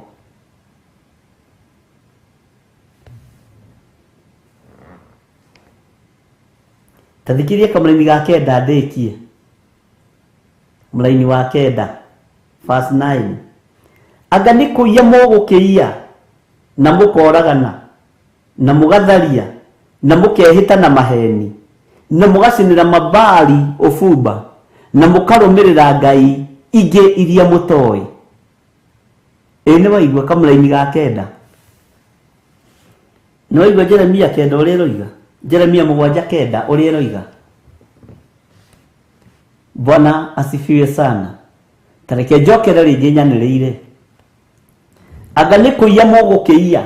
Tathikirie kamũraini ga kenda ndĩkie. Mũraini wa kenda verse 9. Anga nĩ kũiya mũgũkĩiya na mũkoragana na mũgatharia na mũkehĩta na maheni na mũgacinĩra mabari ũbumba na mũkarũmĩrĩra ngai ingĩ iria mũtoĩ. Nĩ waigua kamũraini ga kenda. Nĩ waigua Jeremia kenda ũrĩa ĩroiga. Jeremia 7:9 ũrĩa ĩroiga. Bwana asifiwe sana. Tareke njokere rĩngĩ nyanĩrĩire. Anga nĩ kũiya mũgũkĩiya.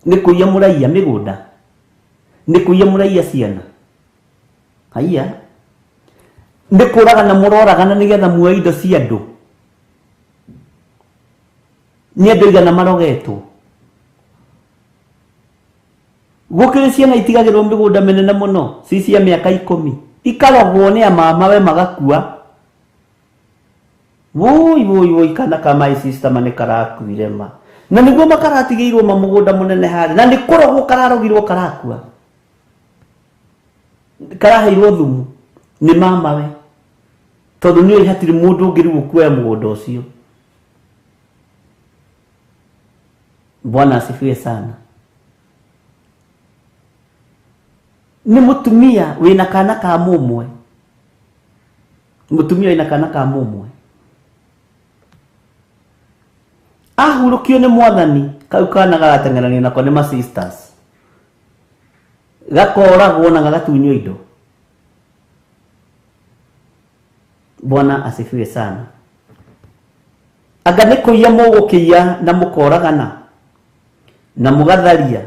Nĩ kũiya mũraiya mĩgũnda. Nĩ kũiya mũraiya ciana. Haiya. nĩ kũragana mũroragana nĩgetha muoe indo cia andũ. Nĩ andũ igana marogetwo. Gũkĩrĩ ciana itigagĩrwo mĩgũnda mĩnene mũno ci cia mĩaka 10 ikarogwo nĩ amamawe magakua. Woi kana ka my sister mane karakuire ma. Na nĩguo makaratigĩirwo mũgũnda mũnene harĩ na nĩ kũrogwo kararogirwo karakua. Karaheirwo thumu nĩ mamawe. Tondũ nĩ hatirĩ mũndũ ũngĩ rĩu kuoya mũgũnda ũcio. Bwana asifiwe sana. Ni mutumia wina kana ka mumwe. Mutumia wina kana ka mumwe. Ahurukio ni mwathani kau kana garateng'erania nako ni ma sisters. Gakoragwo na gagatunywo indo. Bwana asifiwe sana. Anga nĩ kũiya mũgũkĩiya na mũkoragana na mũgatharia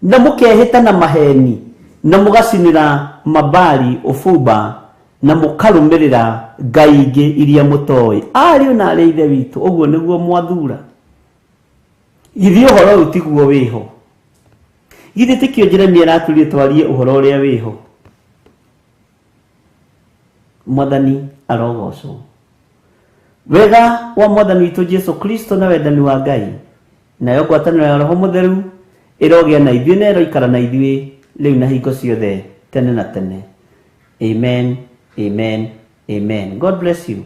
na mũkehĩta na maheni na mũgacinĩra mabari ũbumba na mũkarũmĩrĩra ngai ingĩ iria mũtoĩ. Ariũ na arĩa ithe witũ ũguo nĩguo mwathura. Githĩ ũhoro ũyũ tiguo wĩho? Githĩ tikĩo Jeremia aratũrie twarie ũhoro ũrĩa wĩho? Mwathani arogocwo. Wega wa mwathani witũ Jesu Kristo na wendani wa Ngai nayo ngwatanĩro ya Roho Mũtheru ĩrogĩa na ithuĩ na ĩroikara na ithuĩ rĩu na hingo ciothe tene na tene. Amen, amen, amen. God bless you.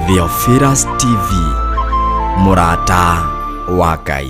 Theophilus TV, mũrata wa Ngai.